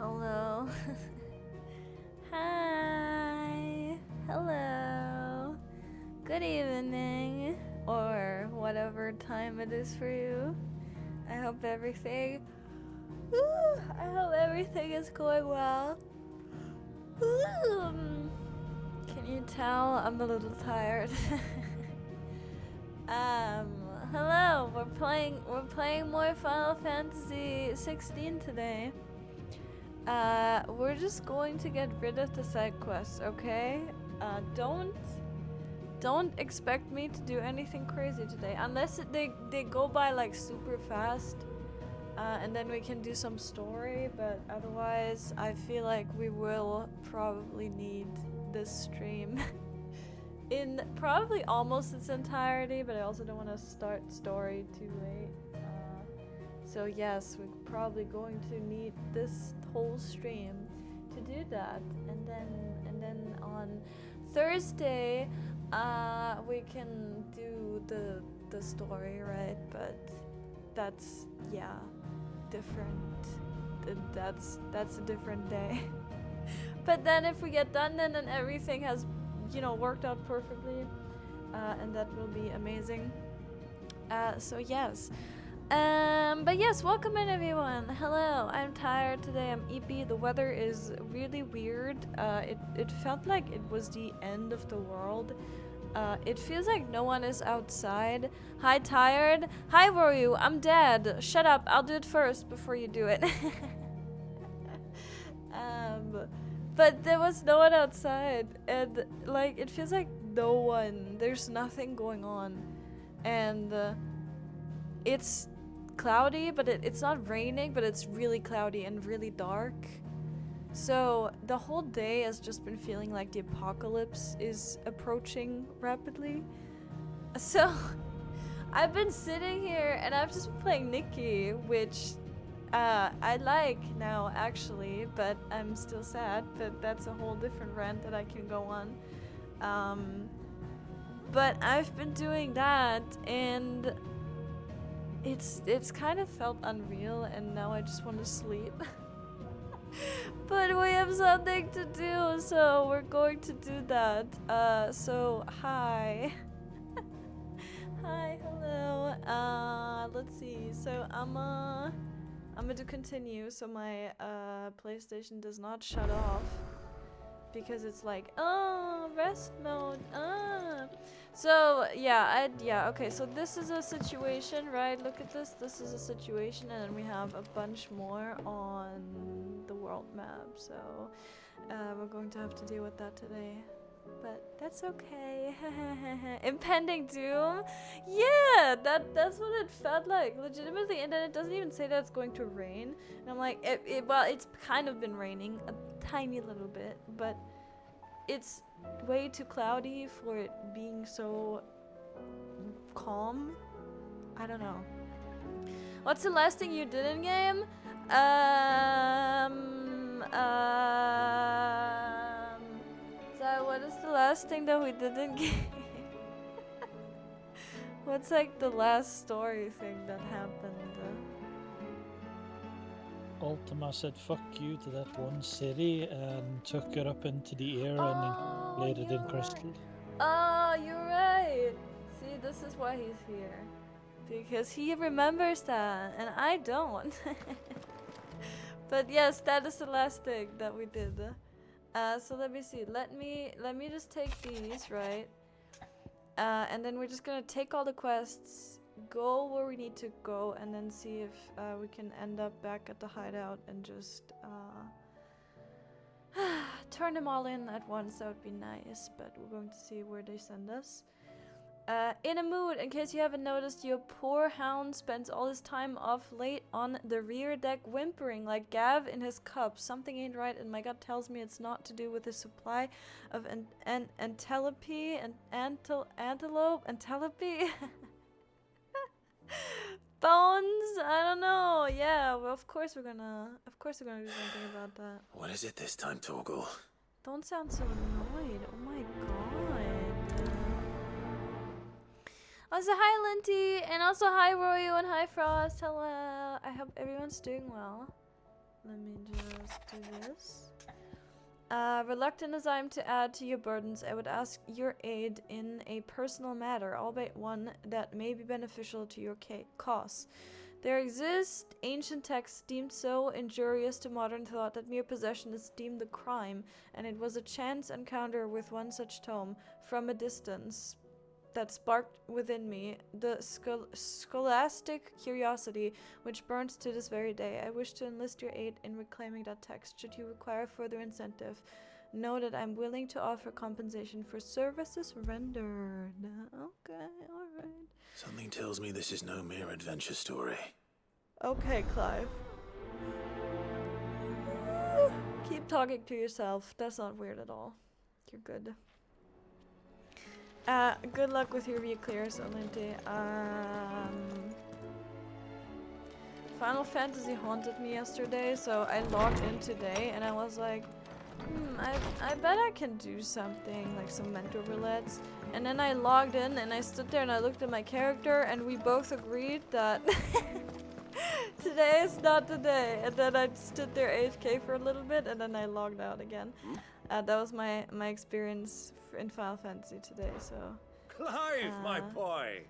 Hello. Hi. Hello. Good evening, or whatever time it is for you. I hope everything. I hope everything is going well. Can you tell I'm a little tired? Hello. We're playing more Final Fantasy 16 today. We're just going to get rid of the side quests, okay? Don't expect me to do anything crazy today, unless they go by like super fast, and then we can do some story. But otherwise, I feel like we will probably need this stream in probably almost its entirety. But I also don't want to start story too late. So yes, we're probably going to need this whole stream to do that, and then on Thursday, we can do the story, right? But that's different. That's a different day. But then if we get done, then everything has, worked out perfectly, and that will be amazing. So yes. But yes, welcome in everyone. Hello, I'm tired today. I'm EP. The weather is really weird. It felt like it was the end of the world. It feels like no one is outside. Hi, tired. Hi, Royu. I'm dead. Shut up. I'll do it first before you do it. But there was no one outside, and like it feels like no one. There's nothing going on, and it's cloudy, but it's not raining, but it's really cloudy and really dark. So the whole day has just been feeling like the apocalypse is approaching rapidly. So I've been sitting here and I've just been playing Nikki, which I like now actually, but I'm still sad. But that's a whole different rant that I can go on. But I've been doing that, and it's kind of felt unreal, and now I just want to sleep. But we have something to do, so we're going to do that. So hi. Hi, hello. Let's see. So I'm gonna continue so my PlayStation does not shut off, because it's like, oh, rest mode. So yeah, okay, so this is a situation, right? Look at this. This is a situation, and then we have a bunch more on the world map. So we're going to have to deal with that today, but that's okay. Impending doom. Yeah, that's what it felt like, legitimately. And then it doesn't even say that it's going to rain, and I'm like, well, it's kind of been raining a tiny little bit, but it's way too cloudy for it being so calm. I don't know. What's the last thing you did in game? So what is the last thing that we did in game? What's like the last story thing that happened? Ultima said fuck you to that one city and took it up into the air and laid it in crystal. Oh, you're right. See, this is why he's here. Because he remembers that, and I don't. But yes, that is the last thing that we did. So let me see. Let me just take these, right? And then we're just gonna take all the quests, go where we need to go, and then see if we can end up back at the hideout and just turn them all in at once. That would be nice, but we're going to see where they send us. In a mood, in case you haven't noticed, your poor hound spends all his time off late on the rear deck whimpering like Gav in his cup. Something ain't right, and my gut tells me it's not to do with his supply of antelope. Bones? I don't know. Yeah, well, of course we're gonna do something about that. What is it this time, Toggle? Don't sound so annoyed. Oh my god. Also, hi Linty, and also hi Royo, and hi Frost. Hello. I hope everyone's doing well. Let me just do this. Reluctant as I am to add to your burdens, I would ask your aid in a personal matter, albeit one that may be beneficial to your cause. There exist ancient texts deemed so injurious to modern thought that mere possession is deemed a crime, and it was a chance encounter with one such tome from a distance that sparked within me the scholastic curiosity which burns to this very day. I wish to enlist your aid in reclaiming that text. Should you require further incentive, know that I'm willing to offer compensation for services rendered. Okay, alright. Something tells me this is no mere adventure story. Okay, Clive. Keep talking to yourself. That's not weird at all. You're good. Good luck with your re-clears, Olympi. Final Fantasy haunted me yesterday, so I logged in today and I was like, I bet I can do something, like some mental roulettes. And then I logged in and I stood there and I looked at my character and we both agreed that today is not the day. And then I stood there AFK for a little bit and then I logged out again. That was my experience in Final Fantasy today, so... Clive, my boy!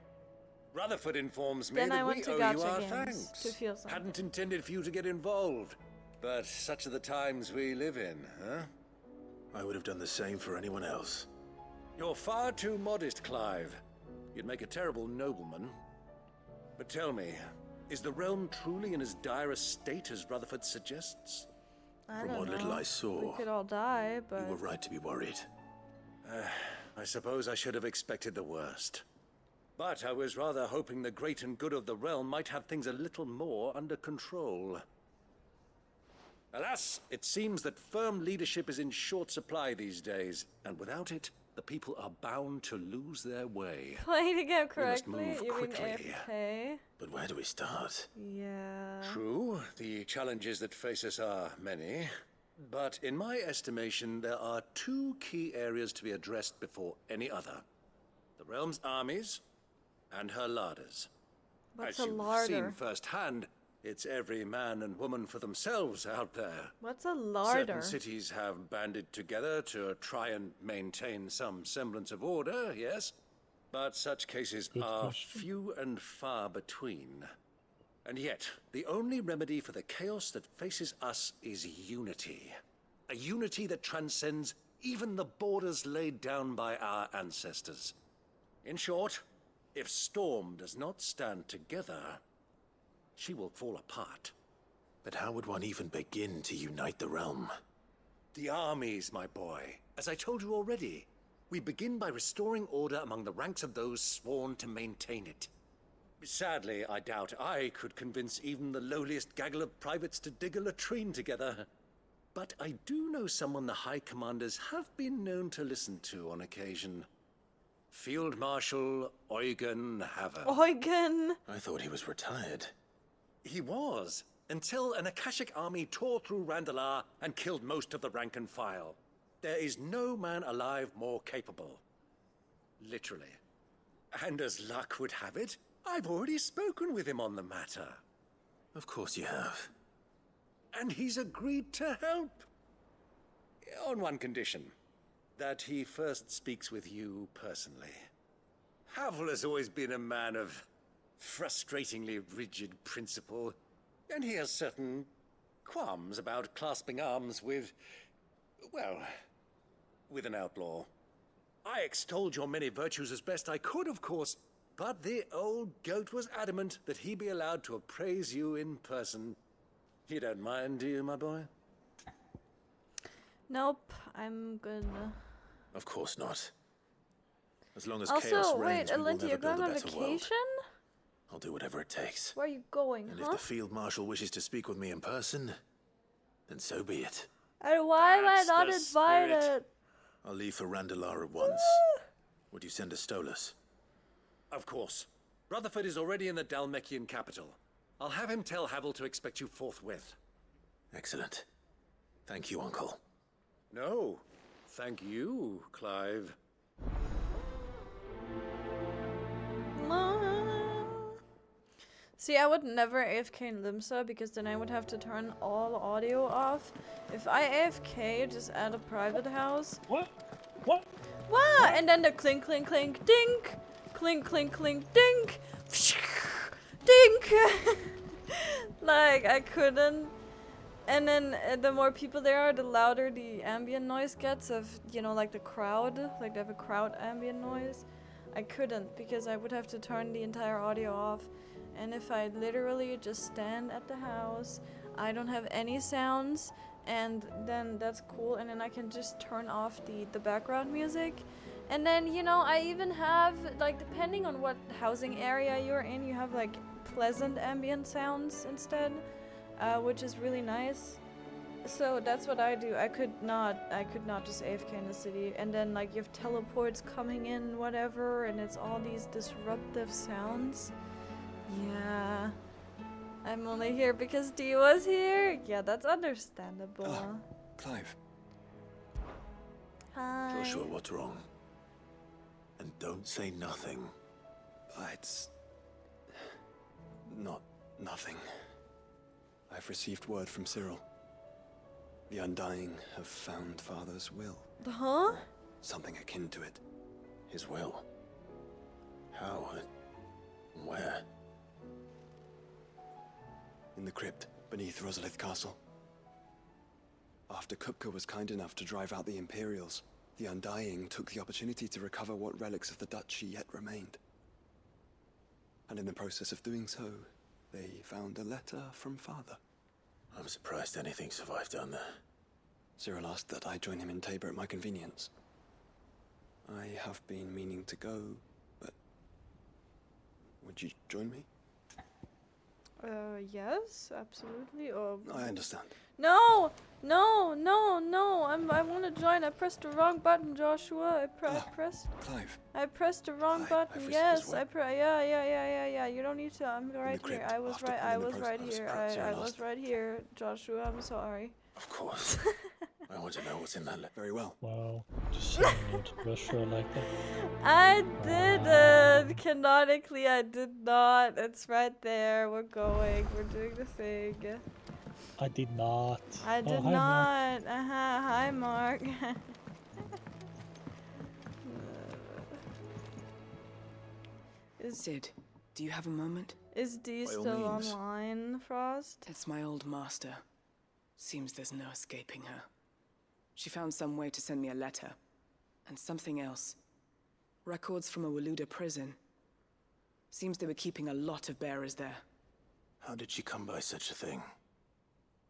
Rutherford informs me then I that went we to owe you Gacha our Games thanks. to feel something. Hadn't intended for you to get involved. But such are the times we live in, huh? I would have done the same for anyone else. You're far too modest, Clive. You'd make a terrible nobleman. But tell me, is the realm truly in as dire a state as Rutherford suggests? I From don't what know. little I saw, We could all die, but... you were right to be worried. I suppose I should have expected the worst. But I was rather hoping the great and good of the realm might have things a little more under control. Alas, it seems that firm leadership is in short supply these days, and without it, the people are bound to lose their way. Playing again We must correctly? move You mean quickly. AFK? But where do we start? Yeah. True, the challenges that face us are many, but in my estimation, there are two key areas to be addressed before any other. The realm's armies and her larders. What's As a you've larder? seen firsthand, it's every man and woman for themselves out there. What's a larder? Certain cities have banded together to try and maintain some semblance of order, yes, but such cases Good are question. few and far between. And yet, the only remedy for the chaos that faces us is unity. A unity that transcends even the borders laid down by our ancestors. In short, if Storm does not stand together, she will fall apart. But how would one even begin to unite the realm? The armies, my boy. As I told you already, we begin by restoring order among the ranks of those sworn to maintain it. Sadly, I doubt I could convince even the lowliest gaggle of privates to dig a latrine together. But I do know someone the High Commanders have been known to listen to on occasion. Field Marshal Eugen Haver. Eugen! I thought he was retired. He was, until an Akashic army tore through Randalar and killed most of the rank and file. There is no man alive more capable. Literally. And as luck would have it, I've already spoken with him on the matter. Of course you have. And he's agreed to help. On one condition. That he first speaks with you personally. Havel has always been a man of frustratingly rigid principle, and he has certain qualms about clasping arms with, well, with an outlaw. I extolled your many virtues as best I could, of course, but the old goat was adamant that he be allowed to appraise you in person. You don't mind, do you, my boy? Nope, I'm good. Of course not. As long as Also, chaos wait, reigns, we will Alinti, never you're build going a on better world. vacation? I'll do whatever it takes. Where are you going, And huh? if the Field Marshal wishes to speak with me in person, then so be it. And why am I That's not the spirit. invited? I'll leave for Randalar at once. Would you send a Stolas? Of course. Rutherford is already in the Dalmekian capital. I'll have him tell Havel to expect you forthwith. Excellent. Thank you, Uncle. No, thank you, Clive. See, I would never AFK in Limsa because then I would have to turn all audio off. If I AFK just at a private house. What? What? What? And then the clink, clink, clink, dink. Clink, clink, clink, dink. Dink. Like, I couldn't. And then the more people there are, the louder the ambient noise gets of, you know, like the crowd. Like they have a crowd ambient noise. I couldn't because I would have to turn the entire audio off. And if I literally just stand at the house, I don't have any sounds, and then that's cool, and then I can just turn off the background music. And then, you know, I even have, like, depending on what housing area you're in, you have, like, pleasant ambient sounds instead, which is really nice. So that's what I do. I could not just AFK in the city, and then, like, you have teleports coming in, whatever, and it's all these disruptive sounds. Yeah, I'm only here because Dee was here. Yeah, that's understandable. Hello, Clive. Hi. Joshua, what's wrong? And don't say nothing. It's not nothing. I've received word from Cyril. The Undying have found Father's will. Huh? Something akin to it. His will? How? Where? In the crypt beneath Rosalith Castle. After Kupka was kind enough to drive out the Imperials, the Undying took the opportunity to recover what relics of the duchy yet remained. And in the process of doing so, they found a letter from Father. I'm surprised anything survived down there. Cyril asked that I join him in Tabor at my convenience. I have been meaning to go, but would you join me? Yes, absolutely. Or I understand. no, I want to join. I pressed the wrong button, Joshua. Clive. I pressed the wrong I've button. received Yes, as well. yeah. You don't need to. I'm right here. crypt, I was after right. pulling I the was right process, here. perhaps you're I lost. was right here, Joshua. I'm sorry. Of course. I want to know what's in that letter. Very well. Wow, just saying no to Joshua like that. I didn't. Canonically, I did not. It's right there. We're going. We're doing the thing. I did not. I did hi, Mark. not. Hi, Mark. Sid, do you have a moment? Is Dee By all still means. online, Frost? It's my old master. Seems there's no escaping her. She found some way to send me a letter. And something else. Records from a Waluda prison. Seems they were keeping a lot of bearers there. How did she come by such a thing?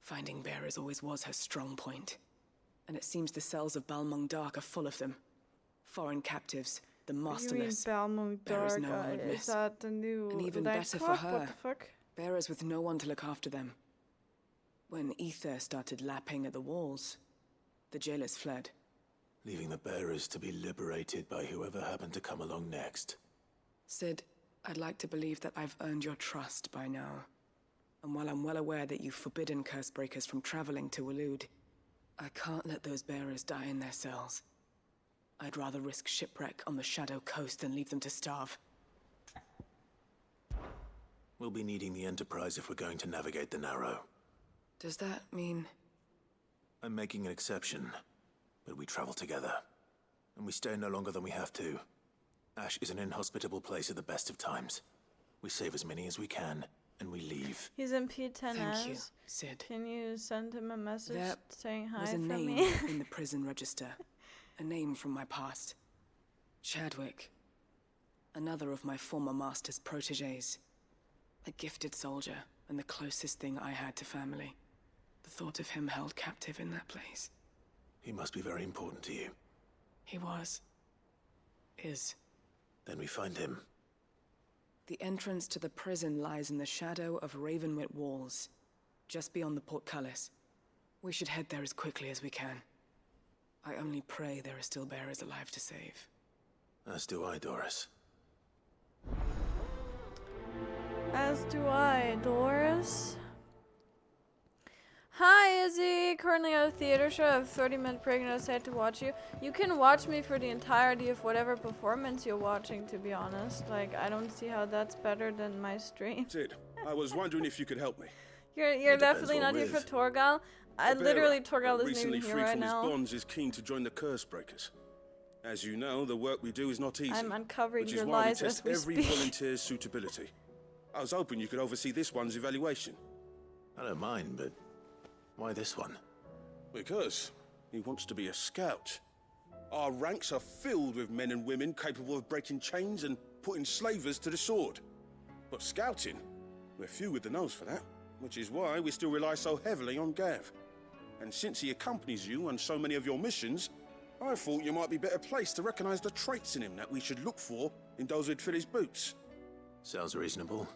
Finding bearers always was her strong point. And it seems the cells of Balmung Dark are full of them. Foreign captives, the You mean masterless. Balmung Bearers Dark? no one would Is miss. that the new And even Night better for Clock? her. What the fuck? Bearers with no one to look after them. When ether started lapping at the walls, the jailers fled. Leaving the bearers to be liberated by whoever happened to come along next. Sid, I'd like to believe that I've earned your trust by now. And while I'm well aware that you've forbidden Cursebreakers from traveling to Waloed, I can't let those bearers die in their cells. I'd rather risk shipwreck on the Shadow Coast than leave them to starve. We'll be needing the Enterprise if we're going to navigate the Narrow. Does that mean... I'm making an exception, but we travel together. And we stay no longer than we have to. Ash is an inhospitable place at the best of times. We save as many as we can, and we leave. He's in P10S. Thank you, Sid. Can you send him a message There saying hi was a from name me? in the prison register. A name from my past. Chadwick. Another of my former master's protégés. A gifted soldier, and the closest thing I had to family. The thought of him held captive in that place. He must be very important to you. He was. Is. Then we find him. The entrance to the prison lies in the shadow of Ravenwit Walls, just beyond the portcullis. We should head there as quickly as we can. I only pray there are still bearers alive to save. As do I, Doris. As do I, Doris. Hi, Izzy. Currently at a theater show. I have 30-minute break and I decided to watch you. You can watch me for the entirety of whatever performance you're watching, to be honest. Like, I don't see how that's better than my stream. Sid, I was wondering if you could help me. You're It depends definitely what not here for with. Torgal. The Literally, bearer, Torgal isn't recently even here freed right from his now. bonds, is keen to join the Curse-breakers. As you know, the work we do is not easy. I'm uncovering which your is why we lies test as we every speak. volunteer's suitability. I was hoping you could oversee this one's evaluation. I don't mind, but why this one? Because he wants to be a scout. Our ranks are filled with men and women capable of breaking chains and putting slavers to the sword. But scouting, we're few with the nose for that, which is why we still rely so heavily on Gav. And since he accompanies you on so many of your missions, I thought you might be better placed to recognize the traits in him that we should look for in those who'd fill his boots. Sounds reasonable.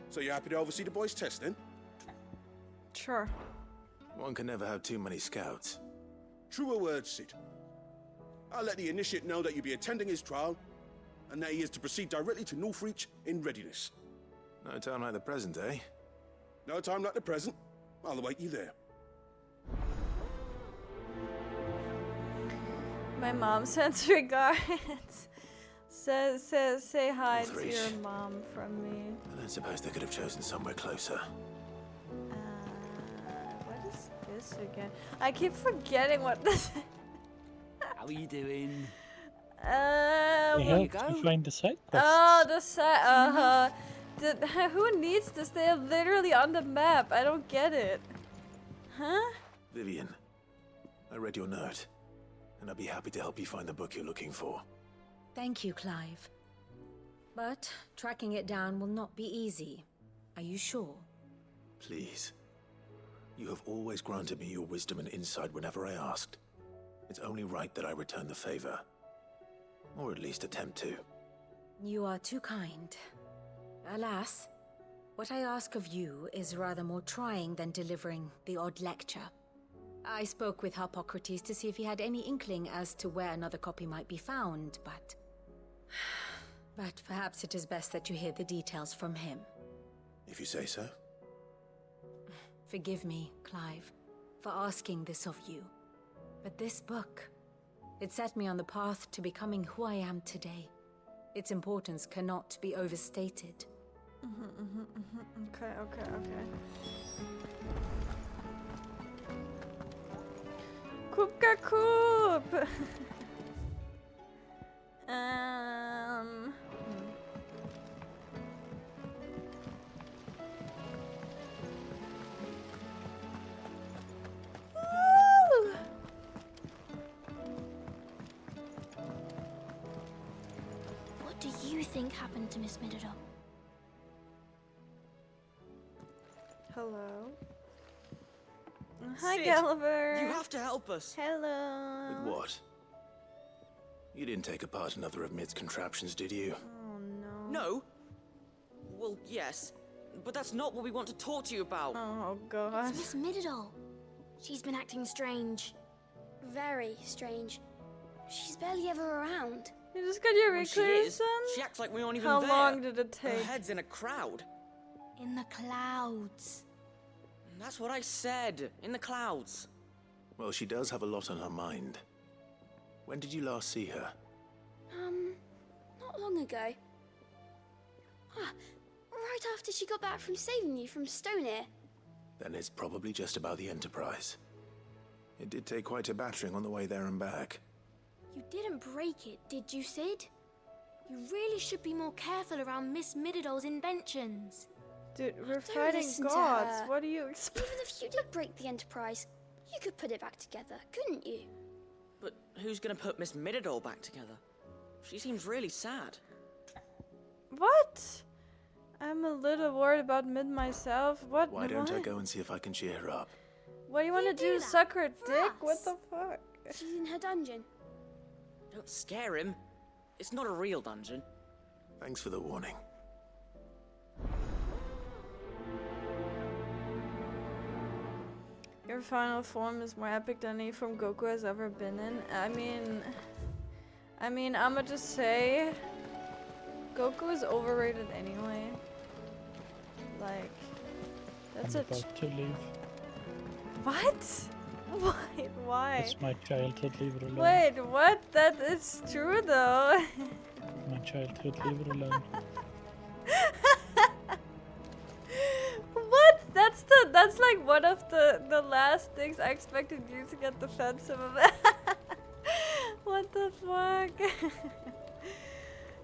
So you're happy to oversee the boys' test, then? Sure. One can never have too many scouts. Truer words, Sid. I'll let the initiate know that you'll be attending his trial, and that he is to proceed directly to Northreach in readiness. No time like the present, eh? No time like the present. I'll await you there. My mom sends regards. Say hi to Northreach. your mom from me. I don't suppose they could have chosen somewhere closer. What is this again? I keep forgetting what this is. How are you doing? They What- helped you find the side quests. Oh, the set. Who needs this? They are literally on the map. I don't get it. Huh? Vivian, I read your note, and I'd be happy to help you find the book you're looking for. Thank you, Clive. But tracking it down will not be easy. Are you sure? Please. You have always granted me your wisdom and insight whenever I asked. It's only right that I return the favor. Or at least attempt to. You are too kind. Alas, what I ask of you is rather more trying than delivering the odd lecture. I spoke with Harpocrates to see if he had any inkling as to where another copy might be found, but... But perhaps it is best that you hear the details from him. If you say so. Forgive me, Clive, for asking this of you. But this book, it set me on the path to becoming who I am today. Its importance cannot be overstated. Okay. Koopka Koop! Woo! What do you think happened to Miss Middledon? Hello. Hi, Sid, Gulliver. You have to help us. Hello. With what? You didn't take apart another of Mid's contraptions, did you? Oh no. No? Well, yes. But that's not what we want to talk to you about. Oh god. It's Miss Middledon. She's been acting strange. Very strange. She's barely ever around. You just got your When she recluse is, done? she acts like we aren't even How there. long did it Her take? head's in a crowd. In the clouds. That's what I said. In the clouds. Well, she does have a lot on her mind. When did you last see her? Not long ago. Right after she got back from saving you from Stoneir. Then it's probably just about the Enterprise. It did take quite a battering on the way there and back. You didn't break it, did you, Sid? You really should be more careful around Miss Middledon's inventions. Dude, we're Don't fighting listen to gods. her. What do you expect? Even if you did break the Enterprise, you could put it back together, couldn't you? But who's gonna put Miss Middledon back together? She seems really sad. What? I'm a little worried about Mid myself. What? Why don't I what? go and see if I can cheer her up? What do you want to You do? that Suck her for dick? What us. the fuck? She's in her dungeon. Don't scare him. It's not a real dungeon. Thanks for the warning. Your final form is more epic than any form Goku has ever been in. I mean, I'ma just say, Goku is overrated anyway. Like, that's I'm a. about to leave. What? Why? It's my childhood, leave her alone. Wait, what? That is true though. My childhood, leave her alone. that's like one of the last things I expected you to get defensive about. What the fuck?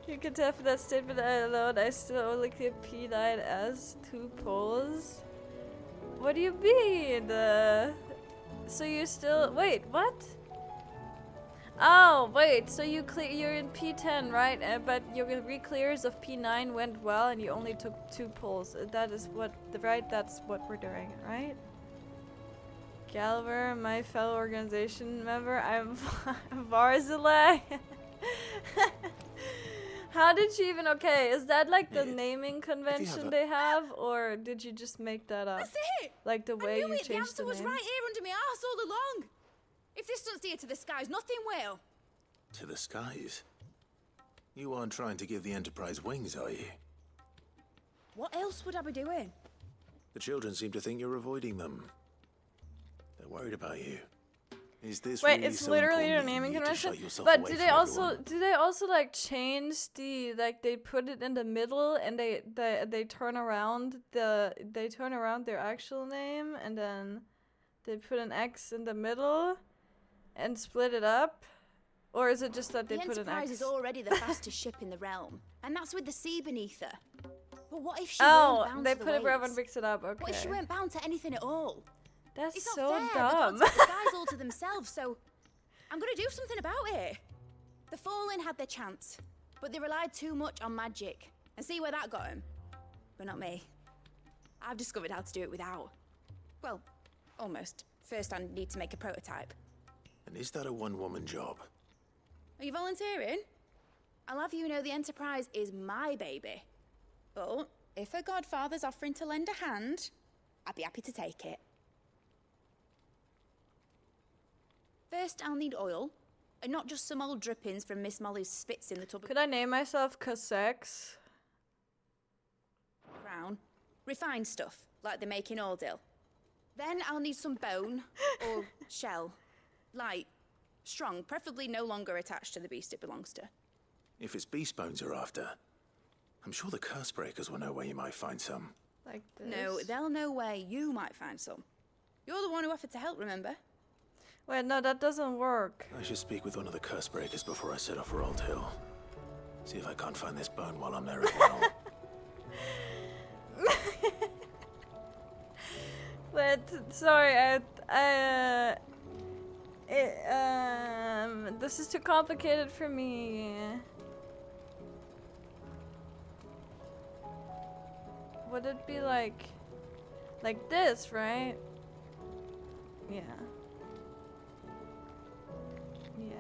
You can tell for that statement alone, I still only clear P9 as 2 poles. What do you mean? So you still wait? What? Oh wait, so you're in P10, right? But your re-clears of P9 went well, and you only took 2 pulls. That is what That's what we're doing, right? Galver, my fellow organization member, I'm Varzilay. How did you even? Okay, is that like the naming convention they have, or did you just make that up? That's it. Like the way you changed the answer the was name? right here under my arse all along. If this doesn't steer to the skies, nothing will. To the skies? You aren't trying to give the Enterprise wings, are you? What else would I be doing? The children seem to think you're avoiding them. They're worried about you. Is this Wait, really it's so literally your important naming you need to convention. shut yourself But away do from they also everyone? like change the they put it in the middle and they turn around their actual name and then they put an X in the middle and split it up? Or is it just that they The put an Enterprise X? is already the fastest ship in the realm, and that's with the sea beneath her. But what if she Oh, weren't bound they to the put it wherever waves? and mix it up. Okay. What if she weren't bound to anything at all? That's It's not so fair. dumb. They can't take the skies all to themselves, so I'm gonna do something about it. The Fallen had their chance, but they relied too much on magic. And see where that got them? But not me. I've discovered how to do it without. Well, almost. First, I need to make a prototype. And is that a one-woman job? Are you volunteering? I'll have you know the Enterprise is my baby. But if her godfather's offering to lend a hand, I'd be happy to take it. First, I'll need oil, and not just some old drippings from Miss Molly's spits in the tub of Could I name myself Cassex? brown. Refined stuff, like they make in Ordil. Then I'll need some bone, or shell. Light, strong, preferably no longer attached to the beast it belongs to. If it's beast bones you're after, I'm sure the curse breakers will know where you might find some. Like this? No, they'll know where you might find some. You're the one who offered to help, remember? Wait, no, that doesn't work. I should speak with one of the curse breakers before I set off for Old Hill. See if I can't find this bone while I'm there as well. But sorry, this is too complicated for me. Would it be like this, right? Yeah. Yeah.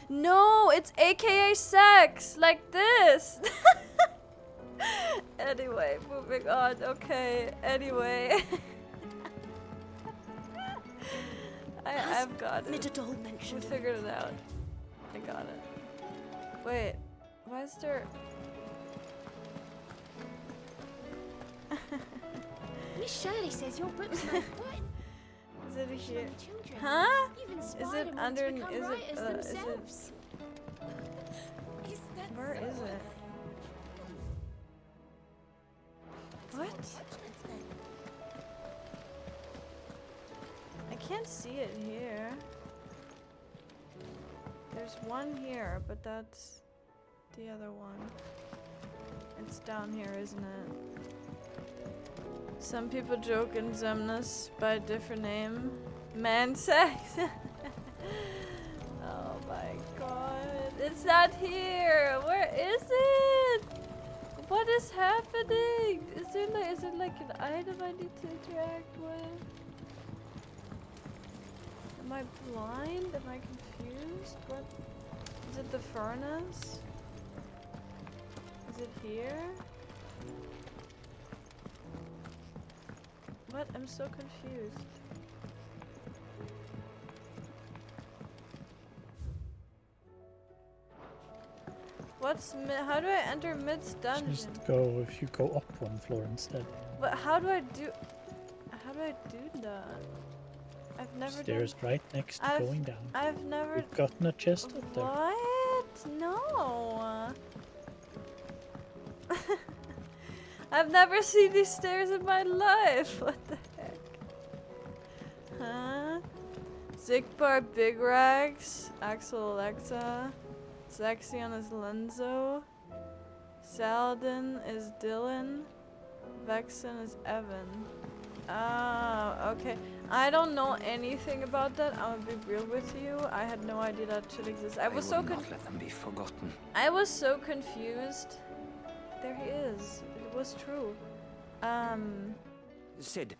No, it's AKA sex, like this. Anyway, moving on. Okay. Anyway. I've got it. We figured it out. I got it. Wait. Why is there... Miss Shirley says your book's no good. Is it here? Children. Huh? You've Is inspired it them under... to become writers themselves. Where is it? What? I can't see it here. There's one here, but that's the other one. It's down here, isn't it? Some people joke in Zemnis by a different name. Man sex! Oh my god. It's not here! Where is it? What is happening? Is it like an item I need to interact with? Am I blind? Am I confused? What? Is it the furnace? Is it here? What? I'm so confused. How do I enter mid's dungeon? Just go if you go up one floor instead. But how do I do that? I've never Stairs right next to going down. I've never We've gotten a chest up there. What? No. I've never seen these stairs in my life. What the Zigbar Big Rags, Axel Alexa, Zaxion is Lenzo, Saladin is Dylan, Vexen is Evan. Ah, okay. I don't know anything about that. I'm gonna be real with you. I had no idea that should exist. I was so not let them be forgotten. I was so confused. There he is. It was true. Sid,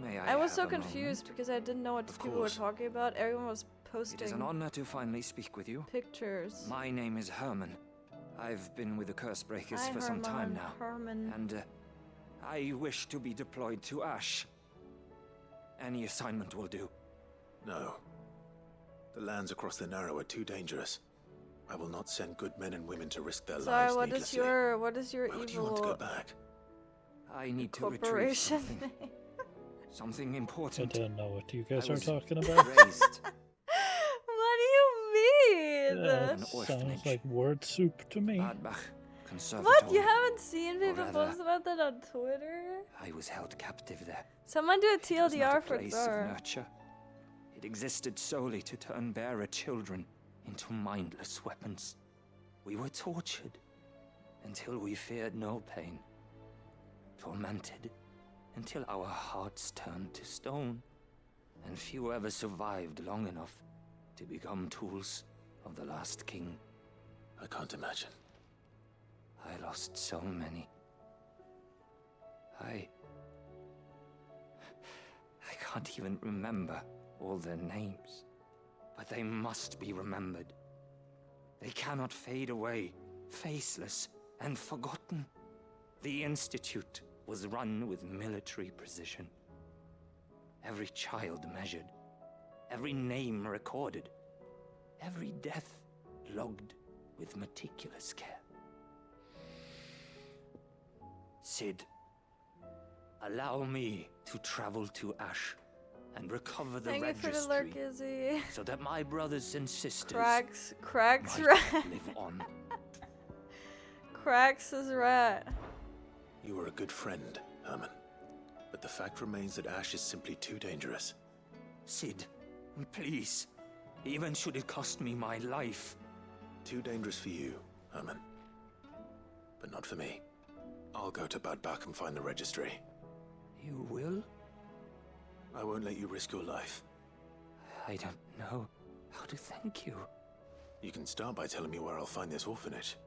may I was so have a confused moment? because I didn't know what people were talking about. Everyone was posting It is an honor to finally speak with you. pictures. My name is Herman. I've been with the Cursebreakers Hi, for some time now. Herman. And I wish to be deployed to Ash. Any assignment will do. No. The lands across the Narrow are too dangerous. I will not send good men and women to risk their Sorry, lives what is needlessly. your Why would you want to go evil back? I need to retrieve corporation something. name? Something I important. don't know what you guys I are was talking about. raised What do you mean? That an sounds orphanage. like word soup to me. Badbach Conservatory. What? You haven't seen Or people rather, post about that on Twitter? I was held captive there. Someone do a It was not TLDR a for place of Thor. nurture. It existed solely to turn bearer children into mindless weapons. We were tortured until we feared no pain. Tormented until our hearts turned to stone. And few ever survived long enough to become tools of the last king. I can't imagine. I lost so many. I can't even remember all their names. But they must be remembered. They cannot fade away, faceless and forgotten. The Institute was run with military precision. Every child measured, every name recorded, every death logged with meticulous care. Sid, allow me to travel to Ash and recover the Thank you for the lurk, registry Izzy. so that my brothers and sisters Cracks might rat. live on. Cracks is rat. You were a good friend, Herman. But the fact remains that Ash is simply too dangerous. Sid, please, even should it cost me my life. Too dangerous for you, Herman. But not for me. I'll go to Bad Bach and find the registry. You will? I won't let you risk your life. I don't know how to thank you. You can start by telling me where I'll find this orphanage.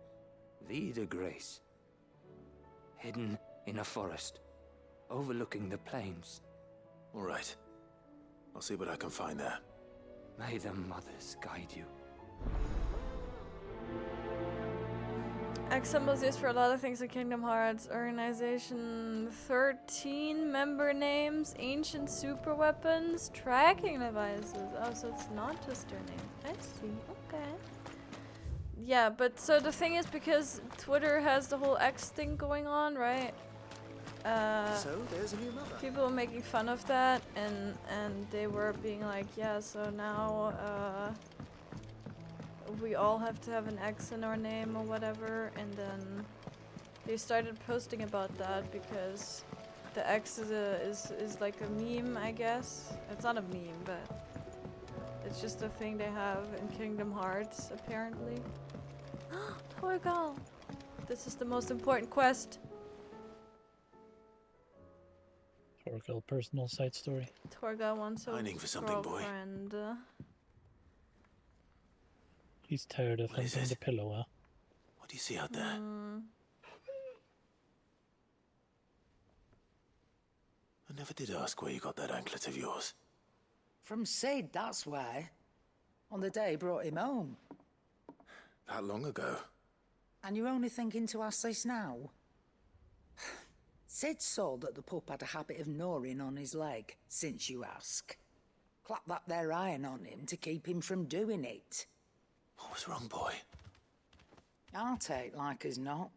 Vida Grace. Hidden in a forest, overlooking the plains. All right. I'll see what I can find there. May the mothers guide you. X symbols used for a lot of things in Kingdom Hearts. Organization 13 member names, ancient super weapons, tracking devices. Oh, so it's not just their name. I see. Okay. Yeah, but so the thing is, because Twitter has the whole X thing going on, right? So there's a new mother. People were making fun of that, and they were being like, yeah, so now we all have to have an X in our name or whatever, and then they started posting about that because the X is like a meme, I guess. It's not a meme, but it's just a thing they have in Kingdom Hearts, apparently. Torgal! This is the most important quest. Torgal personal side story. Torgal wants a Pining for something, boy. girlfriend. He's tired of What is humping it? the pillow, huh? What do you see out there? I never did ask where you got that anklet of yours. From Sid, that's why. On the day he brought him home. That long ago? And you're only thinking to ask this now? Sid saw that the pup had a habit of gnawing on his leg, since you ask. Clap that there iron on him to keep him from doing it. What was wrong, boy? I'll take like as not.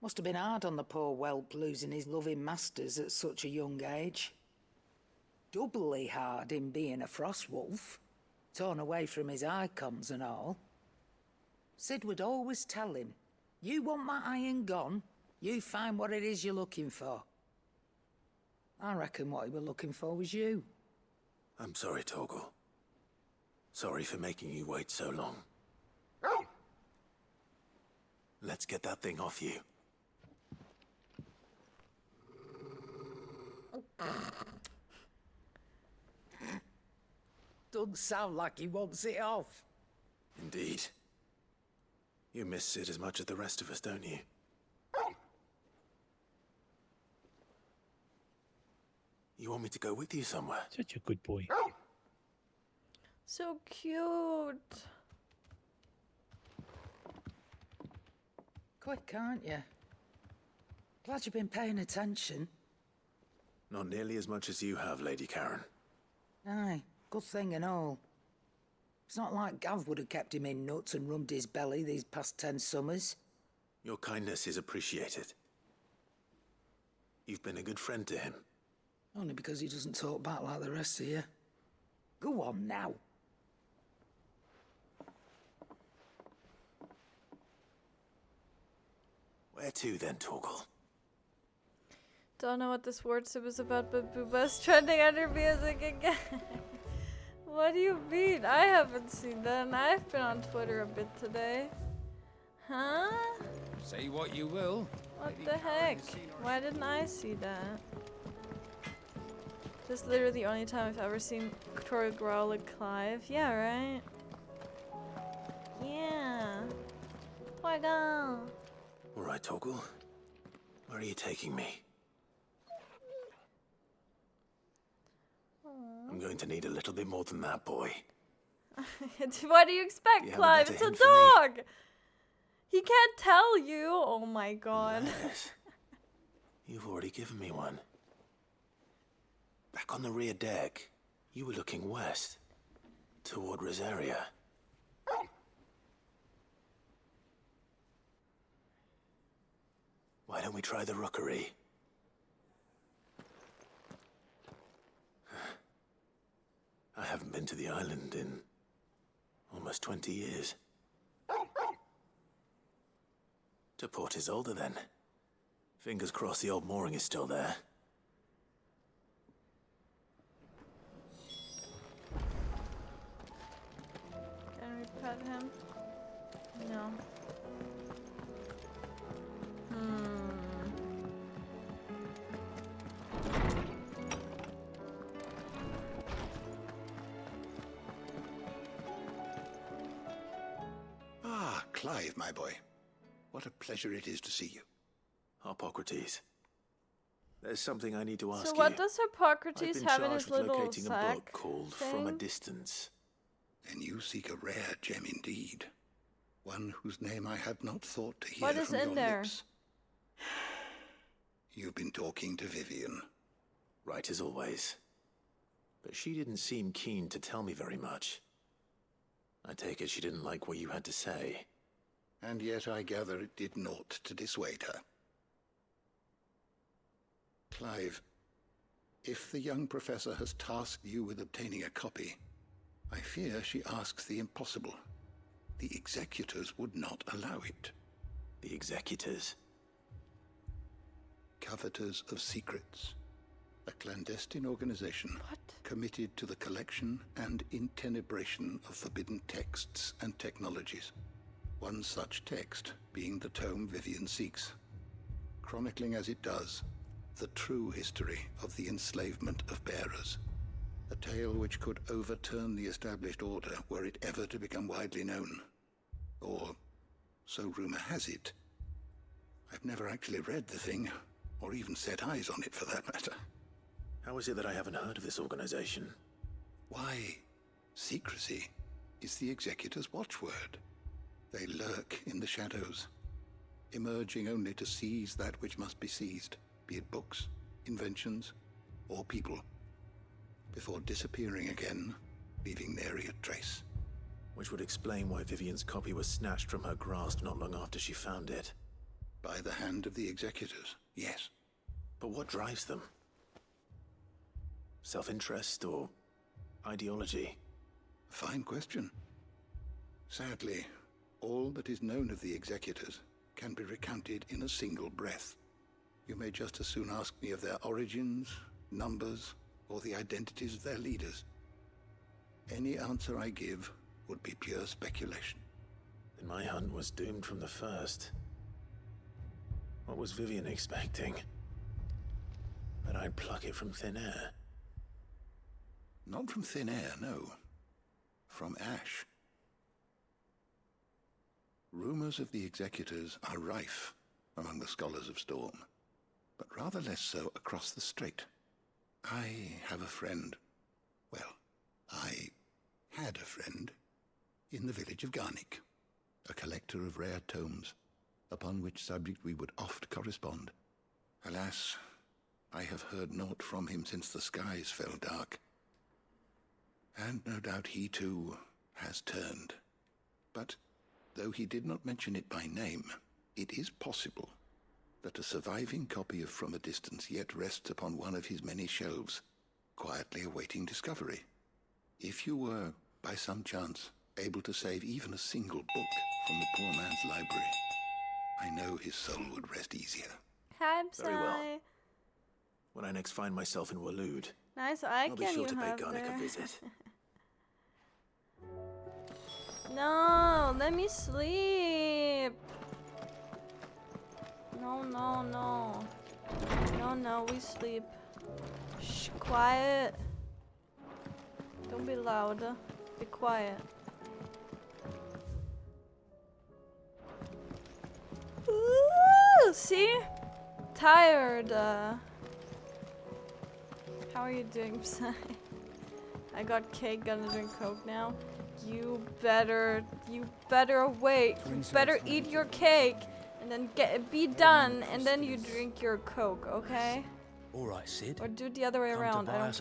Must have been hard on the poor whelp losing his loving masters at such a young age. Doubly hard in being a frost wolf, torn away from his icons and all. Sid would always tell him, you want that iron gone, you find what it is you're looking for. I reckon what he was looking for was you. I'm sorry, Torgal. Sorry for making you wait so long. Let's get that thing off you. Doesn't sound like he wants it off. Indeed. You miss Sid as much as the rest of us, don't you? You want me to go with you somewhere? Such a good boy. So cute. Quick, aren't you? Glad you've been paying attention. Not nearly as much as you have, Lady Karen. Aye, good thing and all. It's not like Gav would have kept him in nuts and rubbed his belly these past 10 summers. Your kindness is appreciated. You've been a good friend to him. Only because he doesn't talk back like the rest of you. Go on now. Where to then, Torgal? Don't know what this word soup is about, but Booba's trending under music again. What do you mean? I haven't seen that, and I've been on Twitter a bit today. Huh? Say what you will. What the heck? Why didn't I see that? This is literally the only time I've ever seen Tori growl at Clive. Yeah, right? Yeah. Torgal. Alright, Torgal. Where are you taking me? I'm going to need a little bit more than that, boy. What do you expect, You have a Clive? better It's a hint for me? dog! He can't tell you! Oh my god. Yes. You've already given me one. Back on the rear deck, you were looking west, toward Rosaria. Why don't we try the rookery? I haven't been to the island in almost 20 years. To Port Isolde, then. Fingers crossed the old mooring is still there. Can we pet him? No. Ah, Clive, my boy. What a pleasure it is to see you. Hippocrates. There's something I need to ask you. So what does Hippocrates I've been have in charged his with little locating a sack book called From a thing? Distance. Then you seek a rare gem indeed. One whose name I had not thought to hear What is from in your there? lips. You've been talking to Vivian. Right as always. But she didn't seem keen to tell me very much. I take it she didn't like what you had to say. And yet I gather it did naught to dissuade her. Clive, if the young professor has tasked you with obtaining a copy, I fear she asks the impossible. The executors would not allow it. The executors? Coveters of Secrets. A clandestine organization committed to the collection and intenebration of forbidden texts and technologies. One such text being the tome Vivian seeks, chronicling as it does the true history of the enslavement of bearers. A tale which could overturn the established order were it ever to become widely known. Or, so rumor has it. I've never actually read the thing, or even set eyes on it for that matter. How is it that I haven't heard of this organization? Why, secrecy is the executor's watchword. They lurk in the shadows, emerging only to seize that which must be seized, be it books, inventions, or people, before disappearing again, leaving nary a trace. Which would explain why Vivian's copy was snatched from her grasp not long after she found it. By the hand of the executors, yes. But what drives them? Self-interest or ideology? A fine question. Sadly, all that is known of the executors can be recounted in a single breath. You may just as soon ask me of their origins, numbers, or the identities of their leaders. Any answer I give would be pure speculation. Then my hunt was doomed from the first. What was Vivian expecting? That I'd pluck it from thin air? Not from thin air, no. From ash. Rumors of the executors are rife among the scholars of Storm, but rather less so across the strait. I have a friend. Well, I had a friend in the village of Garnick, a collector of rare tomes, upon which subject we would oft correspond. Alas, I have heard naught from him since the skies fell dark. And no doubt he too has turned. But though he did not mention it by name, it is possible that a surviving copy of From a Distance yet rests upon one of his many shelves, quietly awaiting discovery. If you were, by some chance, able to save even a single book from the poor man's library, I know his soul would rest easier. Hi, Very well. When I next find myself in Waloed, Nice I'll be icon sure you to pay have Garnick there. a visit. No, let me sleep. No, no, no. No, no, we sleep. Shh, quiet. Don't be loud. Be quiet. Ooh, see? Tired. How are you doing, Psy? I got cake, gonna drink Coke now. You better wait. You better eat your cake and then be done, and then you drink your Coke, okay? All right, Sid. Or do it the other way around. I don't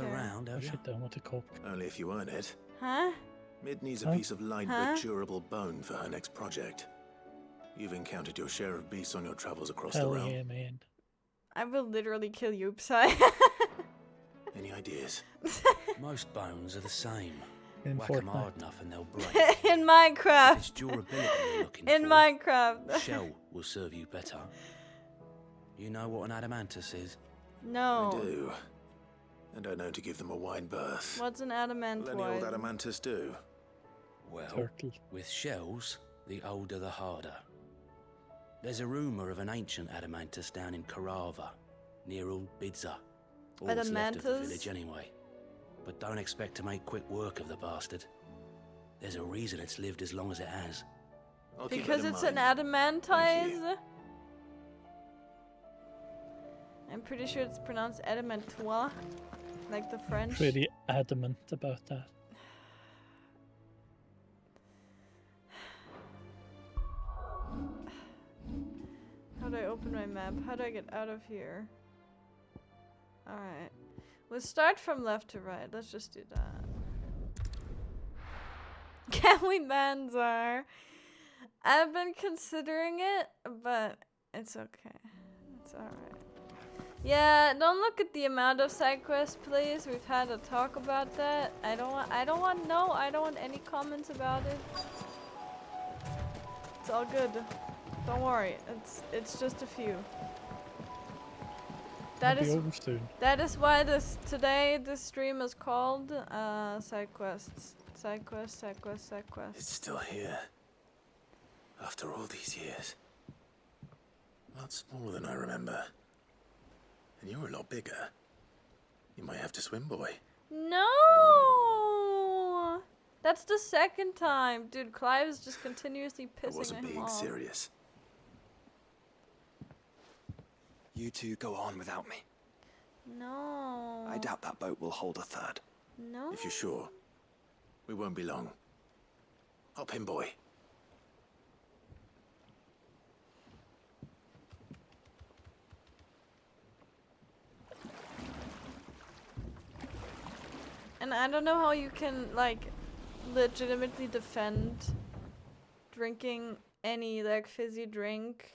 care. Push it down with the Coke. Only if you earn it. Huh? Mid needs a Huh? piece of light Huh? but durable bone for her next project. You've encountered your share of beasts on your travels across Hell the realm. yeah, man. I will literally kill you, Psy. Any ideas? Most bones are the same. In Whack 'em Fortnite. hard enough and they'll break. In If Minecraft. it's durability you're looking In for, Minecraft. shell will serve you better. You know what an adamantus is? No. I do. And I know to give them a wide berth. What's an Will adamant any old one? adamantus do? Well, Turtle. with shells, the older the harder. There's a rumour of an ancient adamantus down in Karava, near Old Bidza. All that's left of the Adamantus? village anyway. But don't expect to make quick work of the bastard. There's a reason it's lived as long as it has. I'll keep Because that in it's an mind. adamantize? I'm pretty sure it's pronounced adamantois, like the French. Pretty adamant about that. How do I open my map? How do I get out of here? Alright. Let's start from left to right. Let's just do that. Can we Manzar? I've been considering it, but it's okay. It's alright. Yeah, don't look at the amount of side quests, please. We've had a talk about that. I don't want any comments about it. It's all good. Don't worry. It's just a few. That It'll is be over soon. that is why this stream is called side quests. Side quests, side quests, side quests. It's still here. After all these years. A lot smaller than I remember. And you're a lot bigger. You might have to swim, boy. No! That's the second time. Dude, Clive is just continuously I pissing wasn't him being off. serious. You two go on without me. No. I doubt that boat will hold a third. No. If you're sure, we won't be long. Hop in, boy. And I don't know how you can, like, legitimately defend drinking any, like, fizzy drink,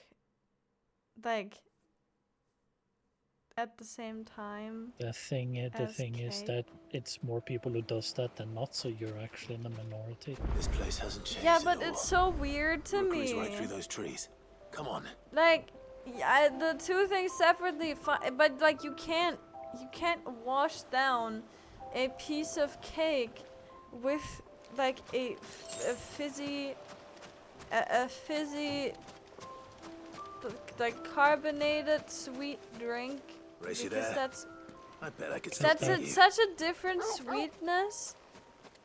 like, at the same time. The thing is as that it's more people who does that than not, so you're actually in the minority. This place hasn't changed. Yeah, at but all. it's so weird to Rookery's me. right through those trees. Come on. Like, yeah, the two things separately, but like you can't wash down a piece of cake with like a fizzy, like carbonated sweet drink. Race you Because there? that's I bet I could that's still beat you. such a different sweetness,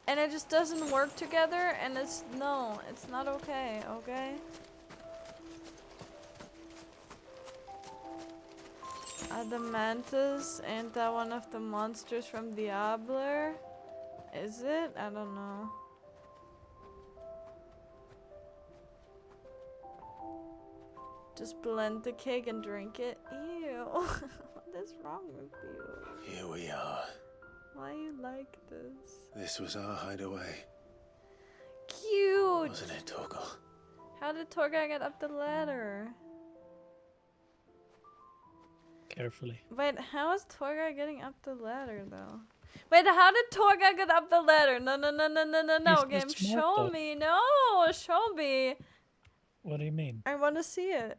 and it just doesn't work together. And it's not okay. Okay. Adamantus, ain't that one of the monsters from Diablo? Is it? I don't know. Just blend the cake and drink it. Ew. What is wrong with you? Here we are. Why you like this? This was our hideaway. Cute! Wasn't it, Torgal? How did Torgal get up the ladder? Carefully. Wait, how is Torgal getting up the ladder though? Wait, how did Torgal get up the ladder? No, He's game. smart, Show though. me. No, show me. What do you mean? I want to see it.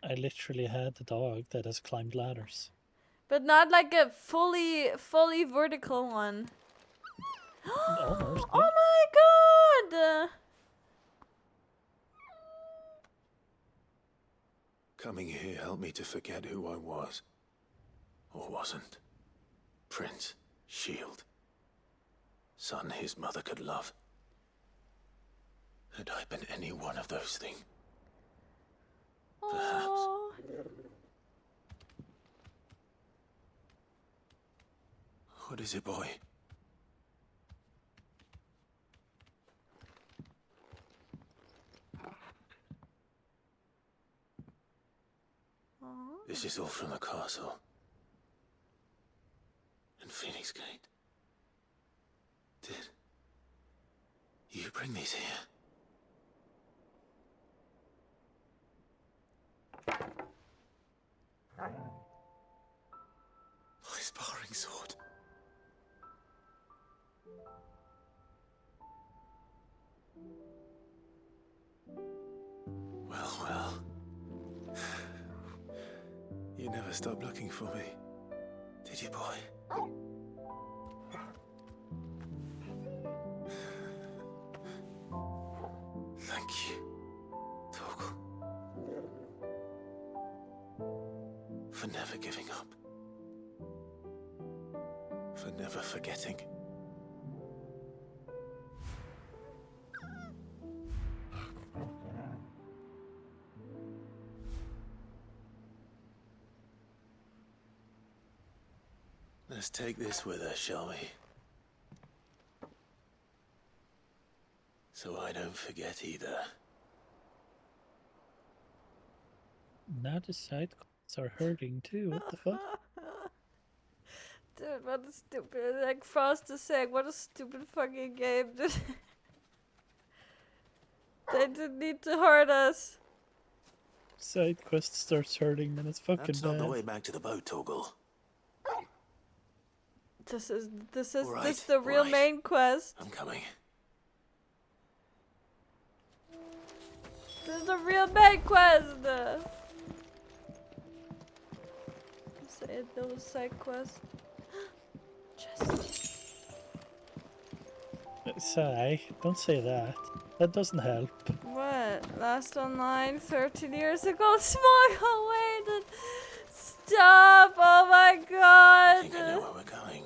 I literally had a dog that has climbed ladders. But not like a fully vertical one. Almost. Oh my god! Coming here helped me to forget who I was. Or wasn't. Prince, shield. Son his mother could love. Had I been any one of those things? Perhaps. What is it, boy? This is all from the castle. And Phoenix Gate. Did you bring these here? My sparring sword. Well. You never stopped looking for me, did you, boy? Thank you, Torgal. For never giving up. For never forgetting. Let's take this with us, shall we? So I don't forget either. Now the side quests are hurting too. What the fuck? Dude, what a stupid, like Frost is saying, what a stupid fucking game, dude. They didn't need to hurt us. Side quest starts hurting, then it's fucking That's not bad. the way back to the boat, Torgal. This is Right, the real right. main quest. I'm coming. This is the real main quest. Say it, there was side quest. Chest. Sai, don't say that. That doesn't help. What? Last online 13 years ago? Smog waited. Stop! Oh my god! I think I know where we're going.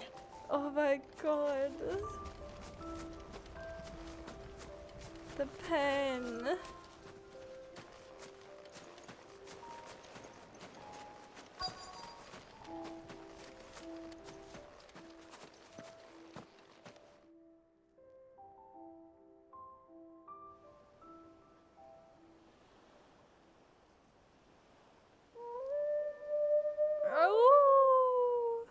Oh my god. The pain. Oh.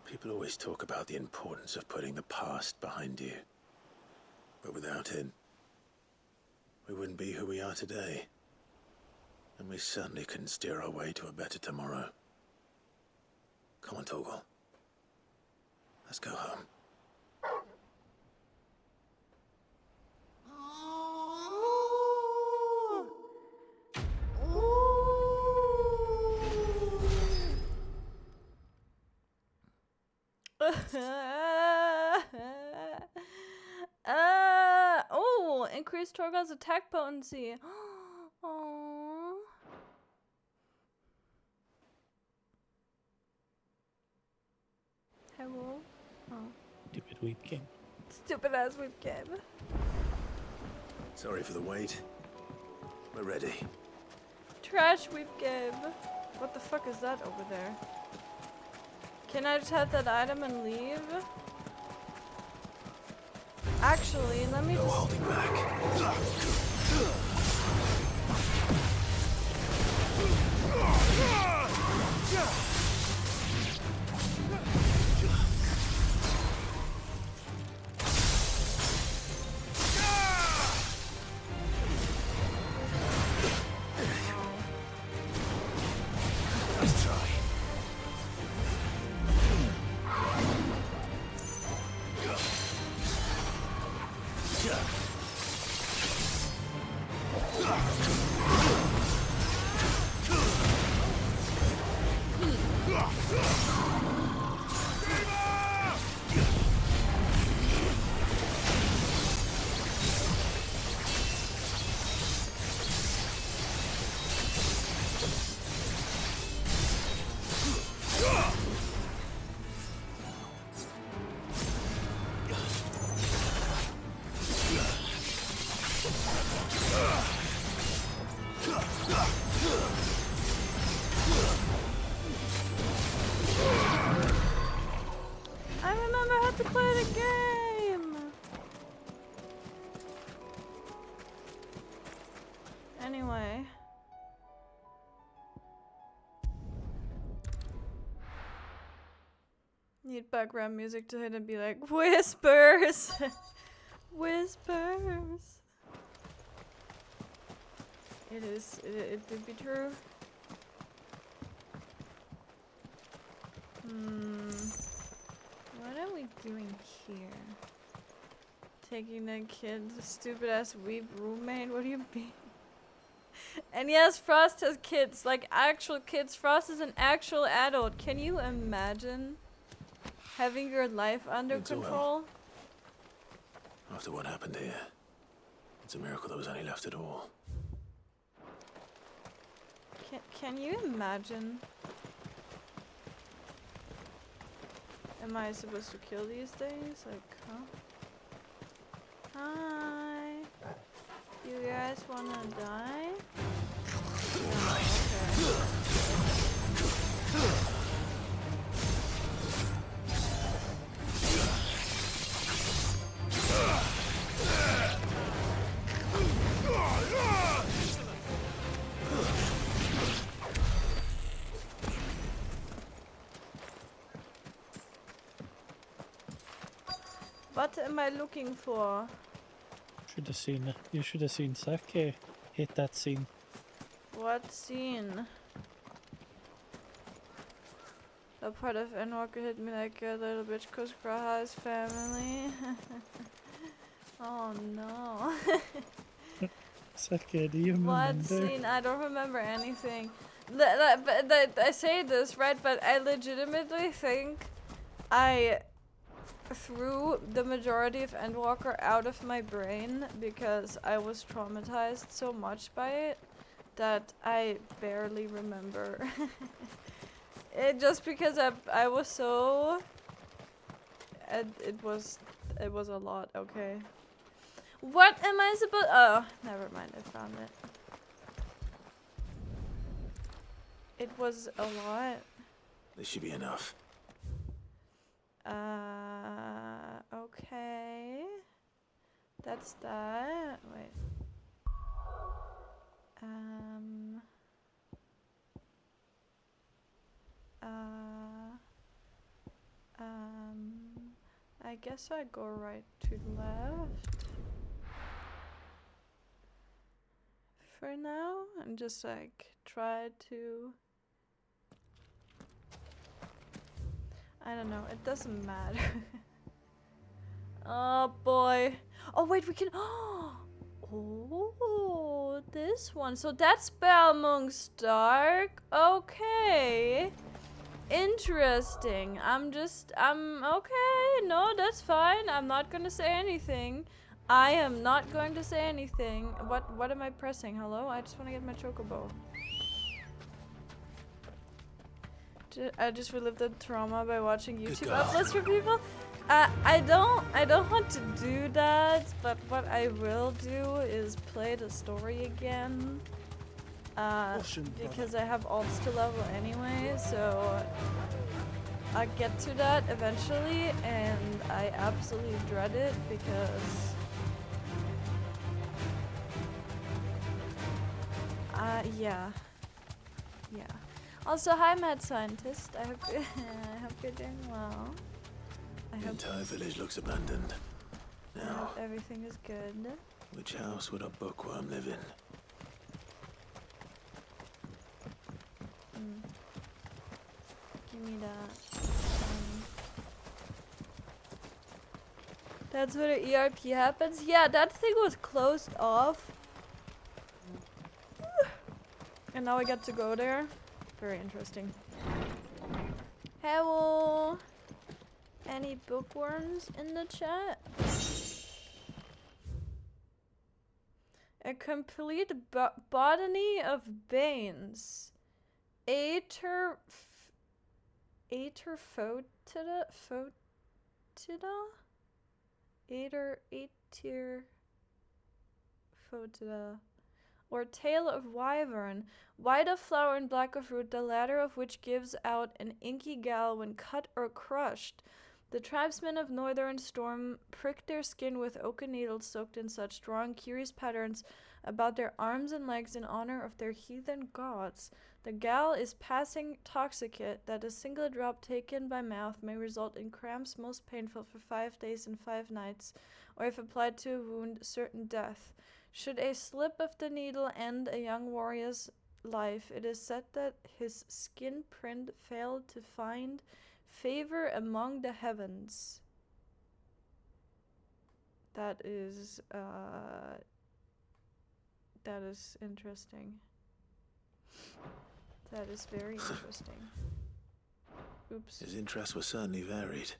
People always talk about the importance of putting the past behind you. But without it, we wouldn't be who we are today. And we certainly couldn't steer our way to a better tomorrow. Come on, Torgal. Let's go home. Oh, increased Torgon's attack potency. Oh. Hello. Oh. Stupid weep game. Stupid ass weep game. Sorry for the wait. We're ready. Trash weep game. What the fuck is that over there? Can I just have that item and leave? Actually, let me No just... holding back. Nice try. I remember how to play the game! Anyway. Need background music to hit and be like, whispers! Whispers! It would be true. What are we doing here? Taking the kid's stupid ass weeb roommate? What do you mean? And yes, Frost has kids, like actual kids. Frost is an actual adult. Can you imagine having your life under It's well. control? After what happened here, it's a miracle there was any left at all. Can you imagine? Am I supposed to kill these things? Like, huh? Hi. You guys wanna die? Oh, what am I looking for? Should have seen it. You should have seen Sake hit that scene. What scene? A part of Endwalker hit me like a little bitch cause Graha's family. Oh no. Sake, do you What remember? scene? I don't remember anything. I say this, right? But I legitimately think I threw the majority of Endwalker out of my brain because I was traumatized so much by it that I barely remember. Just because I was so... It was a lot, okay. What am I supposed... Oh, never mind, I found it. It was a lot. This should be enough. Okay. That's that. Wait. I guess I go right to left. For now, and just like try to... I don't know, it doesn't matter. Oh boy. Oh wait, we can... Oh, this one. So that's Belmung's Dark. Okay. interesting. I'm okay. No, that's fine. I'm not gonna say anything. I am not going to say anything. What am I pressing? Hello? I just want to get my chocobo. I just relived the trauma by watching YouTube uploads for people. I don't want to do that, but what I will do is play the story again. Because I have alts to level anyway, so I'll get to that eventually, and I absolutely dread it because yeah. Also, hi, mad scientist. I hope you're doing well. The entire village looks abandoned. Now, everything is good. which house would a bookworm live in? Give me that. That's where the ERP happens. Yeah, that thing was closed off. And now I get to go there. Very interesting. Hello. Any bookworms in the chat? A complete botany of Banes. Aterphotida? Aterphotida. Or Tale of Wyvern. White of flower and black of root, the latter of which gives out an inky gall when cut or crushed. The tribesmen of Northern Storm pricked their skin with oaken needles soaked in such, drawing curious patterns about their arms and legs in honor of their heathen gods. The gall is passing toxicate that a single drop taken by mouth may result in cramps most painful for 5 days and 5 nights, or if applied to a wound, certain death. Should a slip of the needle end a young warrior's life, it is said that his skin print failed to find favor among the heavens. That is interesting. That is very interesting. Oops. His interests were certainly varied.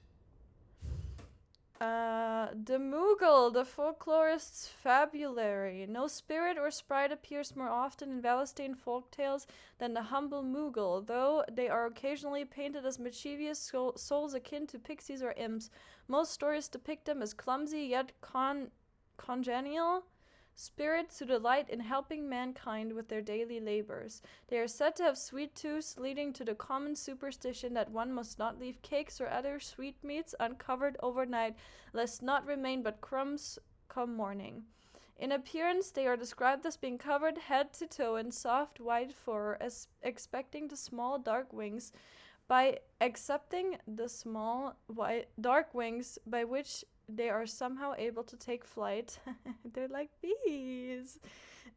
The Moogle, the folklorist's fabulary. No spirit or sprite appears more often in Valestine folktales than the humble Moogle, though they are occasionally painted as mischievous souls akin to pixies or imps. Most stories depict them as clumsy yet congenial spirits who delight in helping mankind with their daily labors. They are said to have sweet tooths, leading to the common superstition that one must not leave cakes or other sweetmeats uncovered overnight, lest naught remain but crumbs come morning. In appearance, they are described as being covered head to toe in soft white fur, as expecting the small dark wings by which they are somehow able to take flight. They're like bees.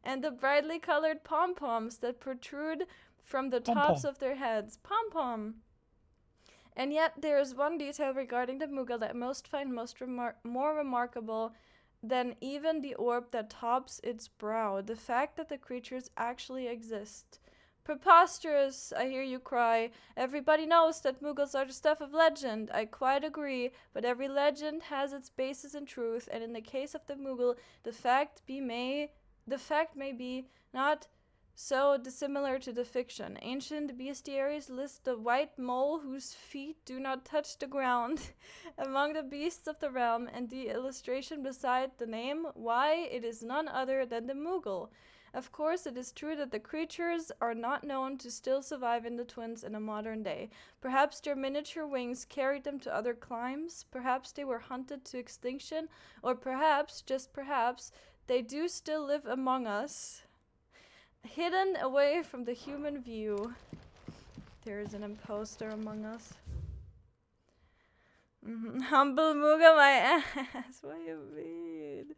And the brightly colored pom-poms that protrude from the tops of their heads. Pom-pom. And yet there is one detail regarding the Moogle that most find more remarkable than even the orb that tops its brow. The fact that the creatures actually exist. Preposterous, I hear you cry. Everybody knows that Moogles are the stuff of legend. I quite agree, but every legend has its basis in truth, and in the case of the Moogle, the fact may be not so dissimilar to the fiction. Ancient bestiaries list the white mole whose feet do not touch the ground among the beasts of the realm, and the illustration beside the name, why, it is none other than the Moogle. Of course, it is true that the creatures are not known to still survive in the Twins in a modern day. Perhaps their miniature wings carried them to other climes, perhaps they were hunted to extinction, or perhaps, just perhaps, they do still live among us, hidden away from the human view. There is an imposter among us. Humble Moogle, my ass. What do you mean?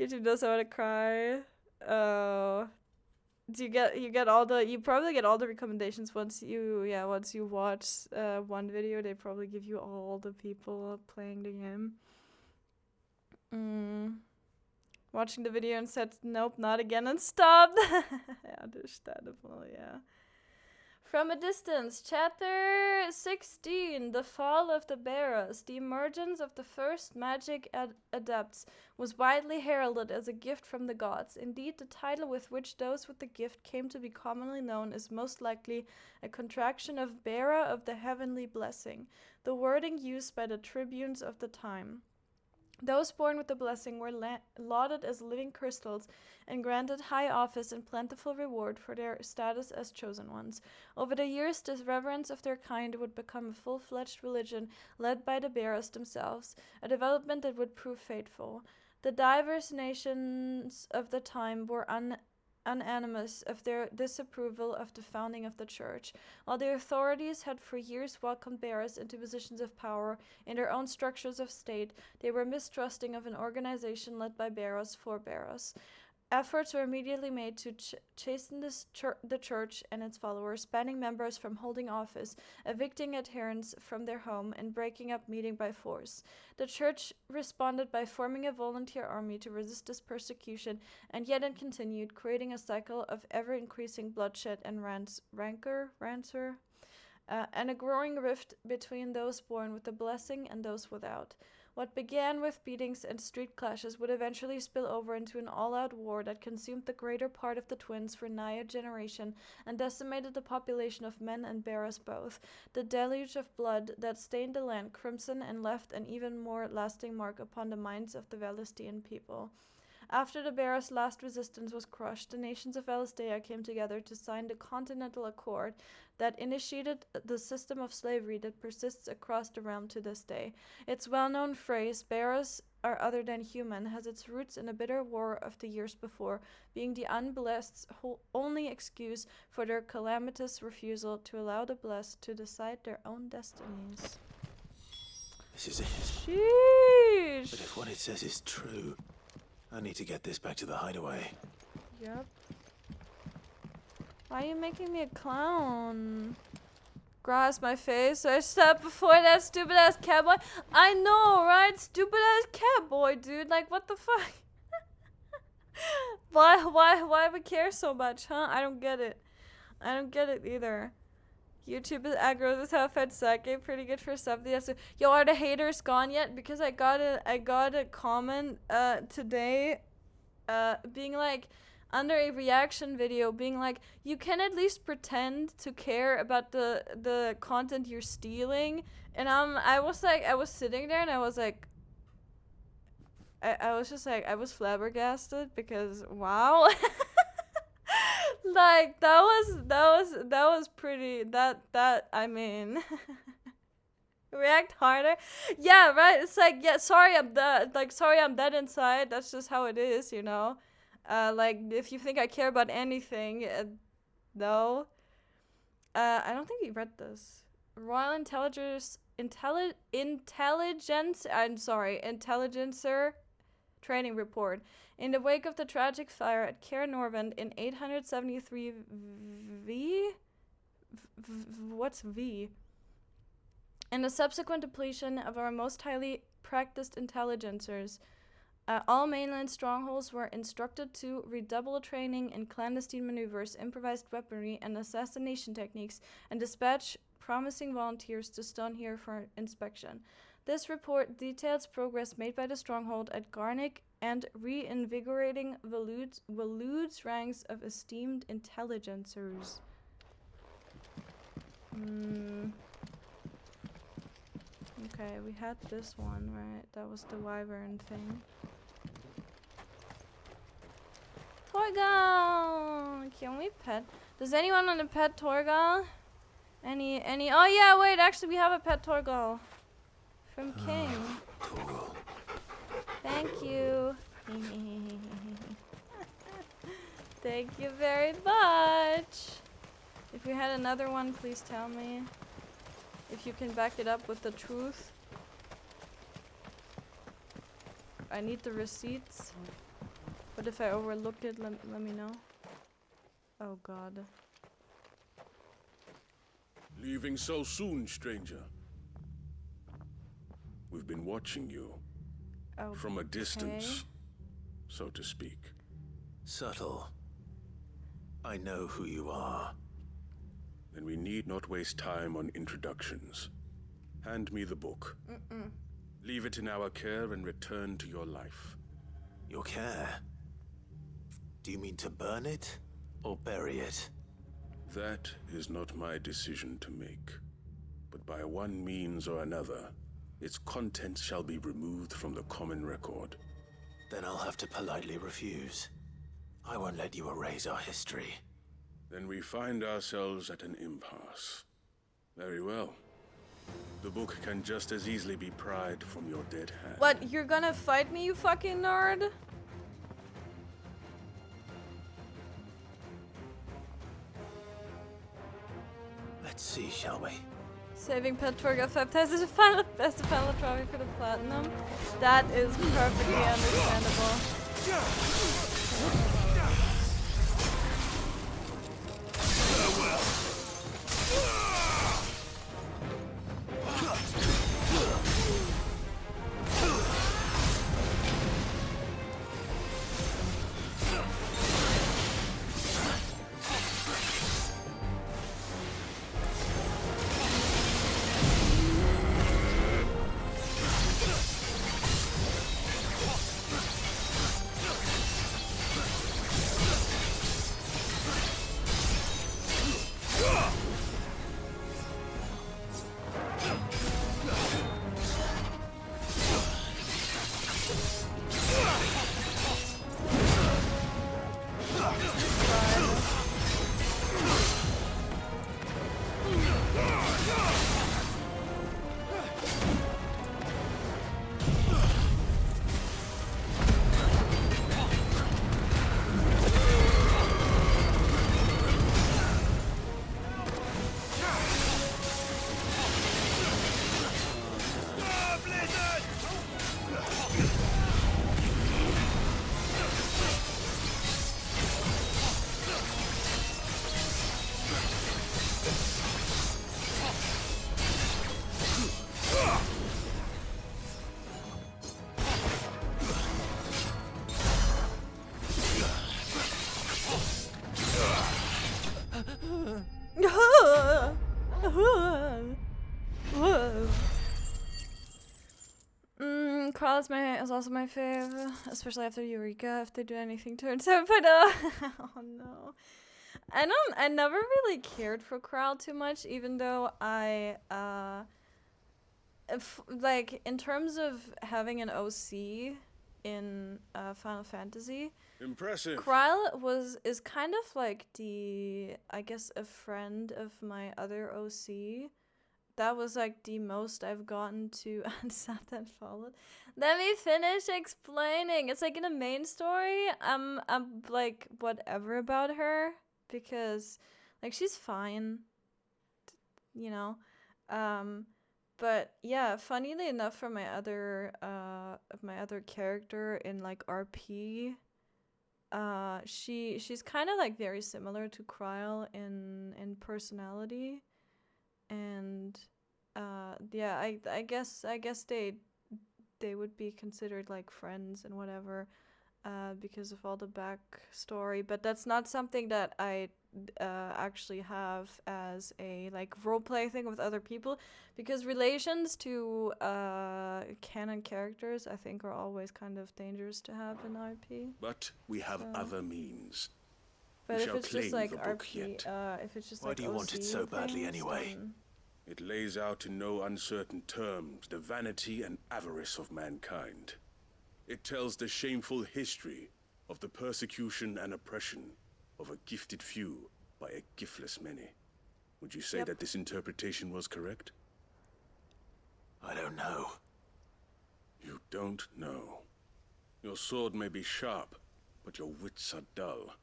YouTube does want to cry. Oh, you probably get all the recommendations once you watch one video. They probably give you all the people playing the game. Watching the video and said nope, not again, and stopped. Understandable, yeah. From a distance, Chapter 16, The Fall of the Bearers. The emergence of the first magic adepts was widely heralded as a gift from the gods. Indeed, the title with which those with the gift came to be commonly known is most likely a contraction of Bearer of the Heavenly Blessing, the wording used by the tribunes of the time. Those born with the blessing were lauded as living crystals and granted high office and plentiful reward for their status as chosen ones. Over the years, this reverence of their kind would become a full-fledged religion led by the bearers themselves, a development that would prove fateful. The diverse nations of the time were unanimous of their disapproval of the founding of the church. While the authorities had for years welcomed bearers into positions of power in their own structures of state, they were mistrusting of an organization led by bearers for bearers. Efforts were immediately made to chasten the church and its followers, banning members from holding office, evicting adherents from their home, and breaking up meeting by force. The church responded by forming a volunteer army to resist this persecution, and yet it continued, creating a cycle of ever-increasing bloodshed and rancor, and a growing rift between those born with the blessing and those without. What began with beatings and street clashes would eventually spill over into an all-out war that consumed the greater part of the twins for nigh a generation and decimated the population of men and bearers both. The deluge of blood that stained the land crimson and left an even more lasting mark upon the minds of the Valistian people. After the bearers' last resistance was crushed, the nations of Valistea came together to sign the Continental Accord that initiated the system of slavery that persists across the realm to this day. Its well-known phrase, bearers are other than human, has its roots in a bitter war of the years before, being the unblessed's only excuse for their calamitous refusal to allow the blessed to decide their own destinies. This is it. Sheesh! But if what it says is true, I need to get this back to the hideaway. Yep. Why are you making me a clown? Grass my face. So I stopped before that stupid ass cowboy. I know, right? Stupid ass cowboy, dude. Like, what the fuck? Why we care so much, huh? I don't get it. I don't get it either. YouTube is aggro. This is how I fed Sake. Pretty good for something. Yo, are the haters gone yet? Because I got a comment today, being like, under a reaction video, being like, you can at least pretend to care about the content you're stealing. And I was sitting there and I was like, I was just like, I was flabbergasted because wow. Like that was pretty, that I mean react harder. Yeah, right. It's like, yeah, sorry I'm dead inside. That's just how it is, you know. Like if you think I care about anything, no. I don't think you read this. Royal Intelligencer training report. In the wake of the tragic fire at Caer Norvend in 873 what's V? And the subsequent depletion of our most highly practiced intelligencers, all mainland strongholds were instructed to redouble training in clandestine maneuvers, improvised weaponry, and assassination techniques, and dispatch promising volunteers to Stonehere for inspection. This report details progress made by the stronghold at Garnick and reinvigorating Waloed's ranks of esteemed intelligencers. Okay, we had this one, right? That was the wyvern thing. Torgal! Can we pet? Does anyone want to pet Torgal? Any? Oh yeah, wait, actually we have a pet Torgal. From King. Torgal. Thank you. Thank you very much. If you had another one, please tell me. If you can back it up with the truth. I need the receipts. But if I overlook it, let me know. Oh god. Leaving so soon, stranger? We've been watching you. Oh, from a distance, so to speak. Subtle. I know who you are. Then we need not waste time on introductions. Hand me the book. Leave it in our care and return to your life. Your care? Do you mean to burn it or bury it? That is not my decision to make. But by one means or another, its contents shall be removed from the common record. Then I'll have to politely refuse. I won't let you erase our history. Then we find ourselves at an impasse. Very well. The book can just as easily be pried from your dead hand. What, you're gonna fight me, you fucking nerd? Let's see, shall we? Saving Petrol got 5,000 as a final best final trophy for the platinum. That is perfectly understandable. Carl is also my fave, especially after Eureka. If they do anything to turn 7.0. Oh no. I never really cared for Kral too much, even though I like in terms of having an OC in Final Fantasy. Impressive. Kral is kind of like I guess a friend of my other OC. That was like the most I've gotten to sat and followed. Let me finish explaining. It's like in a main story, I'm like whatever about her because like she's fine, you know. But yeah, funnily enough, for my other character in like RP, she's kind of like very similar to Kryl in personality. And yeah, I guess they would be considered like friends and whatever, because of all the backstory. But that's not something that I actually have as a like roleplay thing with other people, because relations to canon characters I think are always kind of dangerous to have in RP. But we have other means. But We if shall it's just claim like the book RP, yet. if it's just Why like do you want it so OC badly things, anyway? then- It lays out in no uncertain terms the vanity and avarice of mankind. It tells the shameful history of the persecution and oppression of a gifted few by a giftless many. Would you say that this interpretation was correct? I don't know. You don't know. Your sword may be sharp, but your wits are dull.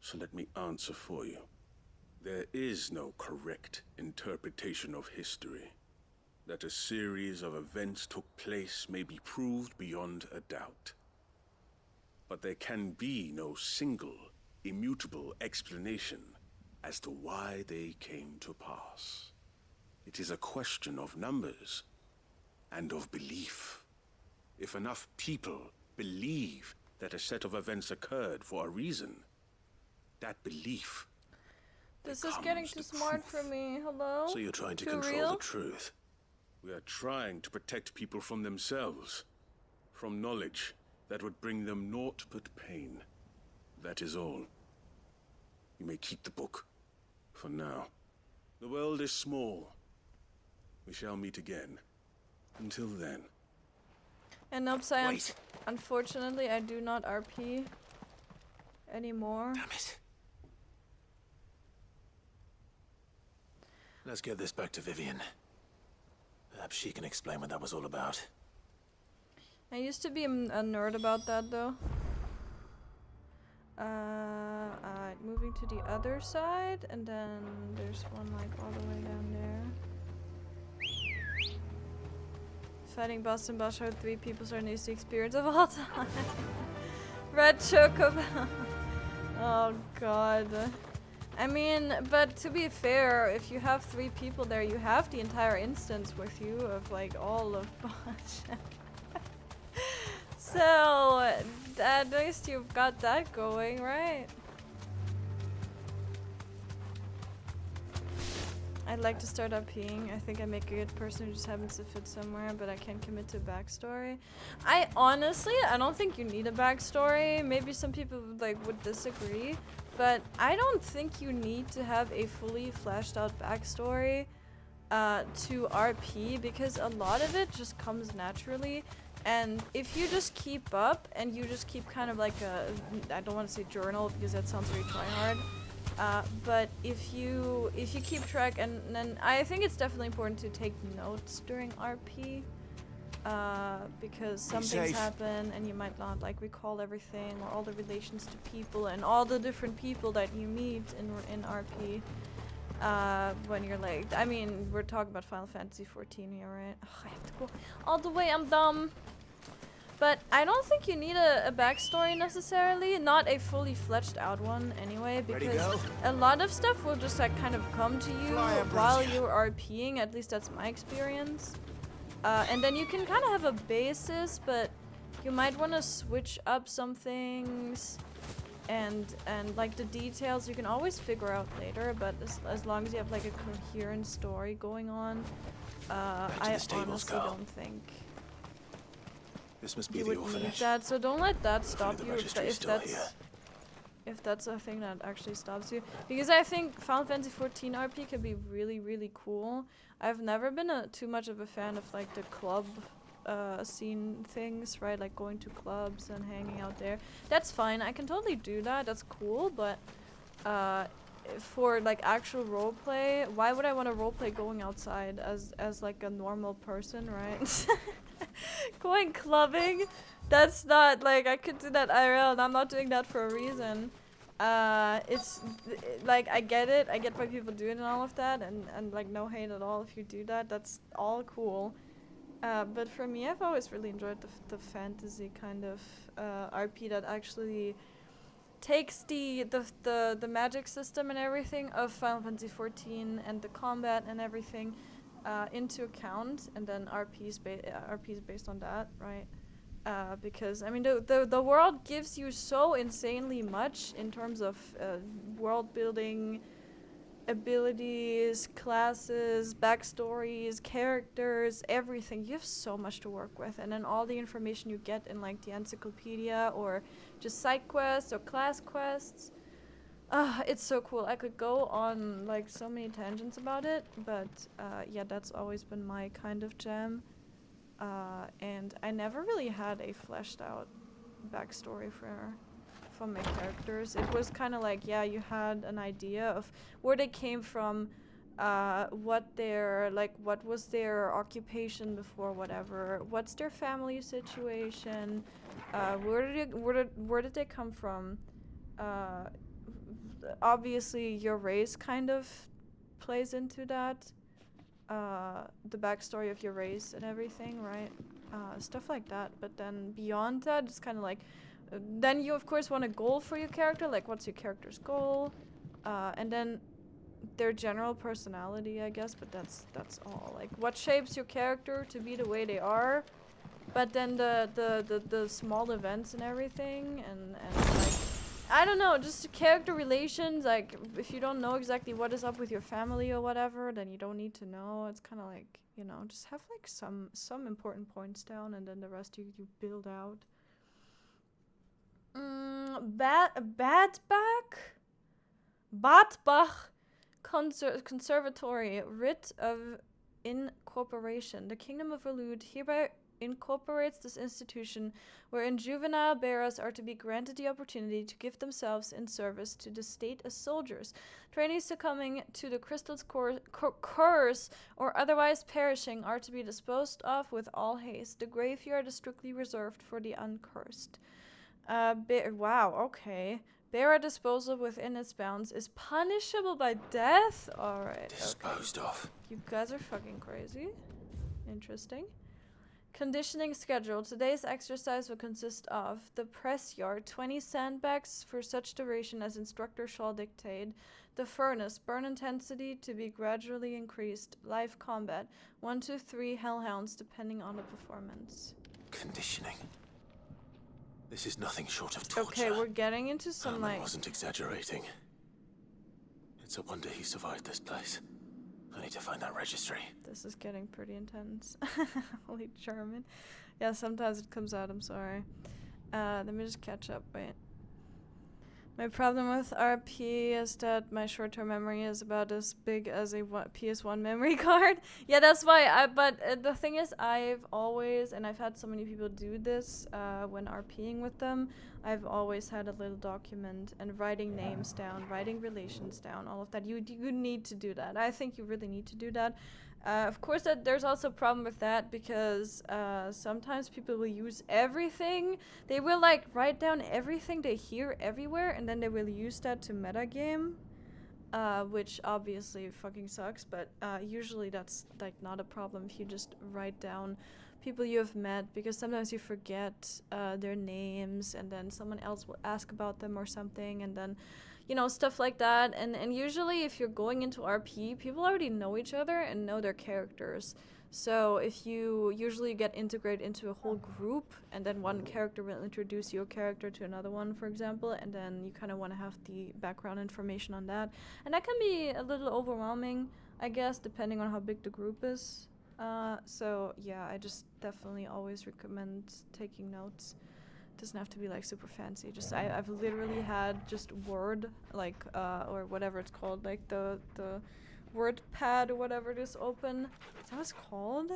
So let me answer for you. There is no correct interpretation of history. That a series of events took place may be proved beyond a doubt. But there can be no single, immutable explanation as to why they came to pass. It is a question of numbers and of belief. If enough people believe that a set of events occurred for a reason, that belief This is getting too smart for me. Hello? So you're trying to Too control real? the truth. We are trying to protect people from themselves, from knowledge that would bring them naught but pain. That is all. You may keep the book, for now. The world is small. We shall meet again. Until then. And nope, unfortunately, I do not RP anymore. Damn it. Let's get this back to Vivian. Perhaps she can explain what that was all about. I used to be a nerd about that, though. Moving to the other side, and then there's one like all the way down there. Fighting boss and boss are 3 people are news experience of all time. Red Chocobo. Oh god. I mean, but to be fair, if you have 3 people there, you have the entire instance with you of like all of boss. So, at least you've got that going, right? I'd like to start RPing. I think I make a good person who just happens to fit somewhere, but I can't commit to a backstory. I don't think you need a backstory. Maybe some people would disagree, but I don't think you need to have a fully fleshed out backstory to RP, because a lot of it just comes naturally. And if you just keep up and you just keep kind of like I don't want to say journal because that sounds very tryhard. But if you keep track, and then I think it's definitely important to take notes during RP, because some things happen and you might not recall everything or all the relations to people and all the different people that you meet in RP. When you're I mean, we're talking about Final Fantasy 14 here, right? Ugh, I have to go all the way. I'm dumb. But I don't think you need a backstory necessarily, not a fully fleshed out one anyway, because a lot of stuff will just kind of come to you while you're RPing, at least that's my experience. And then you can kind of have a basis, but you might want to switch up some things, and the details you can always figure out later, but as long as you have a coherent story going on, I honestly don't think this must be you the would orphanage. need that, so don't let that stop you if that's a thing that actually stops you. Because I think Final Fantasy 14 RP can be really, really cool. I've never been too much of a fan of the club scene things, right? Like going to clubs and hanging out there. That's fine, I can totally do that, that's cool, but for actual roleplay, why would I want to roleplay going outside as a normal person, right? Going clubbing, that's not I could do that IRL, and I'm not doing that for a reason. It's I get it, I get why people do it and all of that, and no hate at all if you do that, that's all cool. But for me, I've always really enjoyed the fantasy kind of RP that actually takes the magic system and everything of Final Fantasy 14 and the combat and everything into account, and then RP's based on that, right? Because I mean the world gives you so insanely much in terms of world building, abilities, classes, backstories, characters, everything. You have so much to work with, and then all the information you get in the encyclopedia or just side quests or class quests. It's so cool. I could go on so many tangents about it, but yeah, that's always been my kind of jam. And I never really had a fleshed out backstory for my characters. It was kind of yeah, you had an idea of where they came from, what was their occupation before whatever, what's their family situation, where did they come from. Obviously your race kind of plays into that, the backstory of your race and everything, right? Stuff like that. But then beyond that, it's kind of then you of course want a goal for your character, what's your character's goal, and then their general personality, I guess, but that's all. What shapes your character to be the way they are, but then the small events and everything, and I don't know, just character relations, like, if you don't know exactly what is up with your family or whatever, then you don't need to know. It's kind of like, you know, just have like some important points down, and then the rest you build out. Badbach Conservatory, writ of incorporation. The Kingdom of Elude hereby incorporates this institution, wherein juvenile bearers are to be granted the opportunity to give themselves in service to the state as soldiers. Trainees succumbing to the crystal's curse or otherwise perishing are to be disposed of with all haste. The graveyard is strictly reserved for the uncursed. Wow, okay. Bearer disposal within its bounds is punishable by death? Alright. Disposed of. You guys are fucking crazy. Interesting. Conditioning schedule. Today's exercise will consist of the press yard, 20 sandbags for such duration as instructor shall dictate. The furnace, burn intensity to be gradually increased. Live combat, 1 to 3 hellhounds depending on the performance. Conditioning. This is nothing short of torture. Okay, we're getting into some Herman wasn't exaggerating. It's a wonder he survived this place. I need to find that registry. This is getting pretty intense. Holy German. Yeah, sometimes it comes out, I'm sorry. Let me just catch up, wait. My problem with RP is that my short-term memory is about as big as a PS1 memory card. Yeah, that's why but the thing is, I've always, and I've had so many people do this when RPing with them, I've always had a little document and writing names down, writing relations down, all of that. You need to do that. I think you really need to do that. Of course, there's also a problem with that because sometimes people will use everything. They will like write down everything they hear everywhere, and then they will use that to metagame, which obviously fucking sucks. But usually that's like not a problem if you just write down people you have met, because sometimes you forget their names, and then someone else will ask about them or something, and then. You know, stuff like that. And usually if you're going into RP, people already know each other and know their characters. So if you usually get integrated into a whole group, and then one character will introduce your character to another one, for example, and then you kind of want to have the background information on that. And that can be a little overwhelming, I guess, depending on how big the group is. So yeah, I just definitely always recommend taking notes. Doesn't have to be like super fancy. Just I've literally had just Word, like or whatever it's called, like the Word pad or whatever it is open. Is that what it's called?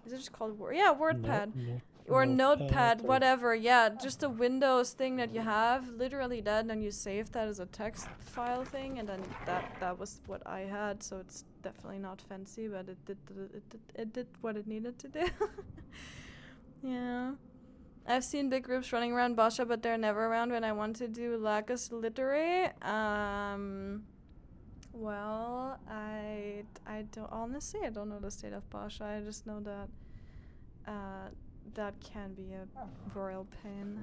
Is it just called Word? Yeah, Word pad. Or Notepad, whatever. Yeah, just a Windows thing that you have. Literally that, and then you save that as a text file thing, and then that was what I had. So it's definitely not fancy, but it did what it needed to do. Yeah. I've seen big groups running around Basha, but they're never around when I want to do Lacus Literary. Well, I don't, honestly, I don't know the state of Basha. I just know that that can be a royal pain.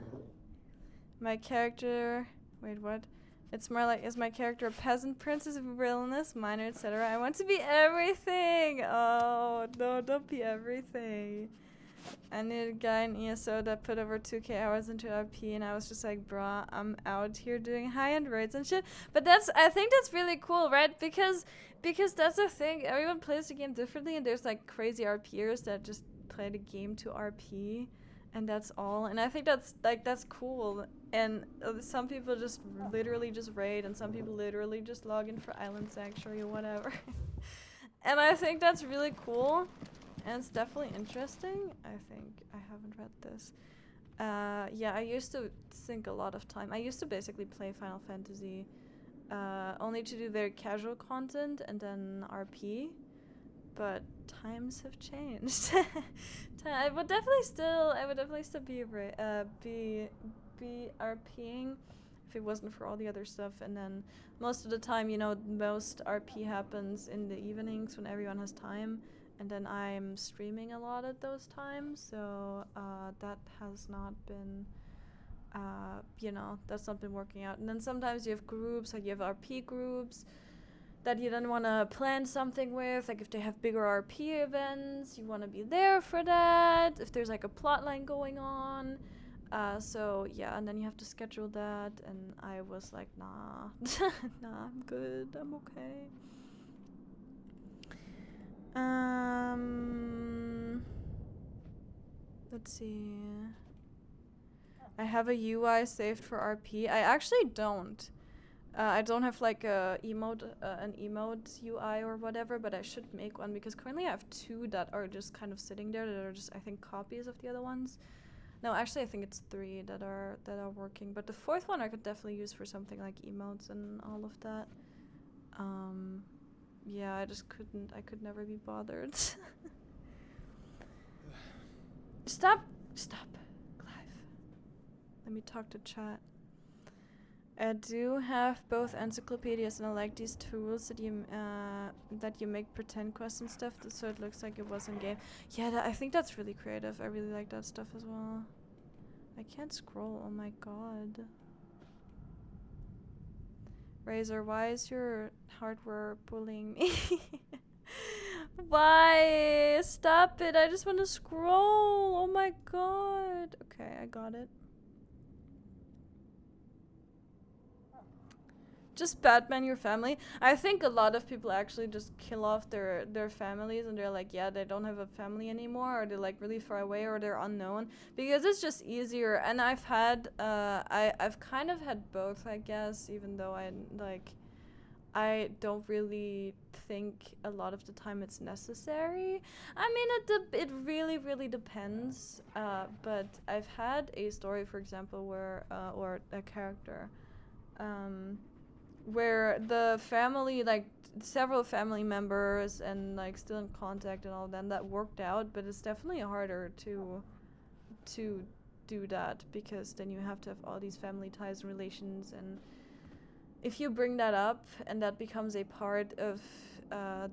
My character, wait, what? It's more like, is my character a peasant, princess of realness, minor, etc.? I want to be everything! Oh, no, don't be everything. I need a guy in ESO that put over 2k hours into RP, and I was just like, bruh, I'm out here doing high-end raids and shit. But I think that's really cool, right? Because that's the thing, everyone plays the game differently, and there's like crazy RPers that just play the game to RP, and that's all. And I think that's cool. And some people just literally just raid, and some people literally just log in for Island Sanctuary or whatever. And I think that's really cool. And it's definitely interesting. I think I haven't read this. Yeah, I used to sink a lot of time. I used to basically play Final Fantasy only to do very casual content and then RP. But times have changed. I would definitely still be RPing if it wasn't for all the other stuff. And then most of the time, you know, most RP happens in the evenings when everyone has time. And then I'm streaming a lot at those times, so that has not been, you know, that's not been working out. And then sometimes you have groups, like you have RP groups that you then want to plan something with, like if they have bigger RP events, you want to be there for that. If there's like a plot line going on, So yeah, and then you have to schedule that, and I was like, nah, nah, I'm good, I'm okay. Let's see. I have a UI saved for RP. I actually don't. I don't have like a an emote UI or whatever, but I should make one because currently I have 2 that are just kind of sitting there that are just, I think, copies of the other ones. No, actually I think it's 3 that are working, but the 4th one I could definitely use for something like emotes and all of that. Yeah, I could never be bothered. Stop, Clive. Let me talk to chat. I do have both encyclopedias, and I like these tools that you make pretend quests and stuff, so it looks like it was in game. Yeah, I think that's really creative. I really like that stuff as well. I can't scroll. Oh my god. Razor, why is your hardware bullying me? Why? Stop it. I just want to scroll. Oh my god. Okay, I got it. Just Batman your family. I think a lot of people actually just kill off their families, and they're like, yeah, they don't have a family anymore, or they're like really far away, or they're unknown, because it's just easier. And I've had I've kind of had both, I guess, even though I don't really think a lot of the time it's necessary. I mean, it really depends. But I've had a story, for example, where or a character where the family, like several family members and like still in contact and all that worked out, but it's definitely harder to do that, because then you have to have all these family ties and relations, and if you bring that up and that becomes a part of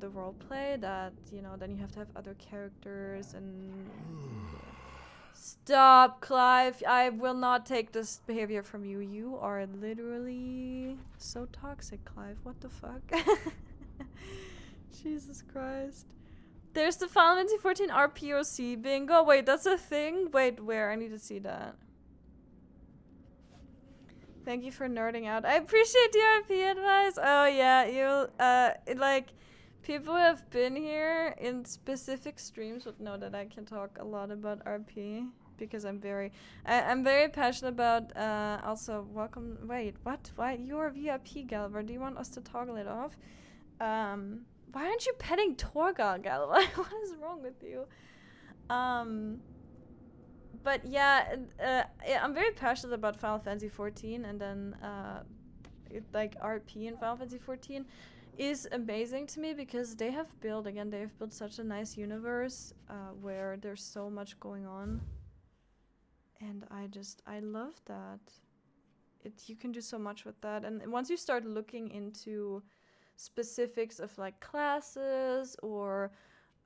the roleplay, that, you know, then you have to have other characters and Stop, Clive. I will not take this behavior from you. You are literally so toxic, Clive. What the fuck? Jesus Christ. There's the Final Fantasy 14 RPOC bingo. Wait, that's a thing? Wait, where? I need to see that. Thank you for nerding out. I appreciate the RP advice. Oh yeah, you like people who have been here in specific streams would know that I can talk a lot about RP because I'm very passionate about also welcome. Wait, what? Why you're a VIP, Galvar? Do you want us to toggle it off? Why aren't you petting Torgal, Galvar? What is wrong with you? But yeah, I'm very passionate about Final Fantasy 14, and then like RP in Final Fantasy 14 is amazing to me because they have built such a nice universe where there's so much going on, and I love that. You can do so much with that, and once you start looking into specifics of like classes or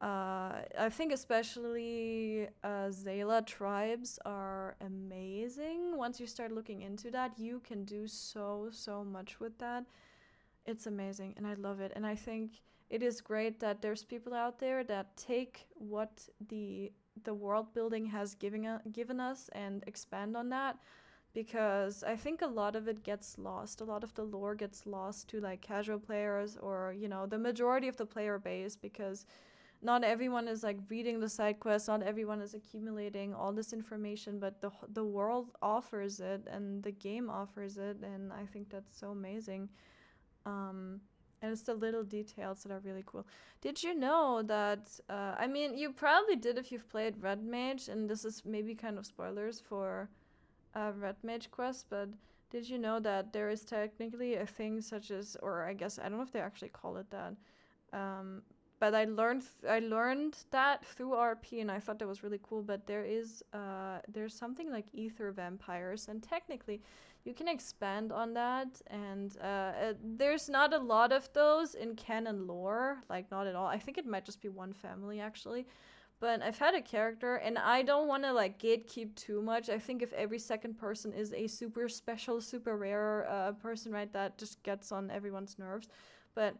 I think especially Zayla tribes are amazing. Once you start looking into that, you can do so much with that. It's amazing, and I love it. And I think it is great that there's people out there that take what the world building has given us and expand on that, because I think a lot of it gets lost. A lot of the lore gets lost to like casual players, or, you know, the majority of the player base, because not everyone is like reading the side quests, not everyone is accumulating all this information, but the world offers it and the game offers it, and I think that's so amazing. And it's the little details that are really cool. Did you know that, I mean, you probably did if you've played Red Mage, and this is maybe kind of spoilers for Red Mage quest, but did you know that there is technically a thing such as, or I guess, I don't know if they actually call it that, but I learned that through RP, and I thought that was really cool. But there's something like ether vampires, and technically you can expand on that, and there's not a lot of those in canon lore, like not at all. I think it might just be one family actually. But I've had a character, and I don't want to like gatekeep too much. I think if every second person is a super special, super rare person, right, that just gets on everyone's nerves. But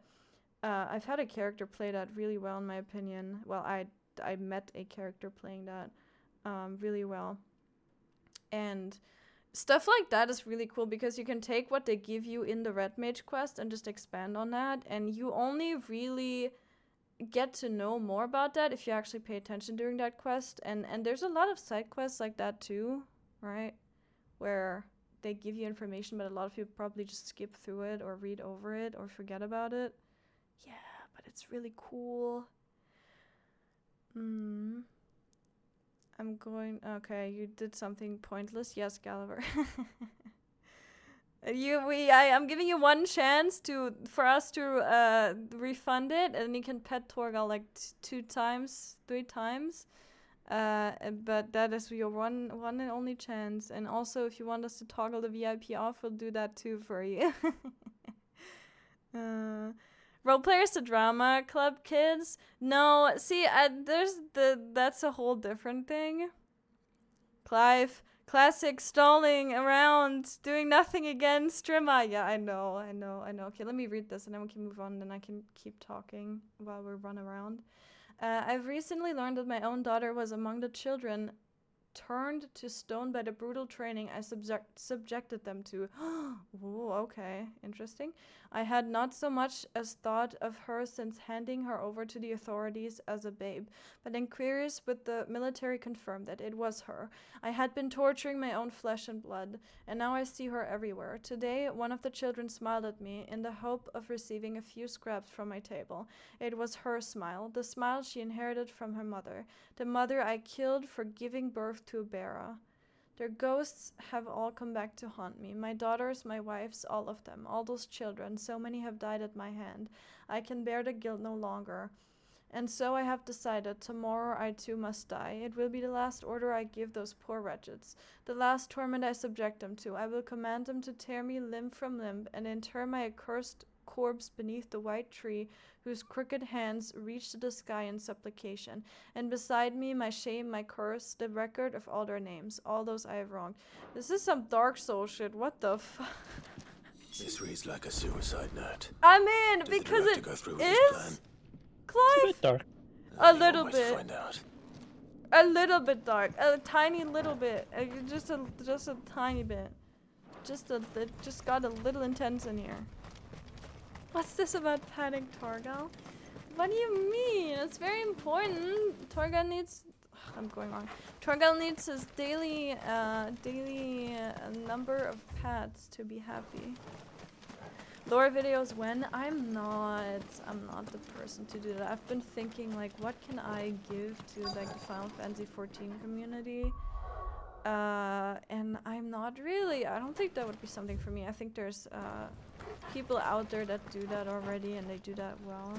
I've had a character play that really well, in my opinion. Well, I met a character playing that really well. And stuff like that is really cool because you can take what they give you in the Red Mage quest and just expand on that, and you only really get to know more about that if you actually pay attention during that quest. And there's a lot of side quests like that too, right? Where they give you information, but a lot of people probably just skip through it or read over it or forget about it. Yeah, but it's really cool. I'm going... Okay, you did something pointless. Yes, Gulliver. I'm giving you one chance for us to refund it, and you can pet Torgal like 2 times, 3 times. But that is your one and only chance. And also, if you want us to toggle the VIP off, we'll do that too for you. Roleplayers to Drama Club kids? No, see, that's a whole different thing. Clive, classic stalling around, doing nothing again, Strimma. Yeah, I know. Okay, let me read this and then we can move on, and then I can keep talking while we run around. I've recently learned that my own daughter was among the children turned to stone by the brutal training I subjected them to. Ooh, okay, interesting. I had not so much as thought of her since handing her over to the authorities as a babe, but inquiries with the military confirmed that it was her. I had been torturing my own flesh and blood, and now I see her everywhere. Today, one of the children smiled at me in the hope of receiving a few scraps from my table. It was her smile, the smile she inherited from her mother, the mother I killed for giving birth to a Bera. Their ghosts have all come back to haunt me. My daughters, my wives, all of them. All those children, so many have died at my hand. I can bear the guilt no longer. And so I have decided, tomorrow I too must die. It will be the last order I give those poor wretches, the last torment I subject them to. I will command them to tear me limb from limb, and inter my accursed corpse beneath the white tree whose crooked hands reach to the sky in supplication, and beside me my shame, my curse, the record of all their names, all those I have wronged. This is some Dark Souls shit. What the fuck? This reads like a suicide note. I mean, Did because the it director go through with his plan? is Clive. It's a bit dark. A little Always bit. find out. A little bit dark. A tiny little bit. Just a tiny bit. It just got a little intense in here. What's this about patting Torgal? What do you mean? It's very important. Torgal needs... I'm going wrong. Torgal needs his daily number of pats to be happy. Lore videos when? I'm not the person to do that. I've been thinking, like, what can I give to, like, the Final Fantasy XIV community? And I'm not really... I don't think that would be something for me. I think there's, people out there that do that already, and they do that well.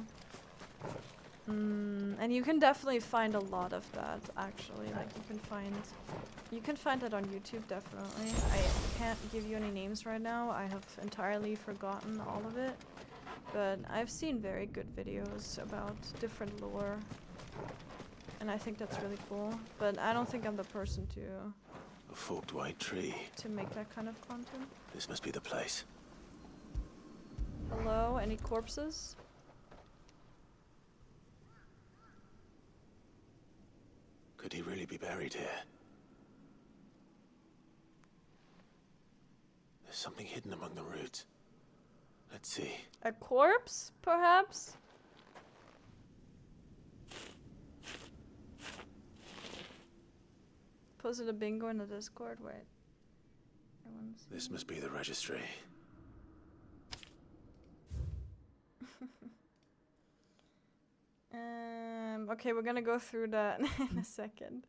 And you can definitely find a lot of that, actually. Like, you can find that on YouTube, definitely. I can't give you any names right now. I have entirely forgotten all of it. But I've seen very good videos about different lore. And I think that's really cool. But I don't think I'm the person A forked white tree. to make that kind of content. This must be the place. Hello? Any corpses? Could he really be buried here? There's something hidden among the roots. Let's see. A corpse, perhaps? Posted a bingo in the Discord. Wait. This must be the registry. Okay, we're gonna go through that in a second.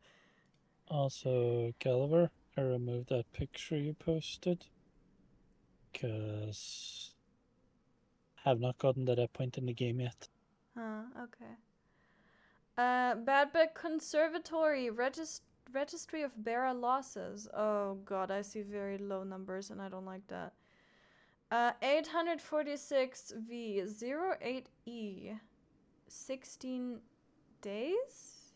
Also, Gulliver, I removed that picture you posted. Because I have not gotten to that point in the game yet. Huh, okay. Bad Book Conservatory, Registry of Bera Losses. Oh god, I see very low numbers and I don't like that. 846V08E. 16 days?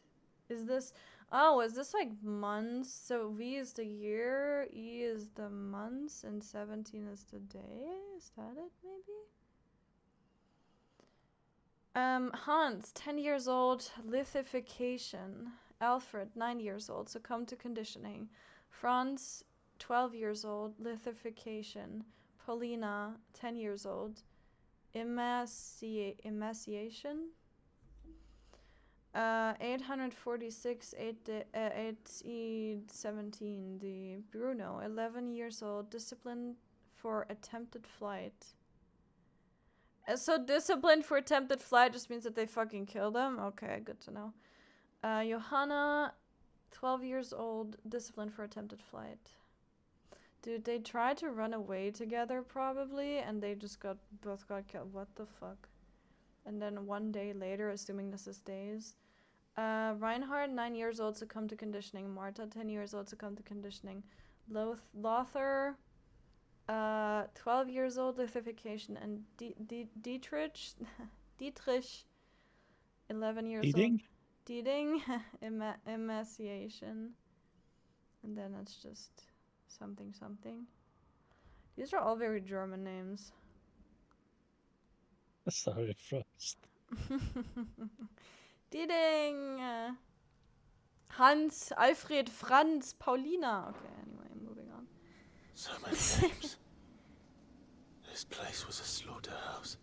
Is this... Oh, is this like months? So V is the year, E is the months, and 17 is the day? Is that it, maybe? Hans, 10 years old, lithification. Alfred, 9 years old, succumbed to conditioning. Franz, 12 years old, lithification. Paulina, 10 years old, emaciation. 846, 8E17, the Bruno, 11 years old, disciplined for attempted flight. So disciplined for attempted flight just means that they fucking killed them? Okay, good to know. Johanna, 12 years old, disciplined for attempted flight. Dude, they tried to run away together probably, and they just both got killed. What the fuck? And then 1 day later, assuming this is days. Reinhard, 9 years old, succumbed to conditioning. Marta, 10 years old, succumbed to conditioning. Lothar, 12 years old, lithification. And Dietrich, 11 years old. Dieting, emaciation. And then it's just something something. These are all very German names. Sorry, Frost. Dieting, Hans, Alfred, Franz, Paulina. Okay, anyway, moving on. So many names. This place was a slaughterhouse.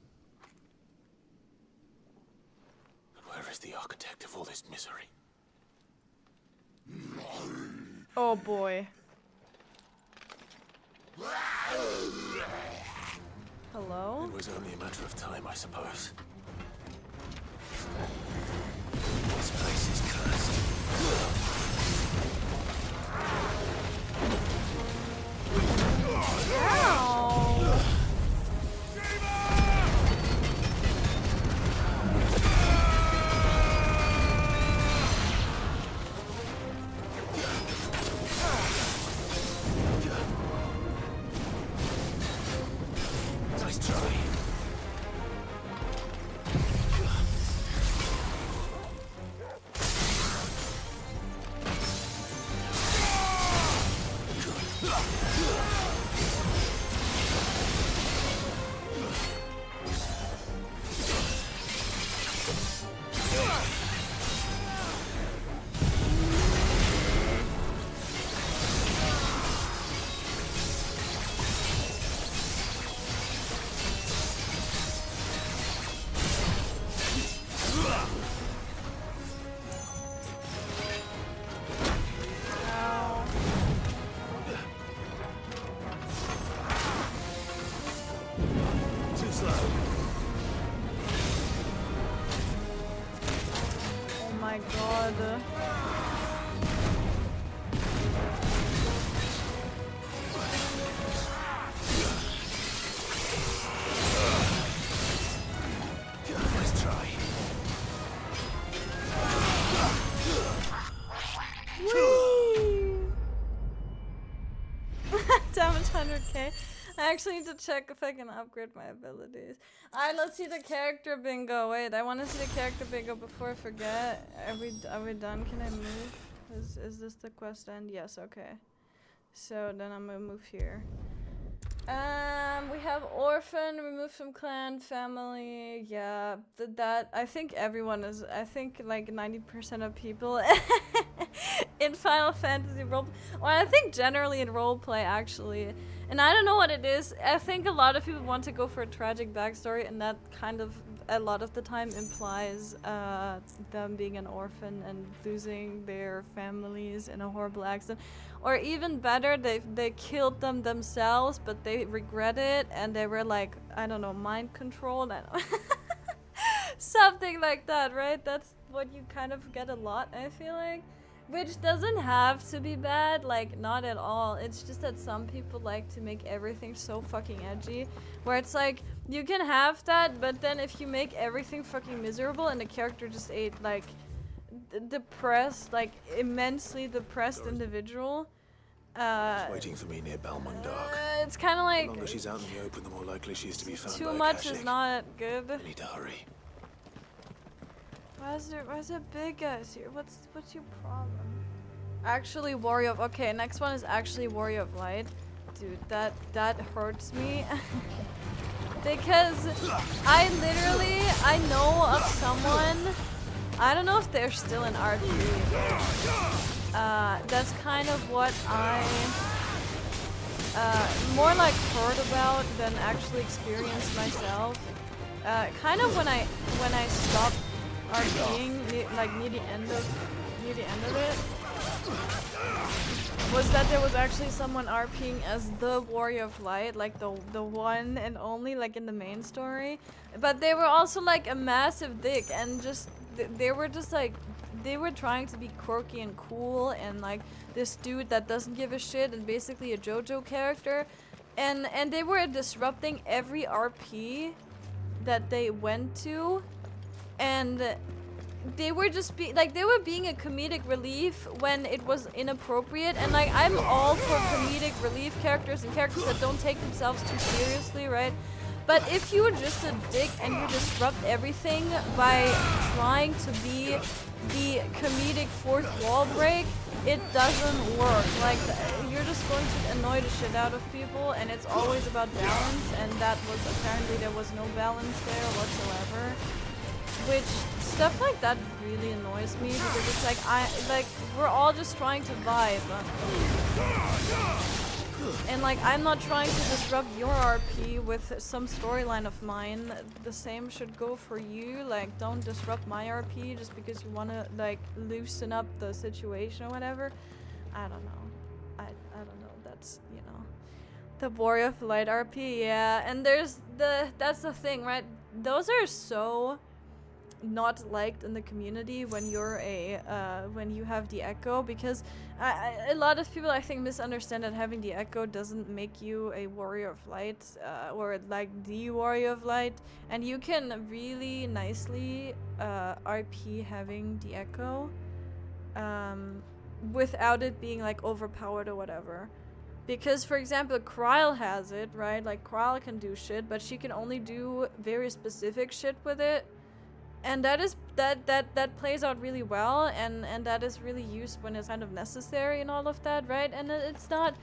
But where is the architect of all this misery? Oh boy. Hello? It was only a matter of time, I suppose. This place is cursed. Nice try. Damage 100k. I actually need to check if I can upgrade my abilities. Alright, let's see the character bingo. Wait, I want to see the character bingo before I forget. Are we done? Can I move? Is this the quest end? Yes, okay. So then I'm gonna move here. We have orphan, removed from clan, family. Yeah, that I think everyone is. I think like 90% of people in Final Fantasy role, or I think generally in roleplay actually. And I don't know what it is. I think a lot of people want to go for a tragic backstory, and that kind of a lot of the time implies them being an orphan and losing their families in a horrible accident. Or even better, they killed them themselves, but they regret it, and they were like, I don't know, mind controlled. I don't something like that, right? That's what you kind of get a lot, I feel like. Which doesn't have to be bad, like, not at all. It's just that some people like to make everything so fucking edgy, where it's like, you can have that, but then if you make everything fucking miserable and the character just ate, like, depressed, like, immensely depressed individual, She's waiting for me near Balmung-Dark. it's kind of like... The longer she's out in the open, the more likely she is to be found by too a much Kashyyyk. is not good. I need to hurry. Why is there big guys here? What's your problem? Actually, Warrior of... Okay, next one is actually Warrior of Light. Dude, that hurts me. Because I know of someone... I don't know if they're still in RP. that's kind of what I more like heard about than actually experienced myself. Kind of when I stopped RPing, like near the end of it, was that there was actually someone RPing as the Warrior of Light, like the one and only, like in the main story. But they were also like a massive dick, and just they were just like, they were trying to be quirky and cool, and like this dude that doesn't give a shit, and basically a JoJo character, and they were disrupting every RP that they went to, and they were just they were being a comedic relief when it was inappropriate. And like, I'm all for comedic relief characters and characters that don't take themselves too seriously, right? But if you're just a dick and you disrupt everything by trying to be the comedic fourth wall break, it doesn't work. Like, you're just going to annoy the shit out of people, and it's always about balance, and that was apparently there was no balance there whatsoever. Which, stuff like that really annoys me, because it's like, we're all just trying to vibe. And like, I'm not trying to disrupt your RP with some storyline of mine. The same should go for you. Like, don't disrupt my RP just because you wanna like loosen up the situation or whatever. I don't know. I don't know. That's, you know, the Warrior of Light RP, yeah. And there's that's the thing, right? Those are so not liked in the community when you're when you have the echo, because a lot of people, I think, misunderstand that having the echo doesn't make you a Warrior of Light, or like the Warrior of Light, and you can really nicely RP having the echo without it being like overpowered or whatever. Because, for example, Kryle has it, right? Like, Kryle can do shit, but she can only do very specific shit with it. And that plays out really well, and that is really used when it's kind of necessary and all of that, right? And it's not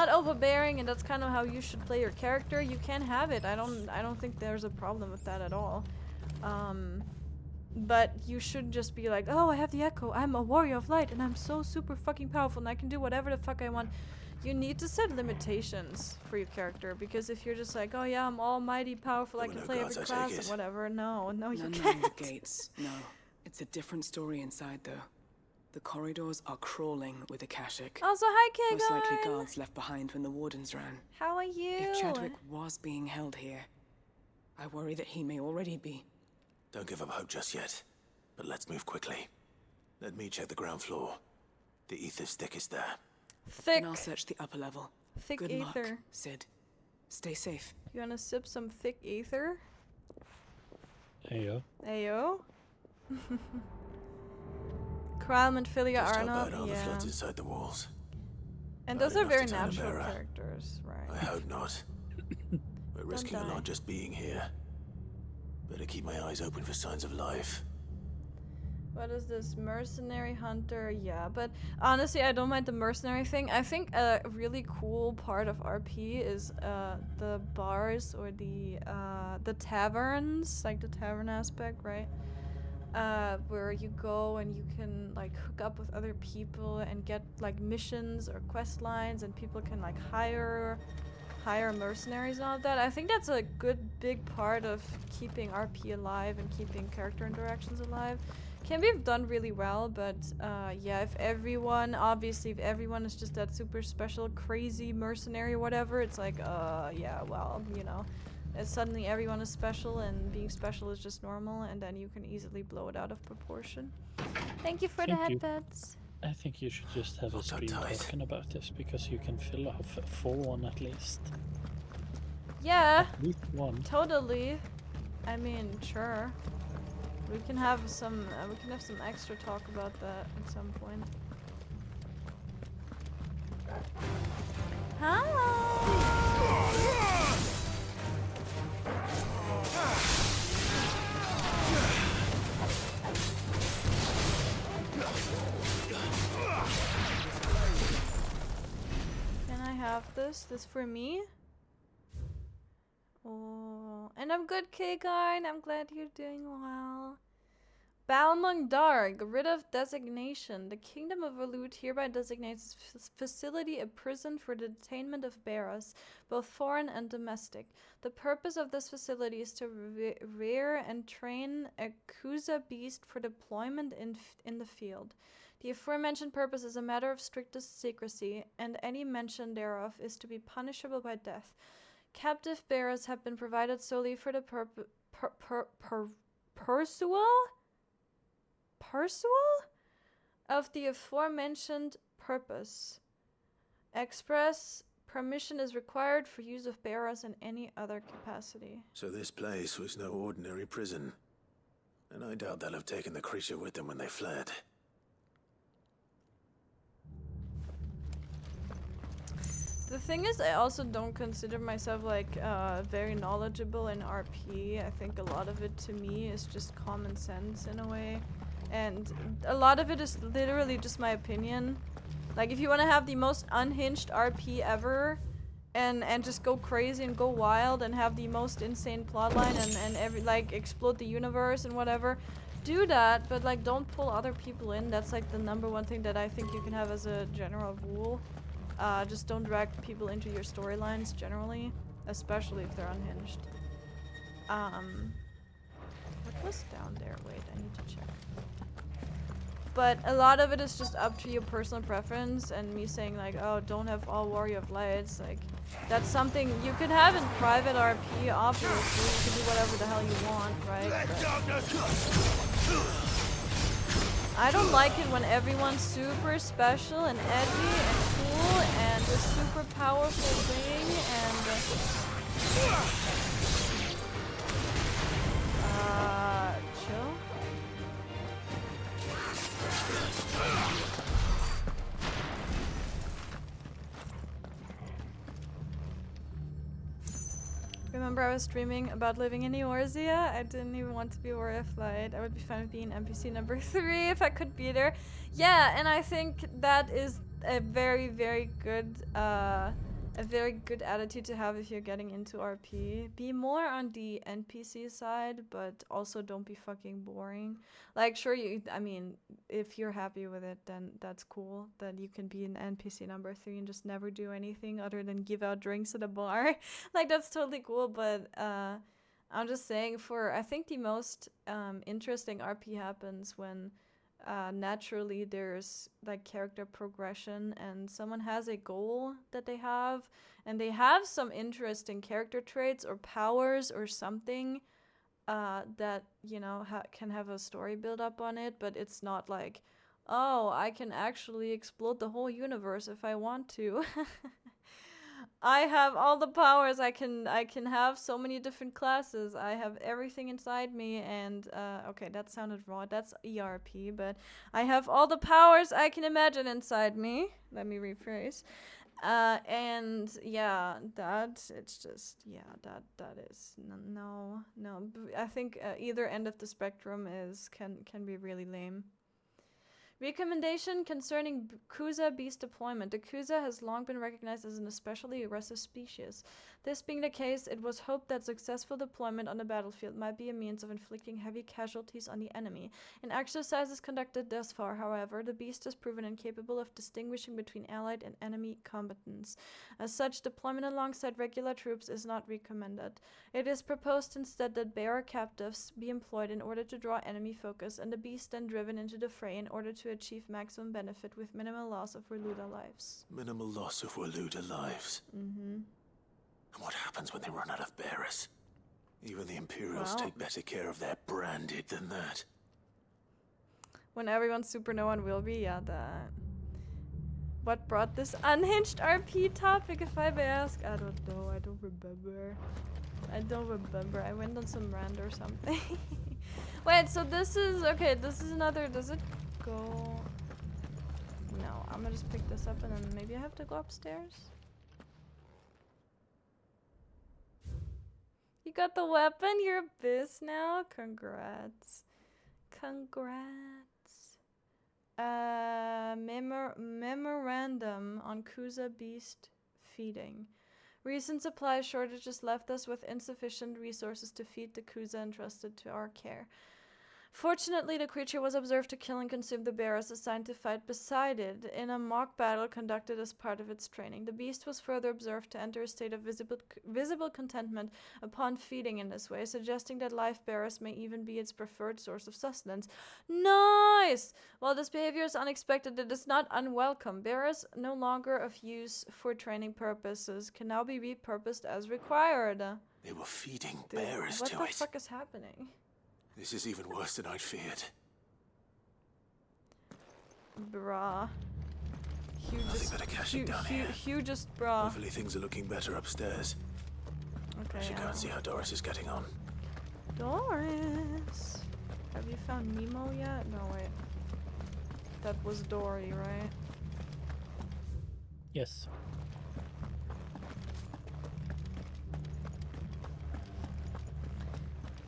overbearing, and that's kind of how you should play your character. You can have it. I don't think there's a problem with that at all. But you should just be like, oh, I have the echo. I'm a Warrior of Light, and I'm so super fucking powerful, and I can do whatever the fuck I want. You need to set limitations for your character, because if you're just like, oh yeah, I'm almighty powerful, I can play every class and whatever. No, you can't. None the gates. No, it's a different story inside though. The corridors are crawling with Akashic. Also, hi, Kagan. Most likely guards left behind when the wardens ran. How are you? If Chadwick was being held here, I worry that he may already be. Don't give up hope just yet, but let's move quickly. Let me check the ground floor. The ether's thickest there. Thick. And I'll search the upper level. Thick Good ether. luck, Sid. Stay safe. You wanna sip some thick ether? Ayo. Ayo. Kryle and Philia are not. The floods inside the walls. And Bad those are enough very to turn a natural mirror. characters, right? I hope not. We're risking a lot just being here. Better keep my eyes open for signs of life. What is this? Mercenary hunter? Yeah, but honestly, I don't mind the mercenary thing. I think a really cool part of RP is the bars, or the taverns, like the tavern aspect, right? Where you go and you can like hook up with other people and get like missions or quest lines, and people can like hire mercenaries and all of that. I think that's a good big part of keeping RP alive and keeping character interactions alive. Can be done really well, but yeah, if everyone is just that super special, crazy mercenary or whatever, it's like, yeah, well, you know, suddenly everyone is special, and being special is just normal, and then you can easily blow it out of proportion. Thank you for the headbeds. I think you should just have a stream talking about this, because you can fill off a full one at least. Yeah, at least one. Totally. I mean, sure. We can have some extra talk about that at some point. Can I have this? This for me? Oh, and I'm good, K-Guy, and I'm glad you're doing well. Balmung Darg, writ of designation. The Kingdom of Waloed hereby designates its facility a prison for the detainment of bearers, both foreign and domestic. The purpose of this facility is to rear and train a Kuza beast for deployment in the field. The aforementioned purpose is a matter of strictest secrecy, and any mention thereof is to be punishable by death. Captive bearers have been provided solely for the pursual of the aforementioned purpose. Express permission is required for use of bearers in any other capacity. So this place was no ordinary prison. And I doubt they'll have taken the creature with them when they fled. The thing is, I also don't consider myself like very knowledgeable in RP. I think a lot of it to me is just common sense in a way. And a lot of it is literally just my opinion. Like, if you want to have the most unhinged RP ever and just go crazy and go wild and have the most insane plotline and like explode the universe and whatever, do that, but like don't pull other people in. That's like the #1 thing that I think you can have as a general rule. Just don't drag people into your storylines generally, especially if they're unhinged. What was down there? Wait, I need to check. But a lot of it is just up to your personal preference, and me saying like, oh, don't have all Warrior of Lights, like, that's something you could have in private RP, obviously. You can do whatever the hell you want, right? I don't like it when everyone's super special and edgy and cool and a super powerful thing and chill. Remember I was streaming about living in Eorzea? I didn't even want to be a Warrior of Light. I would be fine with being NPC #3 if I could be there. Yeah, and I think that is a very, very good attitude to have if you're getting into RP. Be more on the NPC side, but also don't be fucking boring. Like, sure, I mean, if you're happy with it, then that's cool. That you can be an NPC #3 and just never do anything other than give out drinks at a bar. Like, that's totally cool, but I'm just saying, I think the most interesting RP happens when naturally there's like character progression and someone has a goal that they have and they have some interesting character traits or powers or something that, you know, can have a story build up on it, but it's not like, oh, I can actually explode the whole universe if I want to. I have all the powers. I can have so many different classes. I have everything inside me, and okay, that sounded wrong. That's ERP, but I have all the powers I can imagine inside me. Let me rephrase. And yeah, it's just, yeah, that is no. I think either end of the spectrum can be really lame. Recommendation concerning Kuza beast deployment. The Kuza has long been recognized as an especially aggressive species. This being the case, it was hoped that successful deployment on the battlefield might be a means of inflicting heavy casualties on the enemy. In exercises conducted thus far, however, the beast has proven incapable of distinguishing between allied and enemy combatants. As such, deployment alongside regular troops is not recommended. It is proposed instead that bearer captives be employed in order to draw enemy focus, and the beast then driven into the fray in order to achieve maximum benefit with minimal loss of Waluda lives. Minimal loss of Waluda lives. Mm-hmm. And what happens when they run out of bearers? Even the Imperials take better care of their branded than that. When everyone's super, no one will be. Yeah, that. What brought this unhinged RP topic, if I may ask? I don't know. I don't remember. I went on some rant or something. Wait, so this is... Okay, this is another... Does it go... No, I'm gonna just pick this up and then maybe I have to go upstairs. You got the weapon? You're a biz now? Congrats. Memorandum on Kuza beast feeding. Recent supply shortages left us with insufficient resources to feed the Kuza entrusted to our care. Fortunately, the creature was observed to kill and consume the bearers assigned to fight beside it in a mock battle conducted as part of its training. The beast was further observed to enter a state of visible contentment upon feeding in this way, suggesting that life bearers may even be its preferred source of sustenance. Nice! While this behavior is unexpected, it is not unwelcome. Bearers no longer of use for training purposes can now be repurposed as required. They were feeding bearers what to the it. fuck is happening? This is even worse than I'd feared. Bruh. Nothing but a caching down here. Hugest bruh. Hopefully things are looking better upstairs. Okay, I should go and see how Doris is getting on. Doris! Have you found Nemo yet? No, wait. That was Dory, right? Yes.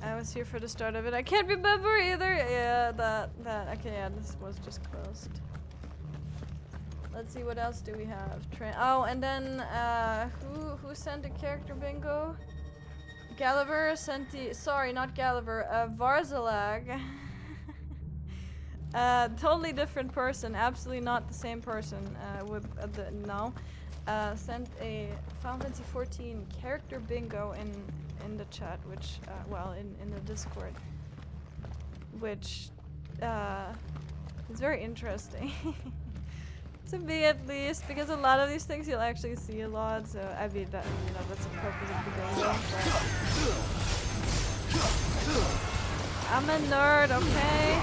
I was here for the start of it. I can't remember either. Yeah, that. Okay, yeah, this was just closed. Let's see, what else do we have? Oh, and then, who sent a character bingo? Gulliver sent the, sorry, not Gulliver, Varzalag. Totally different person, absolutely not the same person, sent a Final Fantasy 14 character bingo in the chat, which, well, in the Discord, which, is very interesting. To me, at least, because a lot of these things you'll actually see a lot, so I mean, that, you know, that's the purpose of the bingo, but I'm a nerd, okay?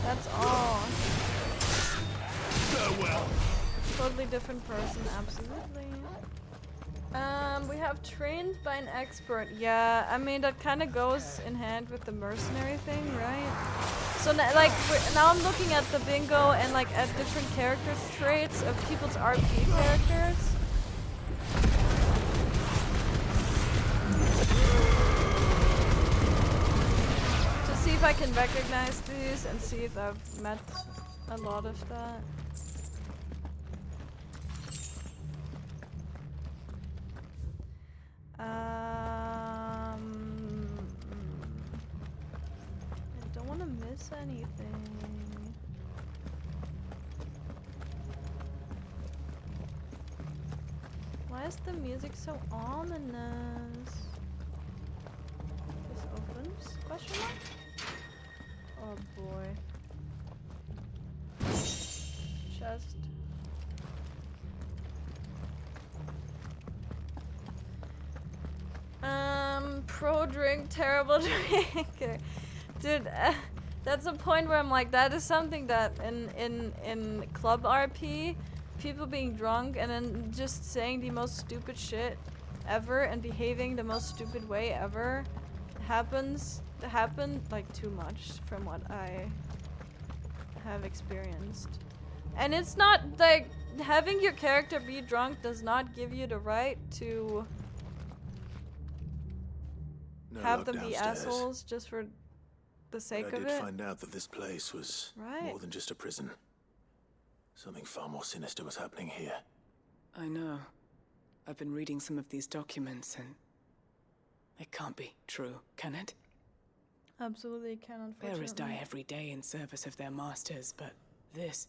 That's all. Farewell. Totally different person, absolutely. We have trained by an expert. Yeah, I mean, that kind of goes in hand with the mercenary thing, right? So, now I'm looking at the bingo and, like, at different character traits of people's RP characters. To see if I can recognize these and see if I've met a lot of that. I don't want to miss anything. Why is the music so ominous? This opens? Question mark? Oh boy. Chest. Pro drink, terrible drinker. Dude, that's a point where I'm like, that is something that in club RP, people being drunk and then just saying the most stupid shit ever and behaving the most stupid way ever happened like too much from what I have experienced. And it's not like having your character be drunk does not give you the right to have them be assholes just for the sake of it. I did find out that this place was more than just a prison. Something far more sinister was happening here. I know. I've been reading some of these documents and it can't be true, can it? Absolutely can, unfortunately. Bearers die every day in service of their masters, but this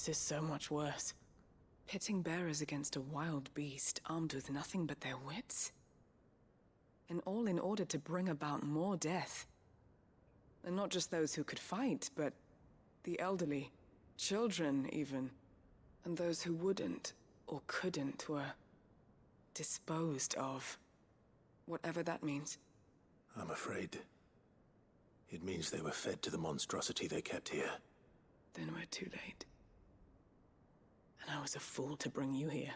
is so much worse. Pitting bearers against a wild beast armed with nothing but their wits? And all in order to bring about more death. And not just those who could fight, but the elderly, children even, and those who wouldn't or couldn't were disposed of. Whatever that means. I'm afraid it means they were fed to the monstrosity they kept here. Then we're too late. And I was a fool to bring you here.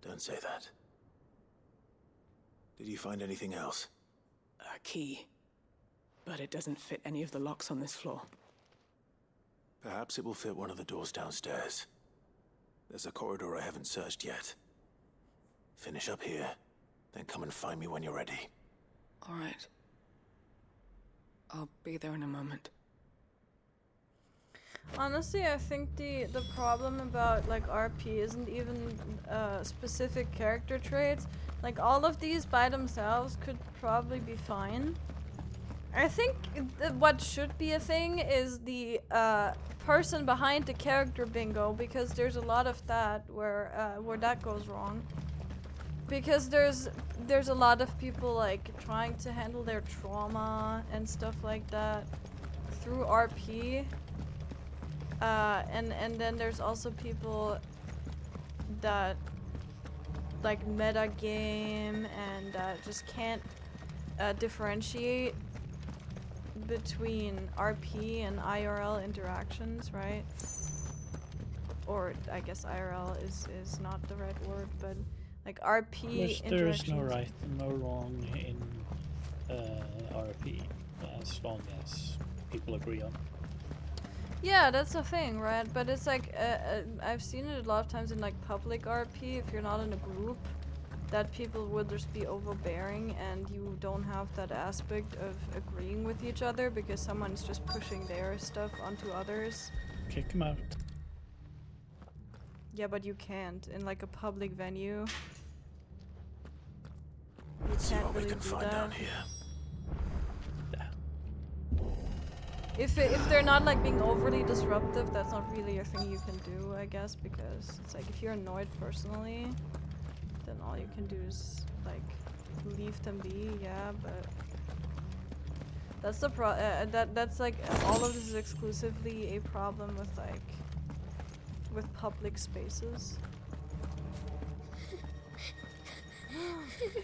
Don't say that. Did you find anything else? A key. But it doesn't fit any of the locks on this floor. Perhaps it will fit one of the doors downstairs. There's a corridor I haven't searched yet. Finish up here, then come and find me when you're ready. All right. I'll be there in a moment. Honestly, I think the problem about like RP isn't even specific character traits. Like all of these by themselves could probably be fine. I think what should be a thing is the person behind the character bingo, because there's a lot of that where that goes wrong. Because there's a lot of people like trying to handle their trauma and stuff like that through RP. And then there's also people that like meta game and just can't differentiate between RP and IRL interactions, right? Or I guess IRL is not the right word, but like RP interactions. There is no right and no wrong in RP as long as people agree on. Yeah, that's the thing, right? But it's like I've seen it a lot of times in like public RP. If you're not in a group, that people will just be overbearing, and you don't have that aspect of agreeing with each other because someone's just pushing their stuff onto others. Kick them out. Yeah, but you can't in like a public venue. Let's see what we can find down here. If they're not like being overly disruptive, that's not really a thing you can do, I guess, because it's like if you're annoyed personally, then all you can do is like leave them be, yeah, but that's the that's like all of this is exclusively a problem with like public spaces.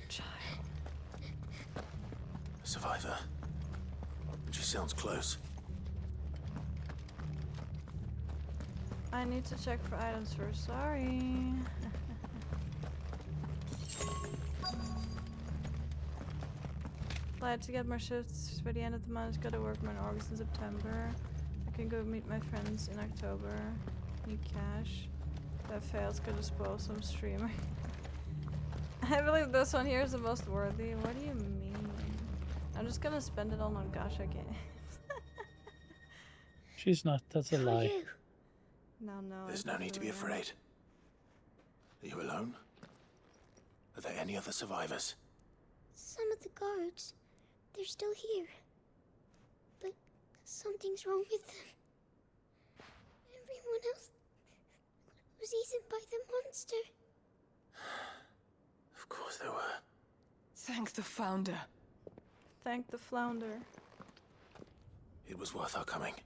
Child. Survivor. And she sounds close. I need to check for items first, sorry. Glad to get more shifts by the end of the month. Gotta work more in August and September. I can go meet my friends in October. Need cash. If that fails, gotta spoil some streaming. I believe this one here is the most worthy. What do you mean? I'm just gonna spend it all on gacha games. She's not, that's a lie. No. There's no need to be afraid. Are you alone? Are there any other survivors? Some of the guards, they're still here. But something's wrong with them. Everyone else was eaten by the monster. Of course there were. Thank the Founder. Thank the Flounder. It was worth our coming.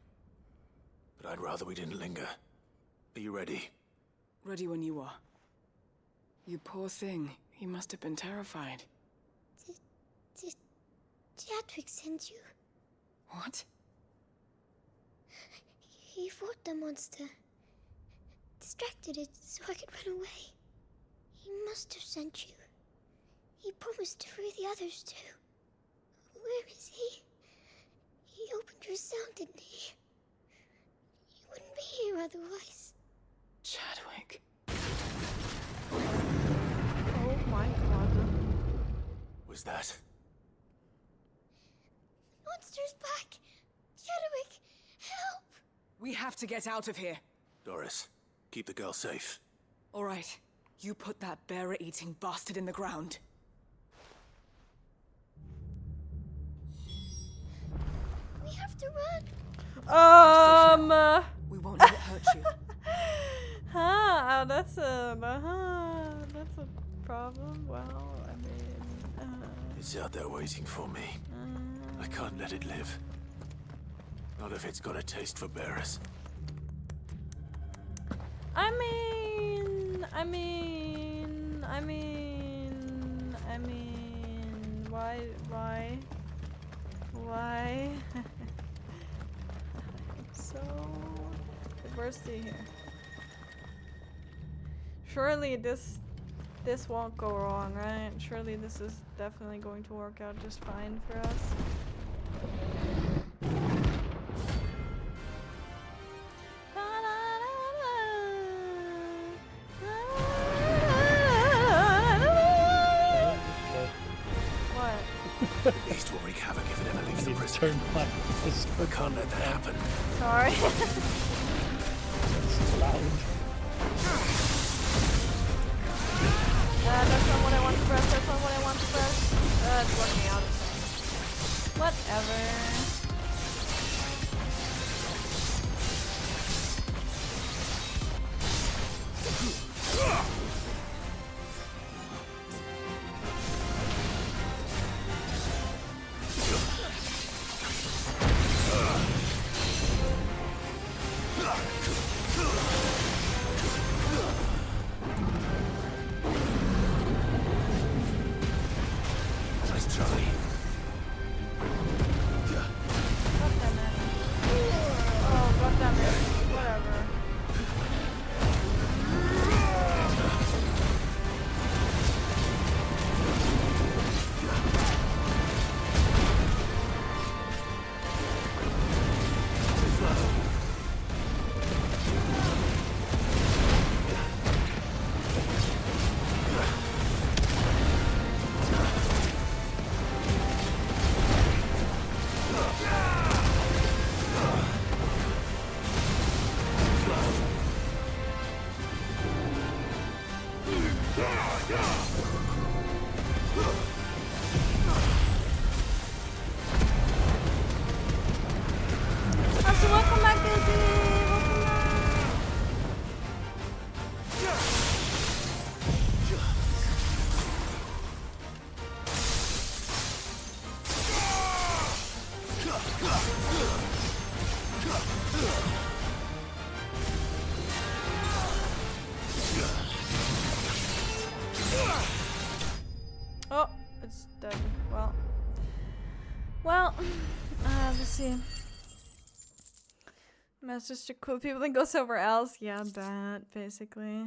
But I'd rather we didn't linger. Are you ready? Ready when you are. You poor thing. He must have been terrified. Did Chadwick send you? What? He fought the monster. Distracted it so I could run away. He must have sent you. He promised to free the others too. Where is he? He opened your cell, didn't he? He wouldn't be here otherwise. Chadwick. Oh my god. Was that? Monster's back! Chadwick, help! We have to get out of here. Doris, keep the girl safe. All right. You put that bearer-eating bastard in the ground. We have to run. We won't let it hurt you. That's a problem. Well, I mean, It's out there waiting for me. I can't let it live. Not if it's got a taste for bearers. I mean, why? So thirsty here. Surely this won't go wrong, right? Surely this is definitely going to work out just fine for us. The beast will wreak havoc if it ever leaves the prison. I can't let that happen. Sorry. It's loud. That's not what I want to press. That's not what I want to press. It's working out. Whatever. Nice try. Oh, goddammit. Whatever. So welcome back, Izzy. Welcome back. Oh, it's dead. Well, let's see. Message to cool people and go somewhere else. Yeah, that basically.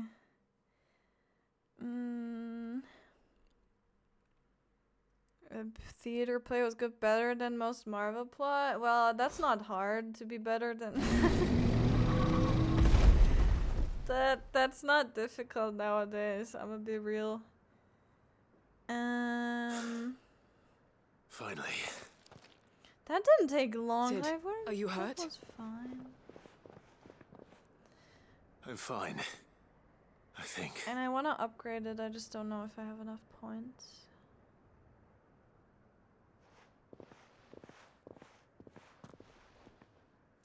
A theater play was good, better than most Marvel plot. Well, that's not hard to be better than. That's not difficult nowadays. I'm gonna be real. Finally. That didn't take long. Sid, are you hurt? That was fine. I'm fine. I think. And I want to upgrade it. I just don't know if I have enough points.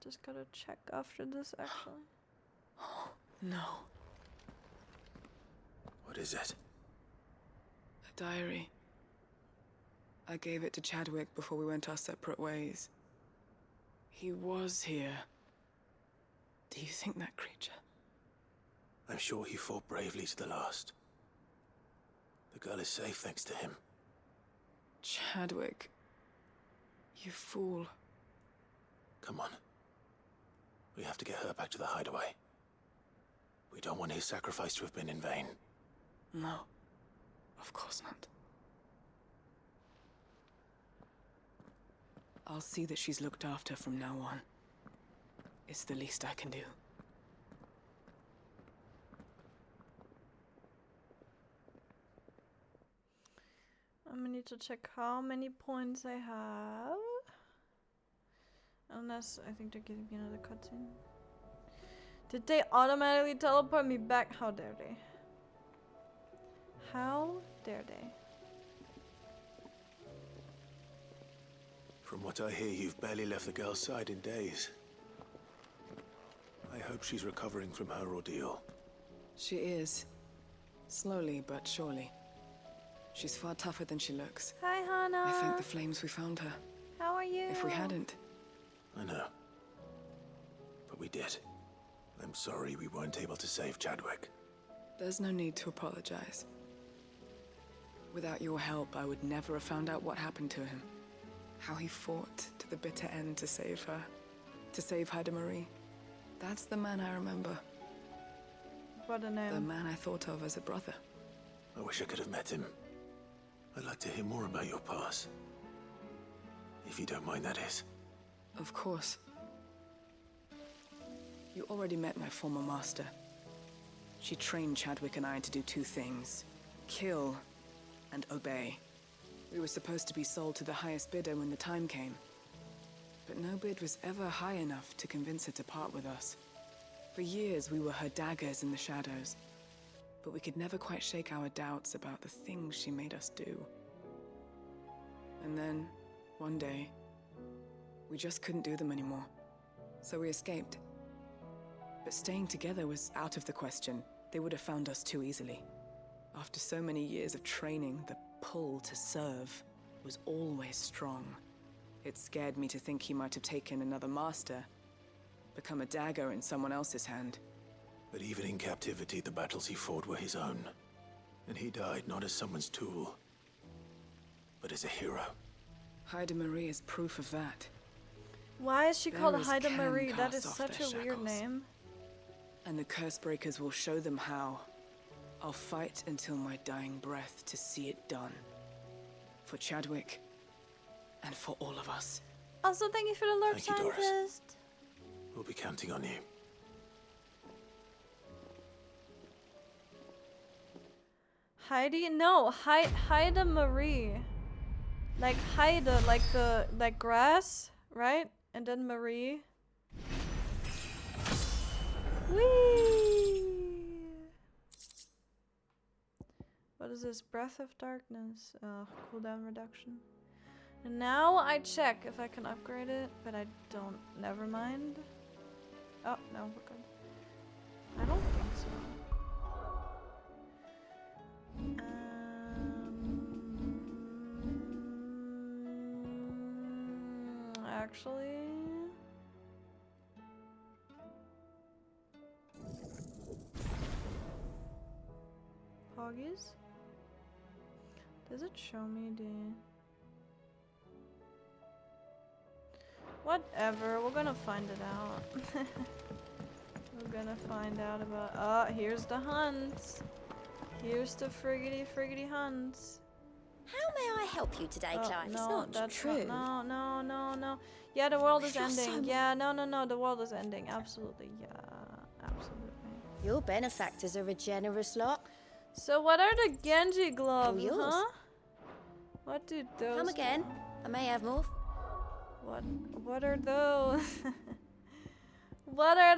Just gotta check after this, actually. No. What is it? A diary. I gave it to Chadwick before we went our separate ways. He was here. Do you think that creature? I'm sure he fought bravely to the last. The girl is safe thanks to him. Chadwick. You fool. Come on. We have to get her back to the hideaway. We don't want his sacrifice to have been in vain. No. Of course not. I'll see that she's looked after from now on. It's the least I can do. I'm gonna need to check how many points I have. Unless, I think they're giving me another cutscene. Did they automatically teleport me back? How dare they? How dare they? From what I hear, you've barely left the girl's side in days. I hope she's recovering from her ordeal. She is. Slowly but surely. She's far tougher than she looks. Hi, Hannah. I thank the flames we found her. How are you? If we hadn't. I know. But we did. I'm sorry we weren't able to save Chadwick. There's no need to apologize. Without your help, I would never have found out what happened to him. How he fought to the bitter end to save her. To save Haida Marie. That's the man I remember. What a name. The man I thought of as a brother. I wish I could have met him. I'd like to hear more about your past. If you don't mind, that is. Of course. You already met my former master. She trained Chadwick and I to do two things. Kill and obey. We were supposed to be sold to the highest bidder when the time came. But no bid was ever high enough to convince her to part with us. For years, we were her daggers in the shadows. But we could never quite shake our doubts about the things she made us do. And then, One day, we just couldn't do them anymore. So we escaped. But staying together was out of the question. They would have found us too easily. After so many years of training, the pull to serve was always strong. It scared me to think he might have taken another master, become a dagger in someone else's hand. But even in captivity, the battles he fought were his own. And he died not as someone's tool, but as a hero. Haida Marie is proof of that. Why is she called Bearers Haida can Marie? That cast is off such their a weird shackles. name. And the Cursebreakers will show them how. I'll fight until my dying breath to see it done. For Chadwick, and for all of us. Also, thank you for the Lord Thank you, Doris. Scientist. We'll be counting on you. Heidi? No, Haida Marie. Like Haida, like grass, right? And then Marie. Whee! What is this? Breath of Darkness. Cooldown reduction. And now I check if I can upgrade it, but I don't. Never mind. Oh, no, we're good. I don't think so. Actually... Poggies? Does it show me the... Whatever, we're gonna find it out. We're gonna find out about... Oh, here's the hunts. Here's the friggity hunts. How may I help you today, Clive? It's not that's true. No. Yeah, the world is You're ending. so- Yeah, no, the world is ending. Absolutely, yeah, absolutely. Your benefactors are a generous lot. So what are the Genji gloves, yours. huh? What do those... Come again. I may have more. What are those? What are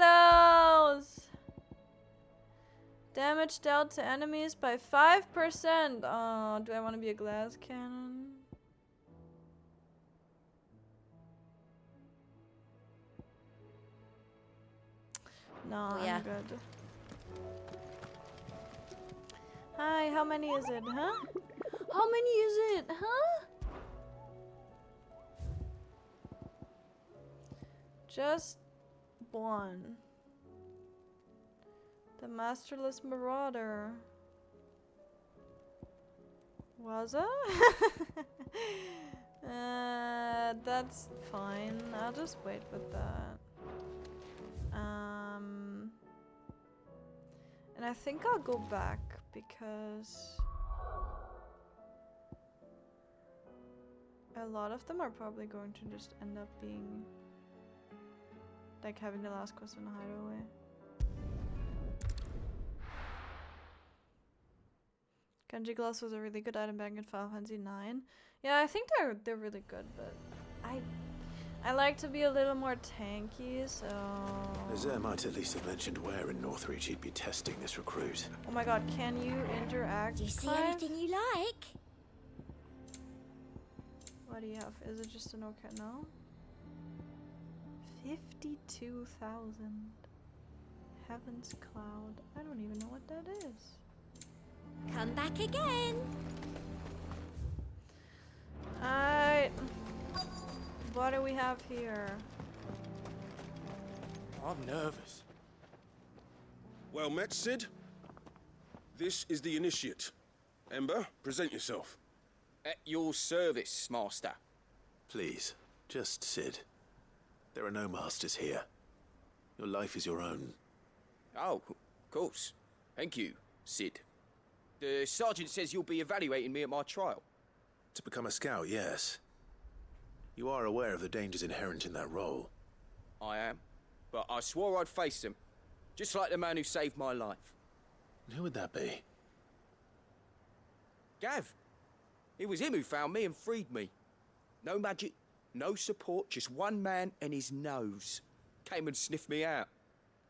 those? Damage dealt to enemies by 5%. Oh, do I want to be a glass cannon? No, Oh, yeah. I'm good. Hi, how many is it, huh? How many is it, huh? Just one. The Masterless Marauder. Was it? That's fine. I'll just wait with that. And I think I'll go back because a lot of them are probably going to just end up being like having the last quest in a hideaway. Genji Gloves was a really good item back in Final Fantasy 9. Yeah, I think they're really good, but I like to be a little more tanky, so... Nazaire might at least have mentioned where in Northreach he'd be testing this recruit. Oh my god, can you interact? Do you see Clive? anything you like? What do you have? Is it just an okay? No? 52,000. Heaven's Cloud. I don't even know what that is. Come back again. Alright. What do we have here? I'm nervous. Well met, Sid. This is the initiate. Ember, present yourself. At your service, Master. Please, just Sid. There are no masters here. Your life is your own. Oh, of course. Thank you, Sid. The sergeant says you'll be evaluating me at my trial. To become a scout, yes. You are aware of the dangers inherent in that role. I am. But I swore I'd face them. Just like the man who saved my life. And who would that be? Gav. It was him who found me and freed me. No magic, no support, just one man and his nose. Came and sniffed me out.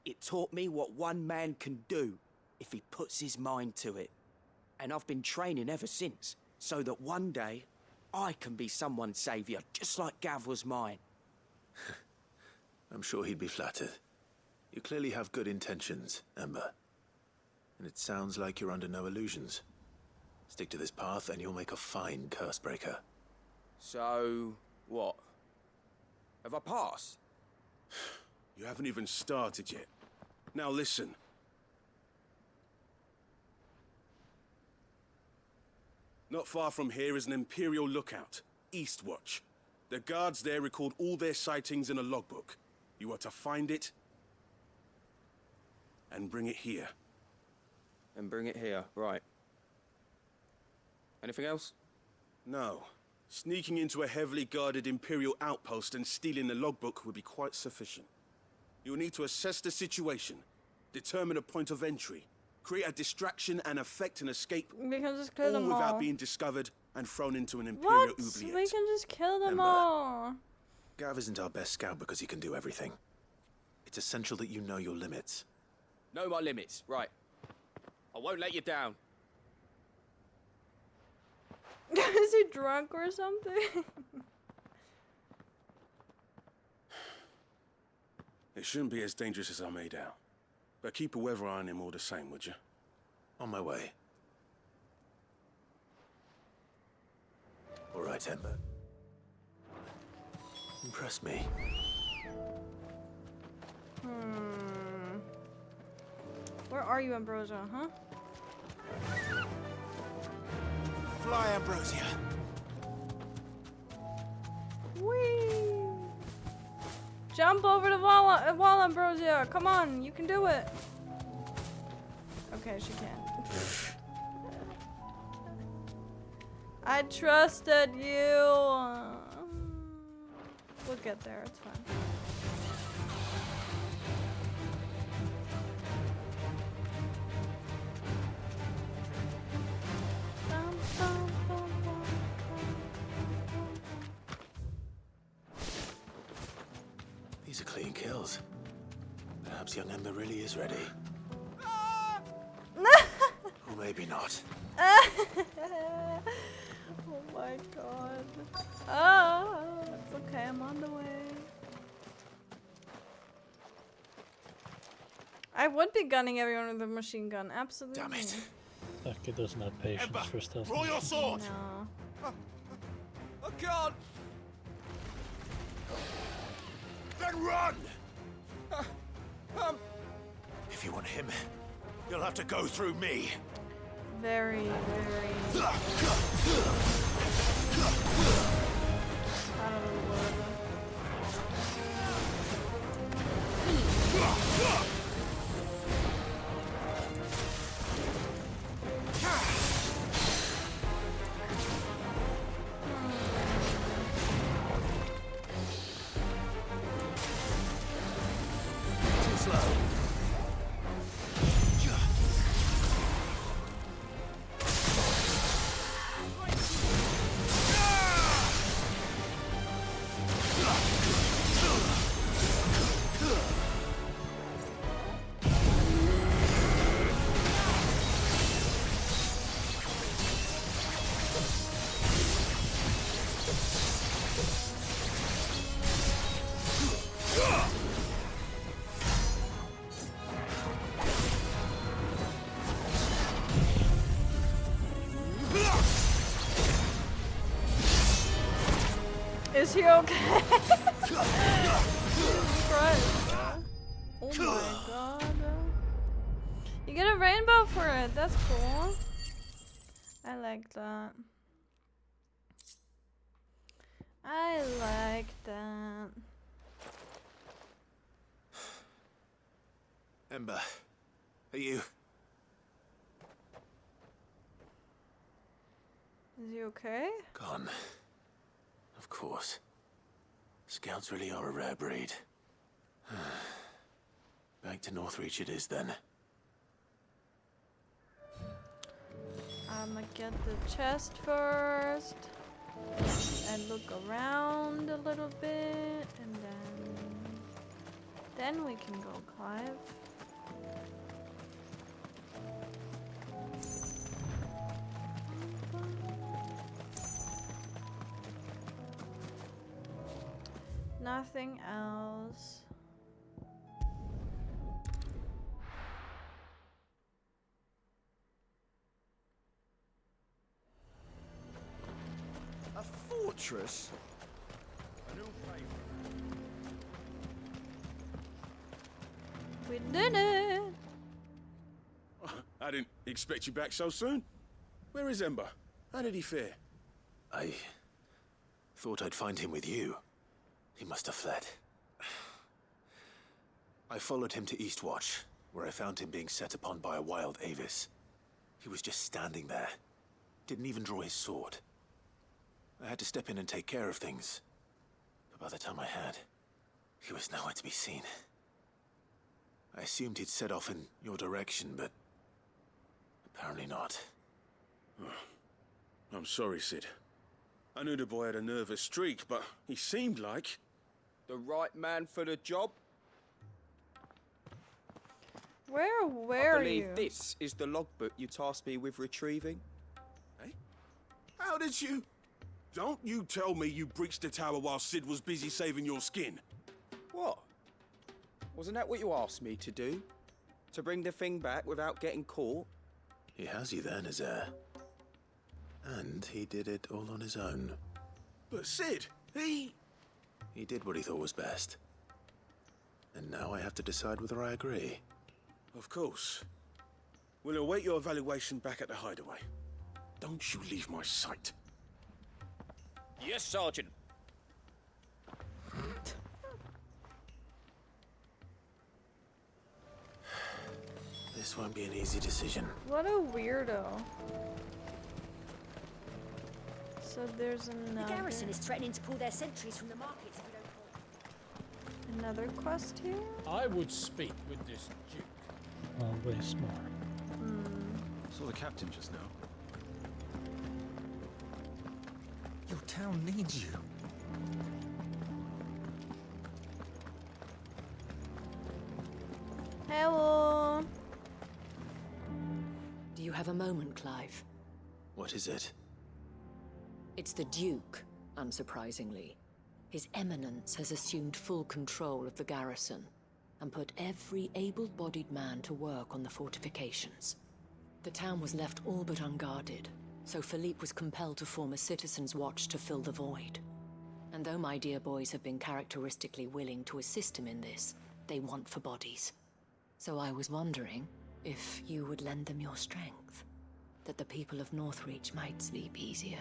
It taught me what one man can do if he puts his mind to it. And I've been training ever since, so that one day I can be someone's saviour, just like Gav was mine. I'm sure he'd be flattered. You clearly have good intentions, Ember. And it sounds like you're under no illusions. Stick to this path and you'll make a fine Cursebreaker. So, what? Have I passed? You haven't even started yet. Now listen. Not far from here is an Imperial lookout, Eastwatch. The guards there record all their sightings in a logbook. You are to find it and bring it here. And bring it here, right. Anything else? No. Sneaking into a heavily guarded Imperial outpost and stealing the logbook would be quite sufficient. You'll need to assess the situation, determine a point of entry, create a distraction and effect an escape, We can just kill all them without all. being discovered and thrown into an Imperial What? oubliette. We can just kill them Ember. all. Gav isn't our best scout because he can do everything. It's essential that you know your limits. Know my limits, right. I won't let you down. Is he drunk or something? It shouldn't be as dangerous as I made out. But keep a weather eye on him all the same, would you? On my way. All right, Ember. Impress me. Where are you, Ambrosia, huh? Fly, Ambrosia. Whee! Jump over the wall, Ambrosia. Come on, you can do it. Okay, she can't. I trusted you. We'll get there, it's fine. These are clean kills. Perhaps young Ember really is ready. Or maybe not. Oh my god. Oh, it's okay, I'm on the way. I would be gunning everyone with a machine gun, absolutely. Damn it. That kid doesn't have patience for stealth. Draw your sword! No. I can't! Then run! If you want him, you'll have to go through me. Very, very... out of the word. Too slow. Is he okay? Jesus Christ. Oh my god. You get a rainbow for it. That's cool. I like that. I like that. Ember, are you? Is he okay? Gone. Of course. Scouts really are a rare breed. Back to Northreach it is then. I'ma get the chest first. And look around a little bit. And then we can go, Clive. Nothing else. A fortress? A new favourite. We did it! I didn't expect you back so soon. Where is Ember? How did he fare? I thought I'd find him with you. He must have fled. I followed him to Eastwatch, where I found him being set upon by a wild Avis. He was just standing there. Didn't even draw his sword. I had to step in and take care of things. But by the time I had, he was nowhere to be seen. I assumed he'd set off in your direction, but apparently not. I'm sorry, Sid. I knew the boy had a nervous streak, but he seemed like... The right man for the job? Where I are believe you? this is the logbook you tasked me with retrieving. How did you... Don't you tell me you breached the tower while Sid was busy saving your skin. What? Wasn't that what you asked me to do? To bring the thing back without getting caught? He has you there, Nazaire. And he did it all on his own. But Sid, he did what he thought was best. And now I have to decide whether I agree. Of course. We'll await your evaluation back at the hideaway. Don't you leave my sight. Yes, Sergeant. This won't be an easy decision. What a weirdo. So there's another... The garrison is threatening to pull their sentries from the markets if we don't call. Another quest here? I would speak with this duke. Always more. Saw the captain just now. Your town needs you. Hello. Do you have a moment, Clive? What is it? It's the Duke, unsurprisingly. His Eminence has assumed full control of the garrison and put every able-bodied man to work on the fortifications. The town was left all but unguarded, so Philippe was compelled to form a citizens' watch to fill the void. And though my dear boys have been characteristically willing to assist him in this, they want for bodies. So I was wondering if you would lend them your strength, that the people of Northreach might sleep easier,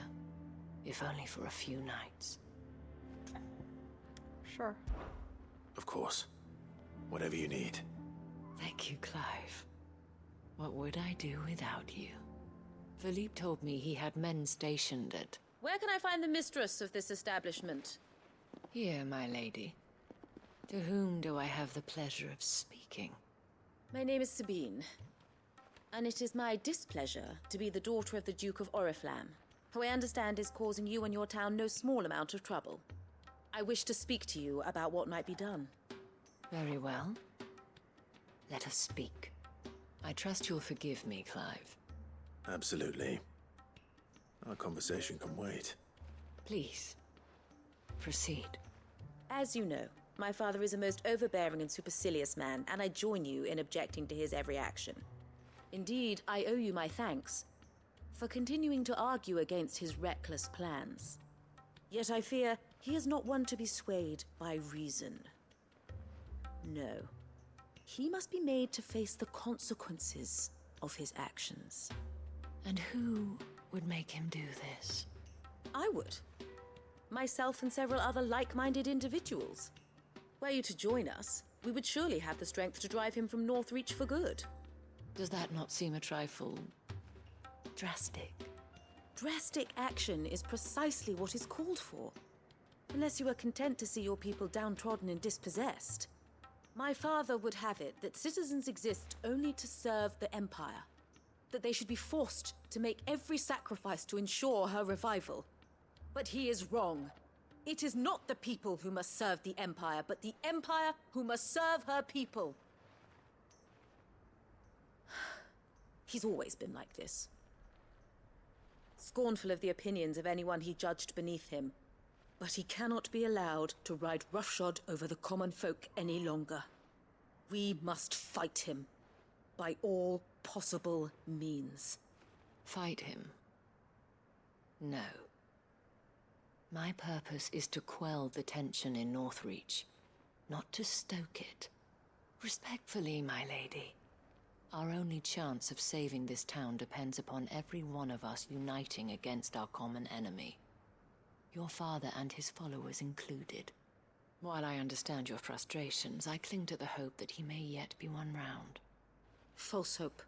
if only for a few nights. Sure. Of course. Whatever you need. Thank you, Clive. What would I do without you? Philippe told me he had men stationed at... Where can I find the mistress of this establishment? Here, my lady. To whom do I have the pleasure of speaking? My name is Sabine, and it is my displeasure to be the daughter of the Duke of Oriflamme, who I understand is causing you and your town no small amount of trouble. I wish to speak to you about what might be done. Very well. Let us speak. I trust you'll forgive me, Clive. Absolutely. Our conversation can wait. Please, proceed. As you know, my father is a most overbearing and supercilious man, and I join you in objecting to his every action. Indeed, I owe you my thanks for continuing to argue against his reckless plans. Yet I fear he is not one to be swayed by reason. No. He must be made to face the consequences of his actions. And who would make him do this? I would. Myself and several other like-minded individuals. Were you to join us, we would surely have the strength to drive him from Northreach for good. Does that not seem a trifle... drastic? Drastic action is precisely what is called for. Unless you are content to see your people downtrodden and dispossessed. My father would have it that citizens exist only to serve the Empire. That they should be forced to make every sacrifice to ensure her revival. But he is wrong. It is not the people who must serve the Empire, but the Empire who must serve her people. He's always been like this. Scornful of the opinions of anyone he judged beneath him, But he cannot be allowed to ride roughshod over the common folk any longer. We must fight him by all possible means. Fight him? No. My purpose is to quell the tension in Northreach, not to stoke it. Respectfully, my lady. Our only chance of saving this town depends upon every one of us uniting against our common enemy. Your father and his followers included. While I understand your frustrations, I cling to the hope that he may yet be won round. False hope,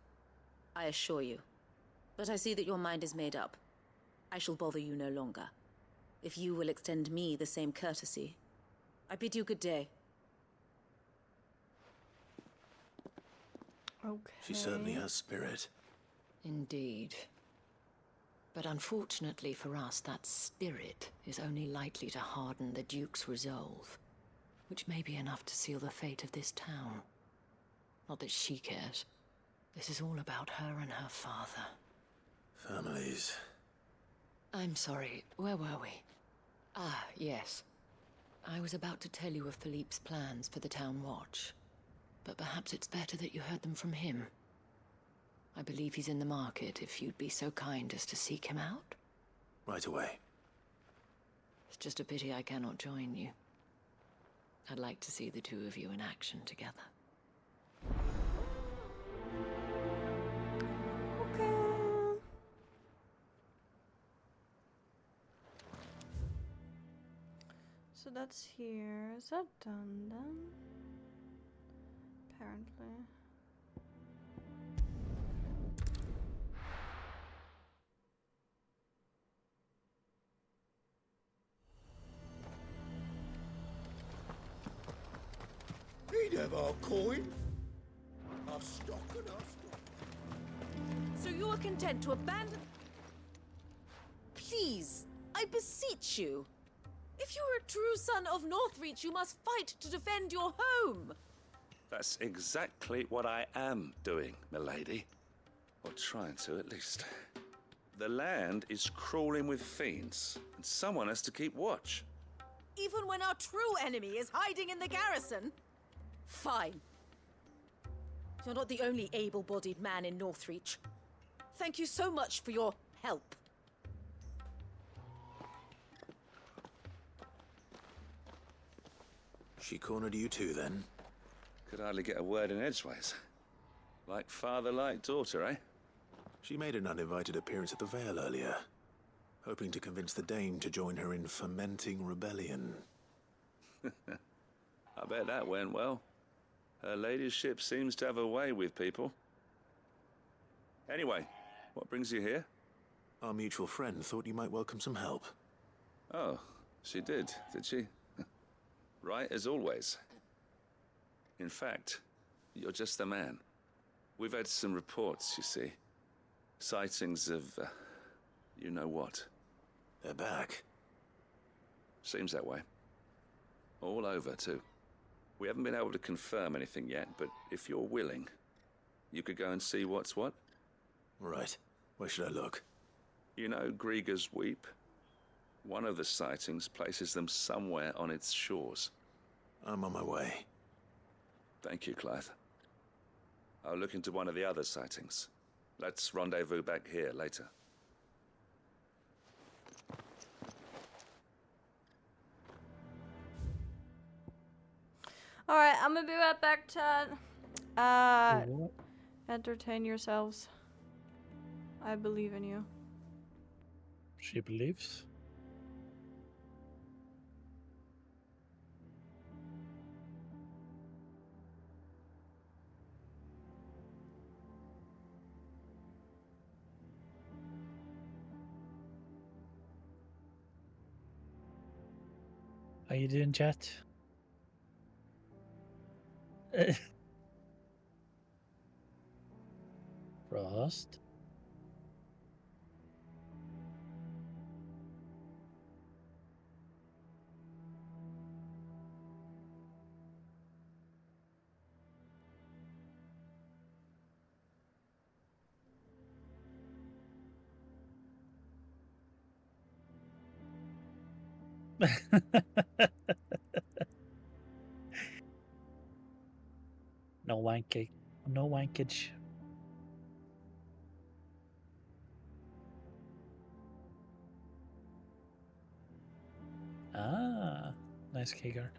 I assure you. But I see that your mind is made up. I shall bother you no longer. If you will extend me the same courtesy, I bid you good day. Okay. She certainly has spirit. Indeed. But unfortunately for us, that spirit is only likely to harden the Duke's resolve, which may be enough to seal the fate of this town. Not that she cares. This is all about her and her father. Families. I'm sorry, where were we? Ah, yes. I was about to tell you of Philippe's plans for the town watch, but perhaps it's better that you heard them from him. I believe he's in the market, if you'd be so kind as to seek him out. Right away. It's just a pity I cannot join you. I'd like to see the two of you in action together. Okay. So that's here. Is that done then? Apparently. He'd have our coin. Our stock and our stock. So you are content to abandon... Please, I beseech you. If you are a true son of Northreach, you must fight to defend your home. That's exactly what I am doing, milady. Or trying to, at least. The land is crawling with fiends, and someone has to keep watch. Even when our true enemy is hiding in the garrison? Fine. You're not the only able-bodied man in Northreach. Thank you so much for your help. She cornered you too, then? Could hardly get a word in edgeways. Like father, like daughter, eh? She made an uninvited appearance at the Vale earlier, hoping to convince the Dame to join her in fomenting rebellion. I bet that went well. Her ladyship seems to have a way with people. Anyway, what brings you here? Our mutual friend thought you might welcome some help. Oh, she did she? Right as always. In fact, you're just the man. We've had some reports, you see. Sightings of, you know what. They're back. Seems that way. All over, too. We haven't been able to confirm anything yet, but if you're willing, you could go and see what's what. Right. Where should I look? You know Grieger's Weep? One of the sightings places them somewhere on its shores. I'm on my way. Thank you, Clive. I'll look into one of the other sightings. Let's rendezvous back here later. Alright, I'm gonna be right back, chat. Entertain yourselves. I believe in you. She believes. How you doing, chat? Frost? No wanking. No wankage. Ah, nice keyguard.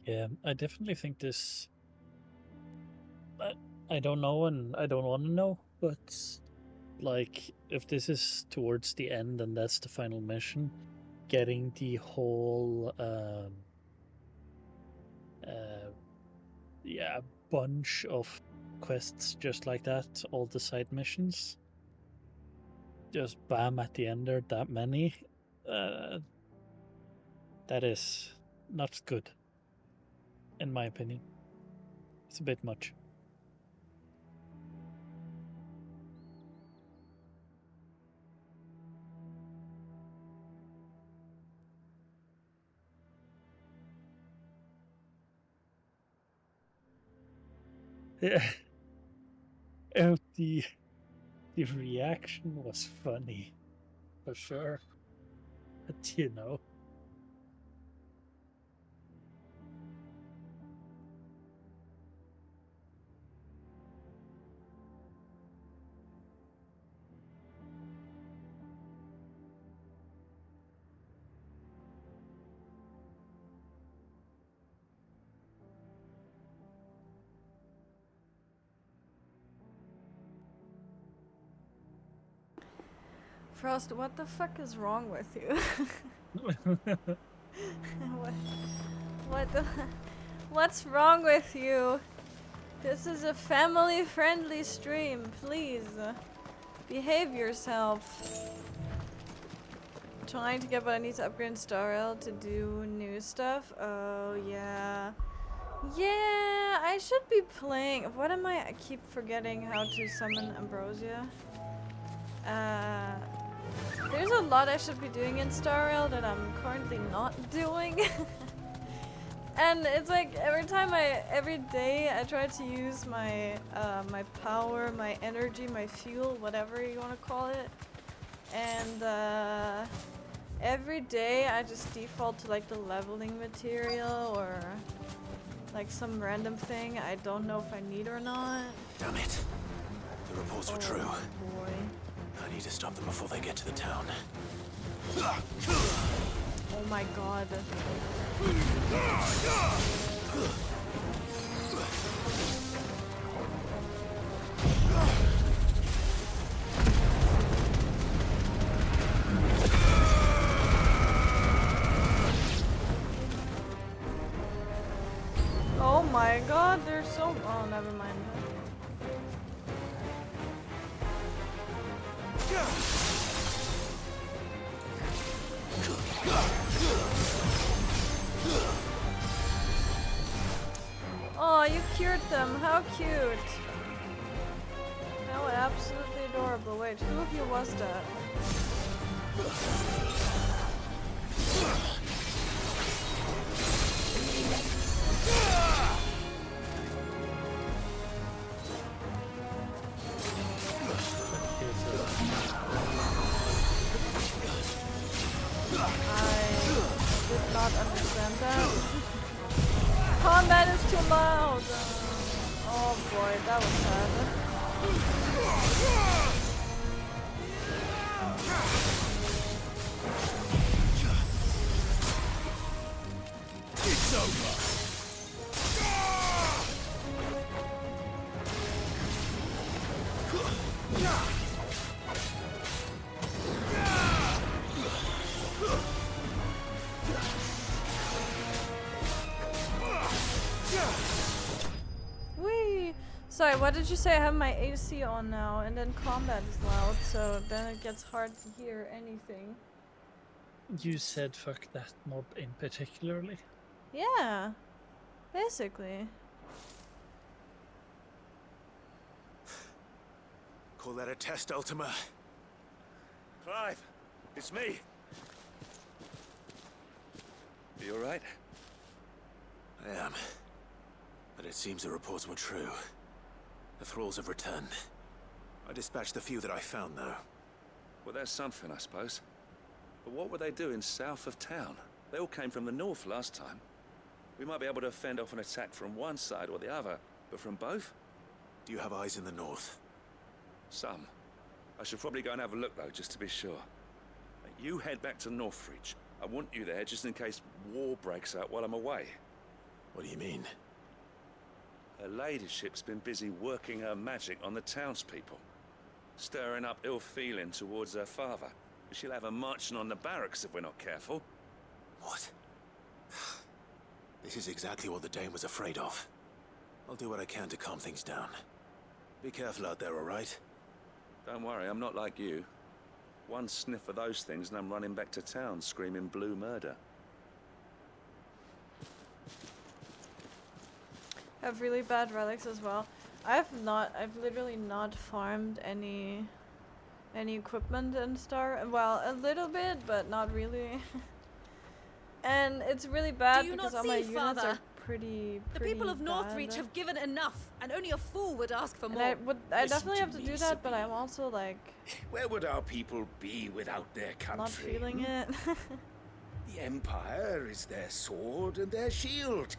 Yeah, I definitely think this. I don't know, and I don't want to know, but like, if this is towards the end and that's the final mission, getting the whole yeah, bunch of quests just like that, all the side missions, just bam at the end there, that many, that is not good, in my opinion. It's a bit much. Yeah. Oh, the reaction was funny, for sure. But you know. Frost, what the fuck is wrong with you? What's wrong with you? This is a family-friendly stream, please. Behave yourself. Trying to get what I need to upgrade StarL to do new stuff. Oh yeah. Yeah, I should be playing. What am I keep forgetting how to summon Ambrosia. There's a lot I should be doing in StarL that I'm currently not doing. And it's like every day I try to use my my power, my energy, my fuel, whatever you want to call it. And every day I just default to like the leveling material or like some random thing I don't know if I need or not. Damn it. The reports were true. Boy. I need to stop them before they get to the town. Oh my god. Oh my god, they're so... Oh, never mind. Oh, you cured them. How cute. How absolutely adorable. Wait, who of you was that? did not understand that. Combat is too loud! Oh boy, that was sad. It's over! Whee! Sorry, what did you say? I have my AC on now, and then combat is loud, so then it gets hard to hear anything. You said fuck that mob in particularly? Yeah, basically. Call that a test, Ultima? Clive, it's me. You alright? I am. But it seems the reports were true. The thralls have returned. I dispatched the few that I found, though. Well, that's something, I suppose. But what were they doing south of town? They all came from the north last time. We might be able to fend off an attack from one side or the other, but from both? Do you have eyes in the north? Some. I should probably go and have a look, though, just to be sure. You head back to Northreach. I want you there just in case war breaks out while I'm away. What do you mean? Her ladyship's been busy working her magic on the townspeople. Stirring up ill feeling towards her father. She'll have her marching on the barracks if we're not careful. What? This is exactly what the Dane was afraid of. I'll do what I can to calm things down. Be careful out there, all right? Don't worry, I'm not like you. One sniff of those things and I'm running back to town screaming blue murder. I have really bad relics as well. I've literally not farmed any equipment and stuff. Well, a little bit, but not really. And it's really bad Do you because not all my see, units Father? are pretty The people of bad. Northreach have given enough, and only a fool would ask for And more. I definitely have to do that, but I'm also like Where would our people be without their country? not feeling it. The Empire is their sword and their shield.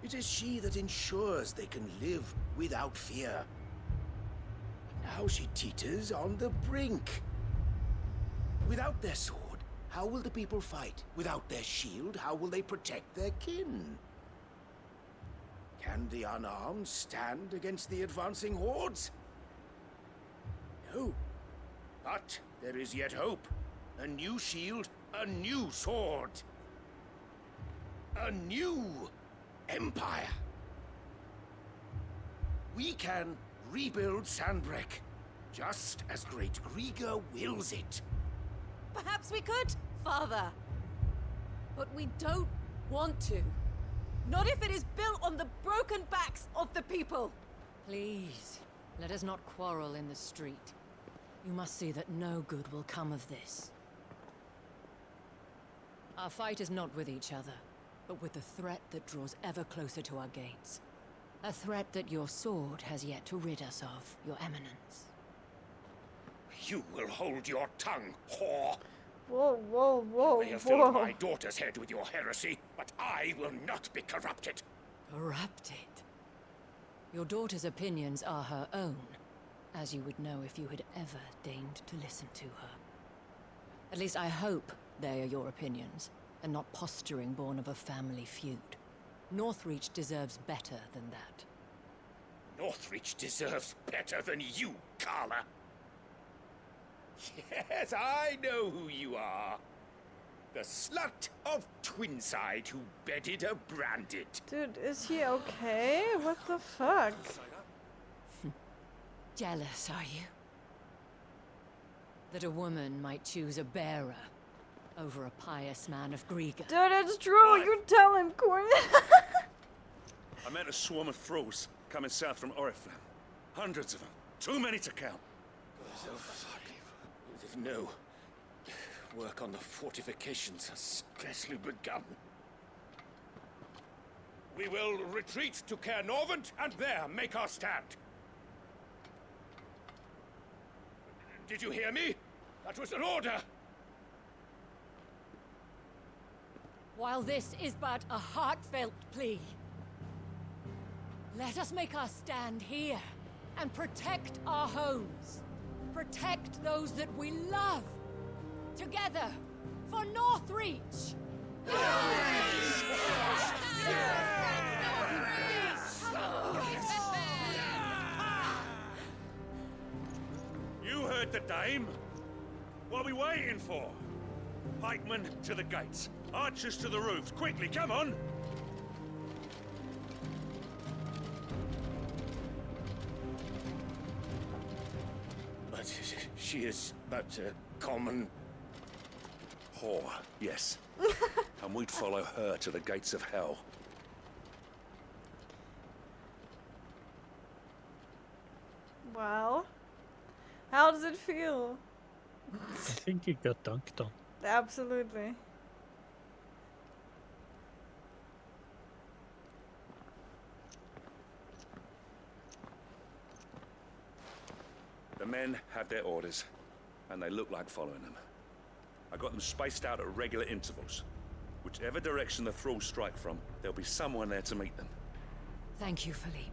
It is she that ensures they can live without fear. Now she teeters on the brink. Without their sword, how will the people fight? Without their shield, how will they protect their kin? Can the unarmed stand against the advancing hordes? No. But there is yet hope. A new shield, a new sword. A new empire. We can rebuild Sandbreck, just as great Griga wills it. Perhaps we could, Father. But we don't want to. Not if it is built on the broken backs of the people. Please, let us not quarrel in the street. You must see that no good will come of this. Our fight is not with each other, but with the threat that draws ever closer to our gates. A threat that your sword has yet to rid us of, Your Eminence. You will hold your tongue, whore. Whoa, whoa, whoa, You may have filled my daughter's head with your heresy, but I will not be corrupted. Corrupted? Your daughter's opinions are her own, as you would know if you had ever deigned to listen to her. At least I hope they are your opinions, and not posturing born of a family feud. Northreach deserves better than that. Northreach deserves better than you, Carla. Yes, I know who you are. The slut of Twinside who bedded a branded. Dude, is he okay? What the fuck? Jealous, are you? That a woman might choose a bearer over a pious man of Griga. Dude, it's true. You tell him, Corey. I met a swarm of thralls coming south from Oriflamme. Hundreds of them. Too many to count. No. Work on the fortifications has scarcely begun. We will retreat to Caer Norvent and there make our stand. Did you hear me? That was an order. while this is but a heartfelt plea, let us make our stand here and protect our homes. Protect those that we love. Together, for Northreach! You heard the dame. What are we waiting for? Pikemen to the gates. Archers to the roofs. Quickly, come on! But she is but a common... whore, yes. And we'd follow her to the gates of hell. Well, how does it feel? I think you got dunked on. Absolutely. The men have their orders, and they look like following them. I got them spaced out at regular intervals. Whichever direction the thralls strike from, there'll be someone there to meet them. Thank you, Philippe.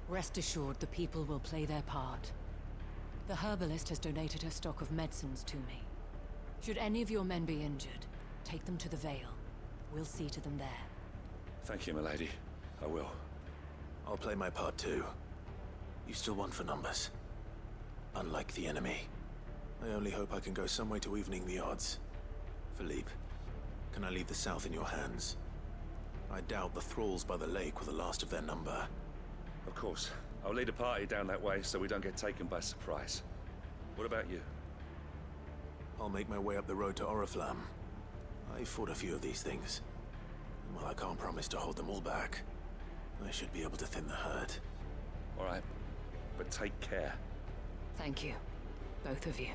Rest assured the people will play their part. The herbalist has donated her stock of medicines to me. Should any of your men be injured, take them to the Vale. We'll see to them there. Thank you, milady. I will. I'll play my part too. You still want for numbers. Unlike the enemy. I only hope I can go some way to evening the odds. Philippe, can I leave the south in your hands? I doubt the thralls by the lake were the last of their number. Of course. I'll lead a party down that way so we don't get taken by surprise. What about you? I'll make my way up the road to Oriflamme. I fought a few of these things. And while I can't promise to hold them all back, I should be able to thin the herd. All right. But take care. Thank you. Both of you.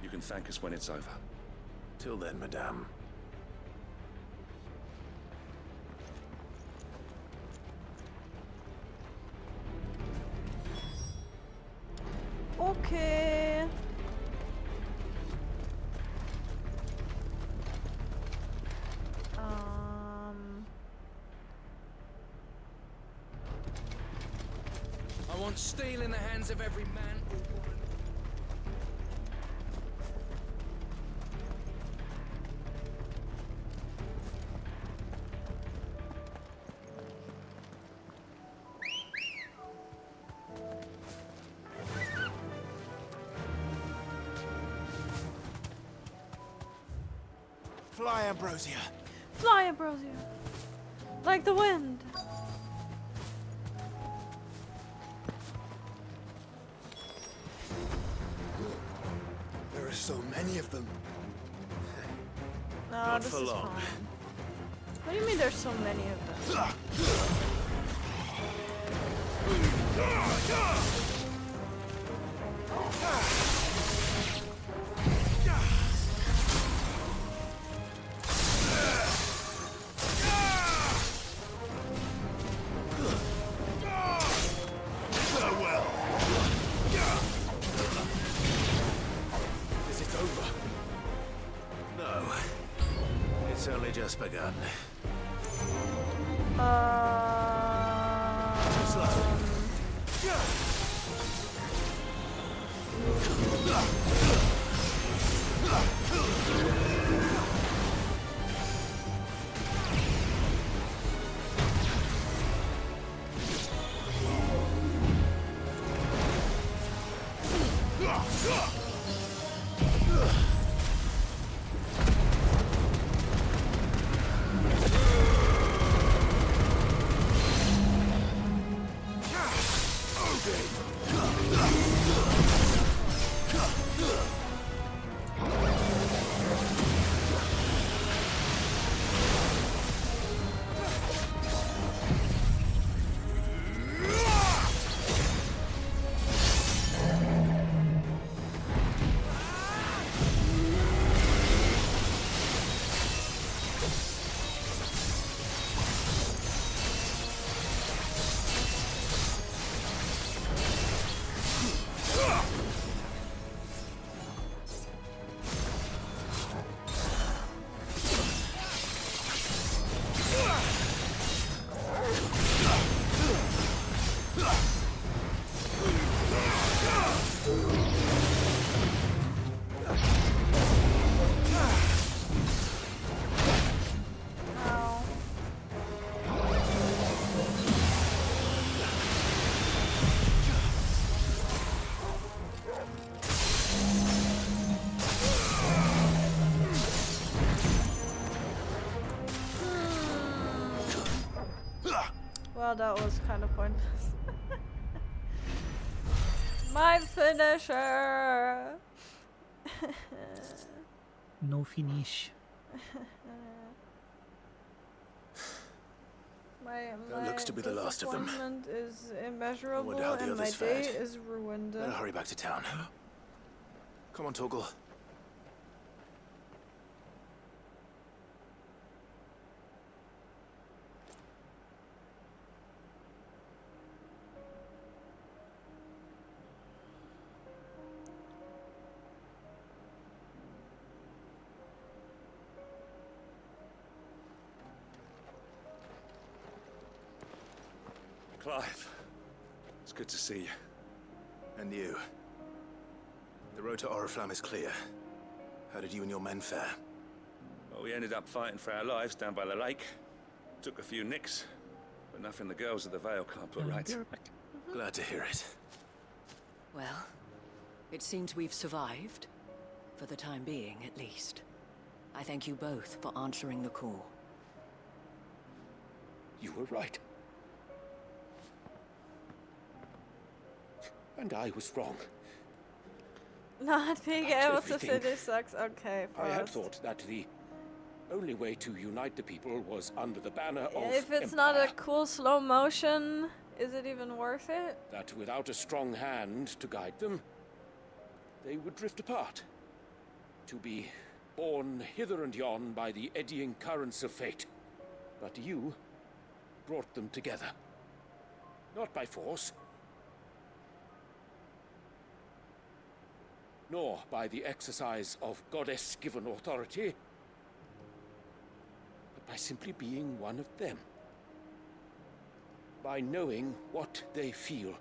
You can thank us when it's over. Till then, madame. Okay. I want steel in the hands of every man or woman. Fly, Ambrosia. Fly, Ambrosia. Like the wind. There are so many of them. No, Not this for is long. fine. What do you mean there's so many of them? Is it over? No. It's only just begun. Well, that was kind of pointless. My finisher! No finish. My looks to be the last of them. disappointment is immeasurable wonder how the and my others day fared. is ruined. Better hurry back to town. Come on, Torgal. Clive, it's good to see you. And you. The road to Oriflamme is clear. How did you and your men fare? Well, we ended up fighting for our lives down by the lake. Took a few nicks, but nothing the girls of the Vale can't put right. Glad to hear it. Well, it seems we've survived. For the time being, at least. I thank you both for answering the call. You were right. And I was wrong. Not being After able to everything, finish sucks. Okay, I had Frost. thought that the only way to unite the people was under the banner of If it's Empire. not a cool slow motion, is it even worth it? That without a strong hand to guide them, they would drift apart. To be borne hither and yon by the eddying currents of fate. But you brought them together. Not by force, nor by the exercise of goddess-given authority, but by simply being one of them. By knowing what they feel,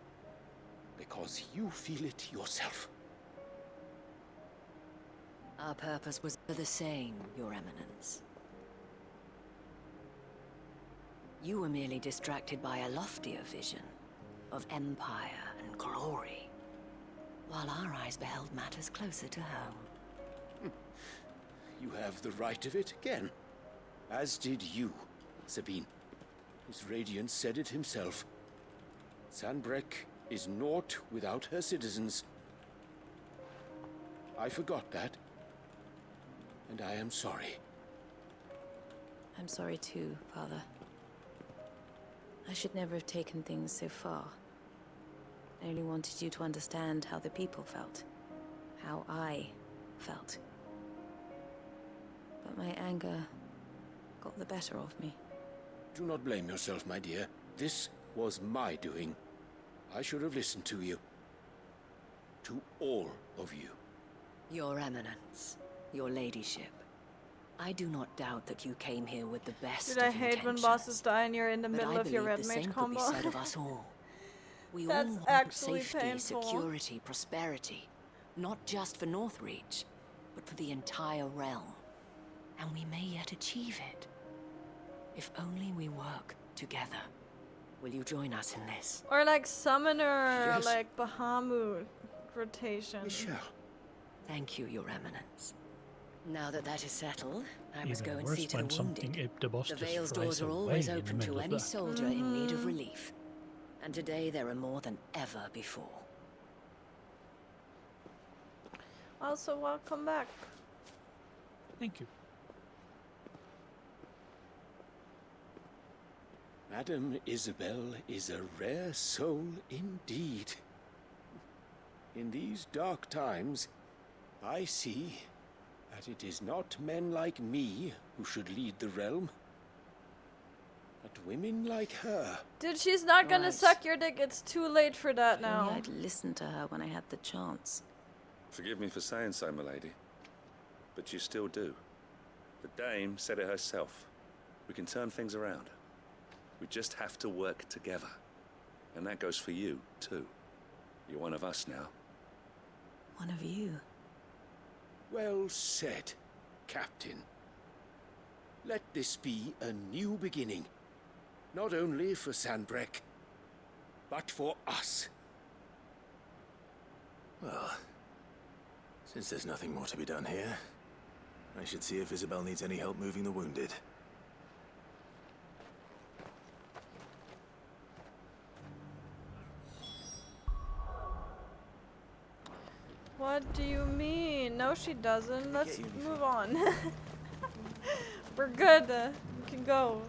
because you feel it yourself. Our purpose was the same, Your Eminence. You were merely distracted by a loftier vision of empire and glory, while our eyes beheld matters closer to home. You have the right of it again. As did you, Sabine. His Radiance said it himself. Sanbreque is naught without her citizens. I forgot that. And I am sorry. I'm sorry too, Father. I should never have taken things so far. I only wanted you to understand how the people felt. How I felt. But my anger got the better of me. Do not blame yourself, my dear. This was my doing. I should have listened to you. To all of you. Your Eminence, your ladyship. I do not doubt that you came here with the best Dude, I of hate when intentions, bosses die and you're in the but middle I of your believe red the mage same combo. could be said of us all. We That's all want actually safety, painful. security, prosperity, not just for Northreach, but for the entire realm. And we may yet achieve it. If only we work together. Will you join us in this? Or like summoner, Yes. like Bahamut rotation. Thank you, Your Eminence. Now that that is settled, I must Even go and worse see to when the something wounded. aped the boss The just Vale's flies doors are away always in the open middle to of any that. soldier in need of relief. And today there are more than ever before. Also, welcome back. Thank you. Madame Isabel is a rare soul indeed. In these dark times, I see that it is not men like me who should lead the realm, but women like her. Dude, she's not gonna Right. suck your dick. It's too late for that If only now. I'd listened to her when I had the chance. Forgive me for saying so, milady, but you still do. The Dame said it herself. We can turn things around. We just have to work together. And that goes for you, too. You're one of us now. One of you. Well said, Captain. Let this be a new beginning. Not only for Sanbreque, but for us. Well, since there's nothing more to be done here, I should see if Isabel needs any help moving the wounded. What do you mean? No, she doesn't. Let's move on. We're good. We can go.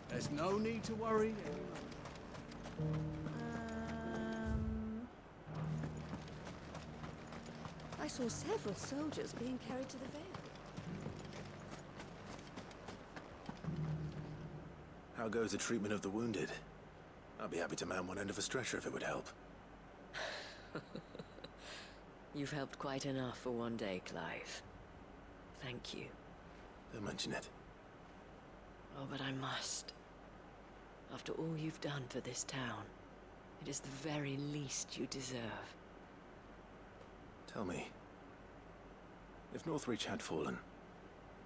There's no need to worry. I saw several soldiers being carried to the Vale. How goes the treatment of the wounded? I'd be happy to man one end of a stretcher if it would help. You've helped quite enough for one day, Clive. Thank you. Don't mention it. Oh, but I must. After all you've done for this town, it is the very least you deserve. Tell me, if Northreach had fallen,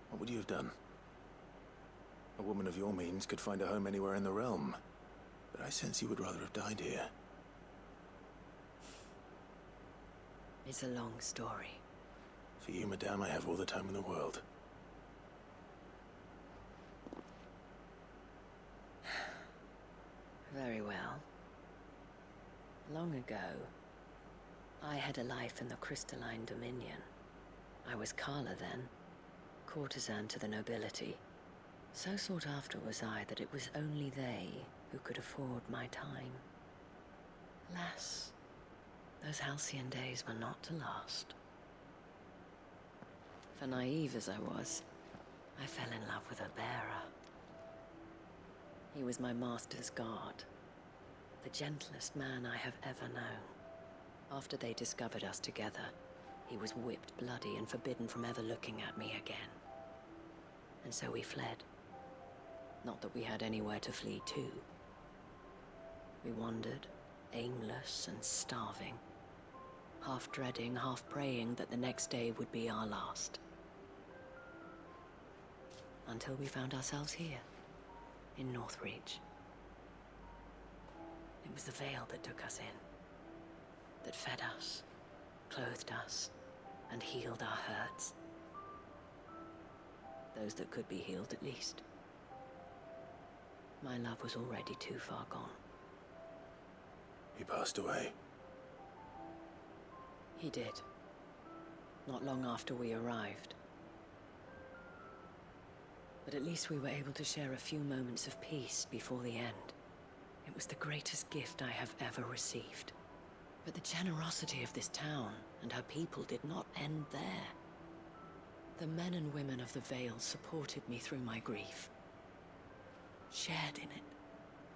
what would you have done? A woman of your means could find a home anywhere in the realm, but I sense you would rather have died here. It's a long story. For you, madame, I have all the time in the world. Very well. Long ago, I had a life in the Crystalline Dominion. I was Carla then, courtesan to the nobility. So sought after was I that it was only they who could afford my time. Alas, those halcyon days were not to last. For naive as I was, I fell in love with a bearer. He was my master's guard, the gentlest man I have ever known. After they discovered us together, he was whipped bloody and forbidden from ever looking at me again. And so we fled. Not that we had anywhere to flee to. We wandered, aimless and starving, half dreading, half praying that the next day would be our last. Until we found ourselves here, in Northreach. It was the Vale that took us in, that fed us, clothed us, and healed our hurts. Those that could be healed, at least. My love was already too far gone. He passed away. He did. Not long after we arrived. But at least we were able to share a few moments of peace before the end. It was the greatest gift I have ever received. But the generosity of this town and her people did not end there. The men and women of the Vale supported me through my grief. Shared in it,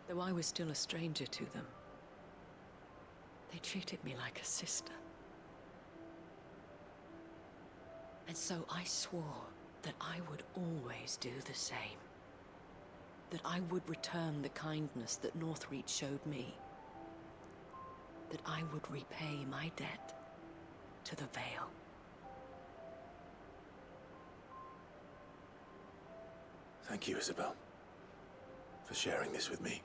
though I was still a stranger to them. They treated me like a sister. And so I swore that I would always do the same. That I would return the kindness that Northreach showed me. That I would repay my debt to the Vale. Thank you, Isabel, for sharing this with me.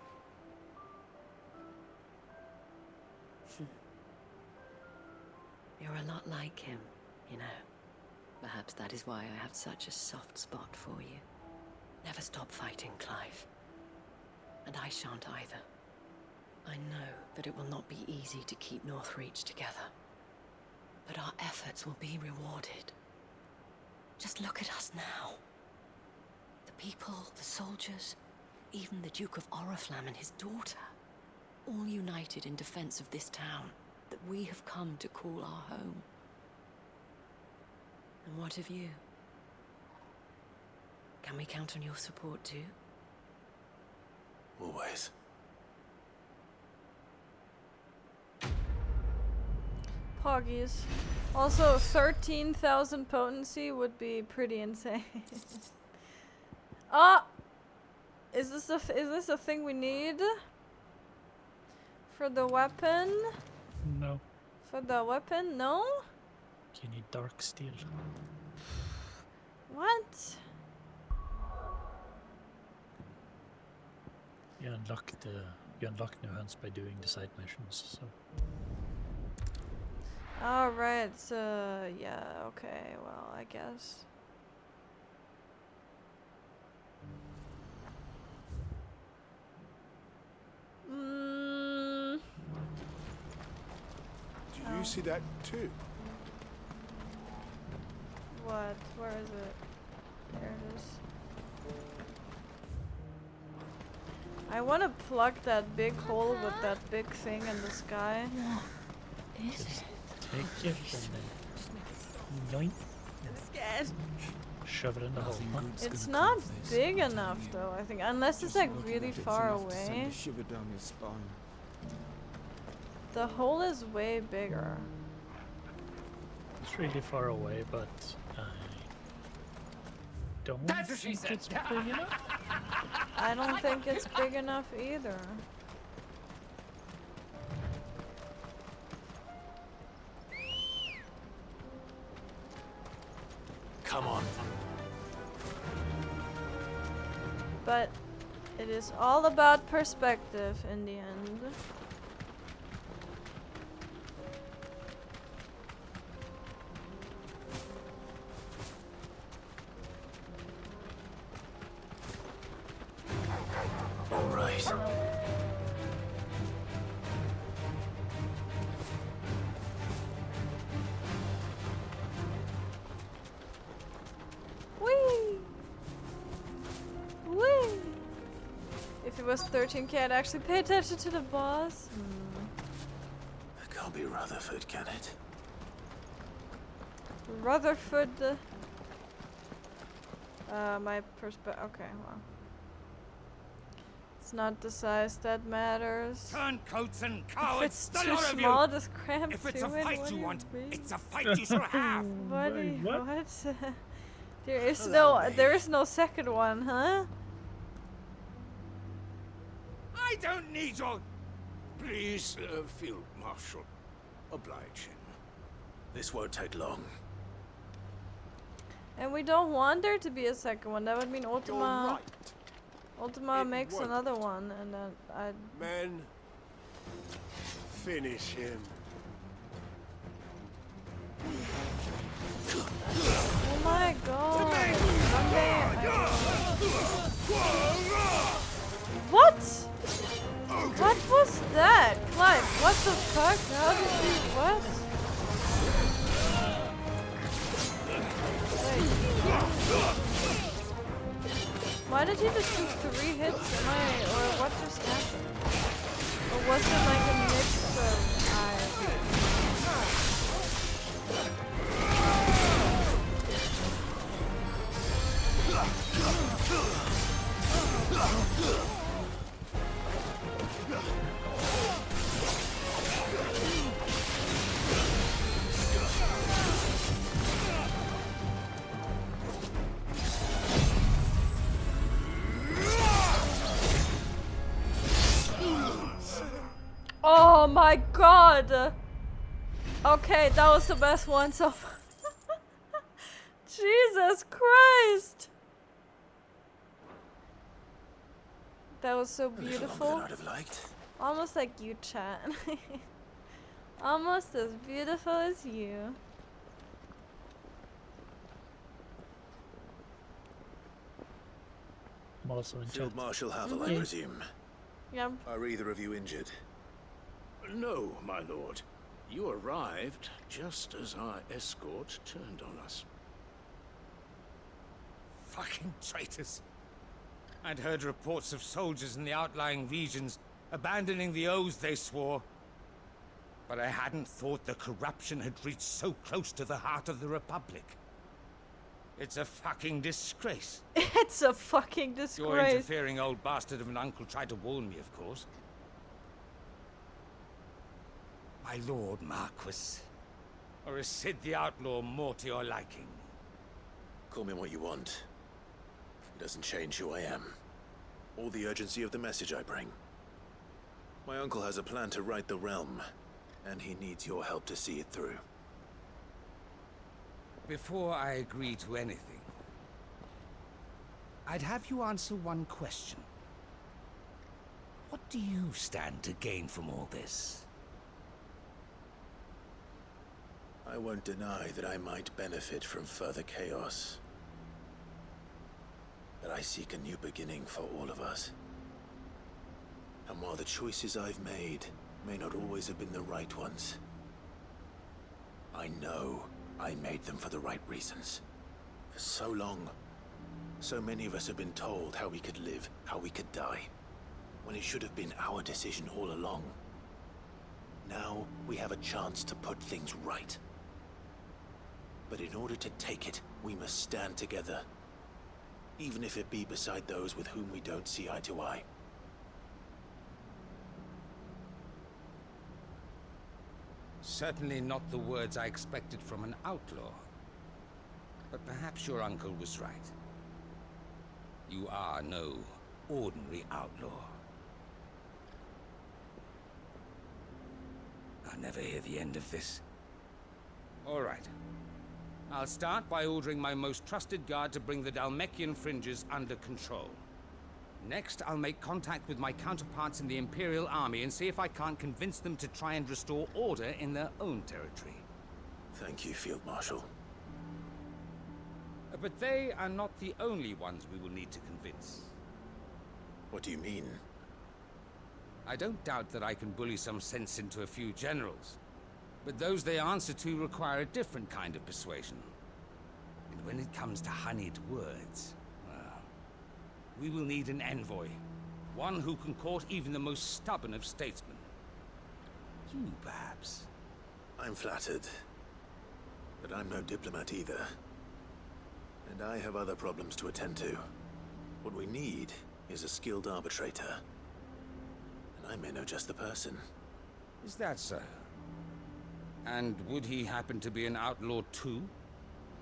You're a lot like him, you know. Perhaps that is why I have such a soft spot for you. Never stop fighting, Clive. And I shan't either. I know that it will not be easy to keep Northreach together. But our efforts will be rewarded. Just look at us now. The people, the soldiers, even the Duke of Oriflamme and his daughter. All united in defense of this town that we have come to call our home. And what of you? Can we count on your support too? Always. Poggies. Also, 13,000 potency would be pretty insane. Ah! Is this a thing we need? For the weapon? No. For the weapon? No? You need dark steel. What? You unlock new hunts by doing the side missions, so. Alright, so yeah, okay, well, I guess. Do you see that too. What? Where is it? There it is. I want to plug that big hole with that big thing in the sky. Just take it and then yoink. I'm scared. Shove it in the hole. Huh? It's not big enough though, I think. Unless it's like really far away. Shiver down your spine. The hole is way bigger. It's really far away, but I don't think it's big enough. I don't think it's big enough either. Come on. But it is all about perspective in the end. All right. Whee! Whee! If it was 13k, I'd actually pay attention to the boss. It can't be Rutherford, can it? Rutherford. My perspective. Okay, well. It's not the size that matters. Turncoats and If cowards, it's the too lot of small, you! just cram If it's to a it, fight what you do want, mean? it's a fight you shall have! Buddy, What? what? There is no second one, huh? I don't need your... Please, Field Marshal, oblige him. This won't take long. And we don't want there to be a second one. That would mean Ultima. Ultima makes won't. another one, and then I'd. Men, finish him. Oh my god! What? What was that? Clive, what the fuck? How did you. What? Why did he just do 3 hits? Or what just happened? Or was it like a mix of... Oh my god! Okay, that was the best one so far. Jesus Christ! That was so beautiful. Than I'd have liked. Almost like you, chat. Almost as beautiful as you. I'm also in Field chat. Marshal Havel, I presume. Yep. Are either of you injured? No, my lord. You arrived just as our escort turned on us. Fucking traitors. I'd heard reports of soldiers in the outlying regions abandoning the oaths they swore. But I hadn't thought the corruption had reached so close to the heart of the Republic. It's a fucking disgrace. It's a fucking disgrace. Your interfering old bastard of an uncle tried to warn me, of course. My lord Marquis. Or is Sid the Outlaw more to your liking? Call me what you want. It doesn't change who I am. Or the urgency of the message I bring. My uncle has a plan to right the realm, and he needs your help to see it through. Before I agree to anything, I'd have you answer one question. What do you stand to gain from all this? I won't deny that I might benefit from further chaos. But I seek a new beginning for all of us. And while the choices I've made may not always have been the right ones, I know I made them for the right reasons. For so long, so many of us have been told how we could live, how we could die, when it should have been our decision all along. Now we have a chance to put things right. But in order to take it, we must stand together. Even if it be beside those with whom we don't see eye to eye. Certainly not the words I expected from an outlaw. But perhaps your uncle was right. You are no ordinary outlaw. I'll never hear the end of this. All right. I'll start by ordering my most trusted guard to bring the Dhalmekian fringes under control. Next, I'll make contact with my counterparts in the Imperial Army and see if I can't convince them to try and restore order in their own territory. Thank you, Field Marshal. But they are not the only ones we will need to convince. What do you mean? I don't doubt that I can bully some sense into a few generals. But those they answer to require a different kind of persuasion. And when it comes to honeyed words, well, we will need an envoy. One who can court even the most stubborn of statesmen. You, perhaps. I'm flattered. But I'm no diplomat either. And I have other problems to attend to. What we need is a skilled arbitrator. And I may know just the person. Is that so? And would he happen to be an outlaw too?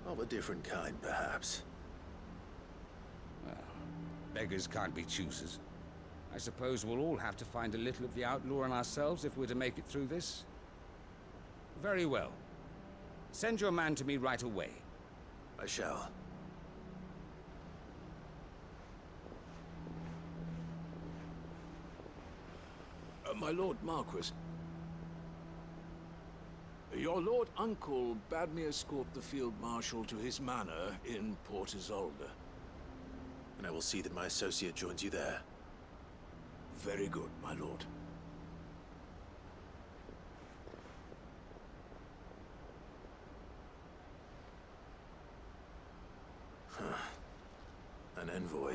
Of a different kind, perhaps. Well, beggars can't be choosers. I suppose we'll all have to find a little of the outlaw in ourselves if we're to make it through this. Very well. Send your man to me right away. I shall. My Lord Marquis. Your Lord Uncle bade me escort the Field Marshal to his manor in Port Isolde. And I will see that my associate joins you there. Very good, my lord. An envoy.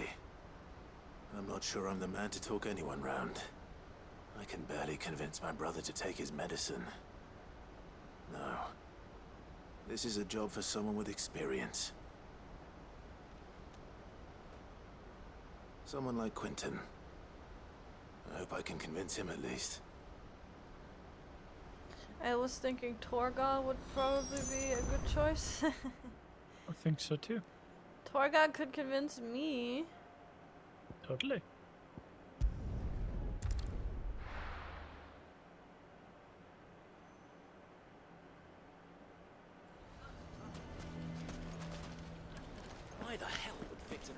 I'm not sure I'm the man to talk anyone round. I can barely convince my brother to take his medicine. No. This is a job for someone with experience. Someone like Quentin. I hope I can convince him at least. I was thinking Torgal would probably be a good choice. I think so too. Torgal could convince me. Totally. Why the hell would Victor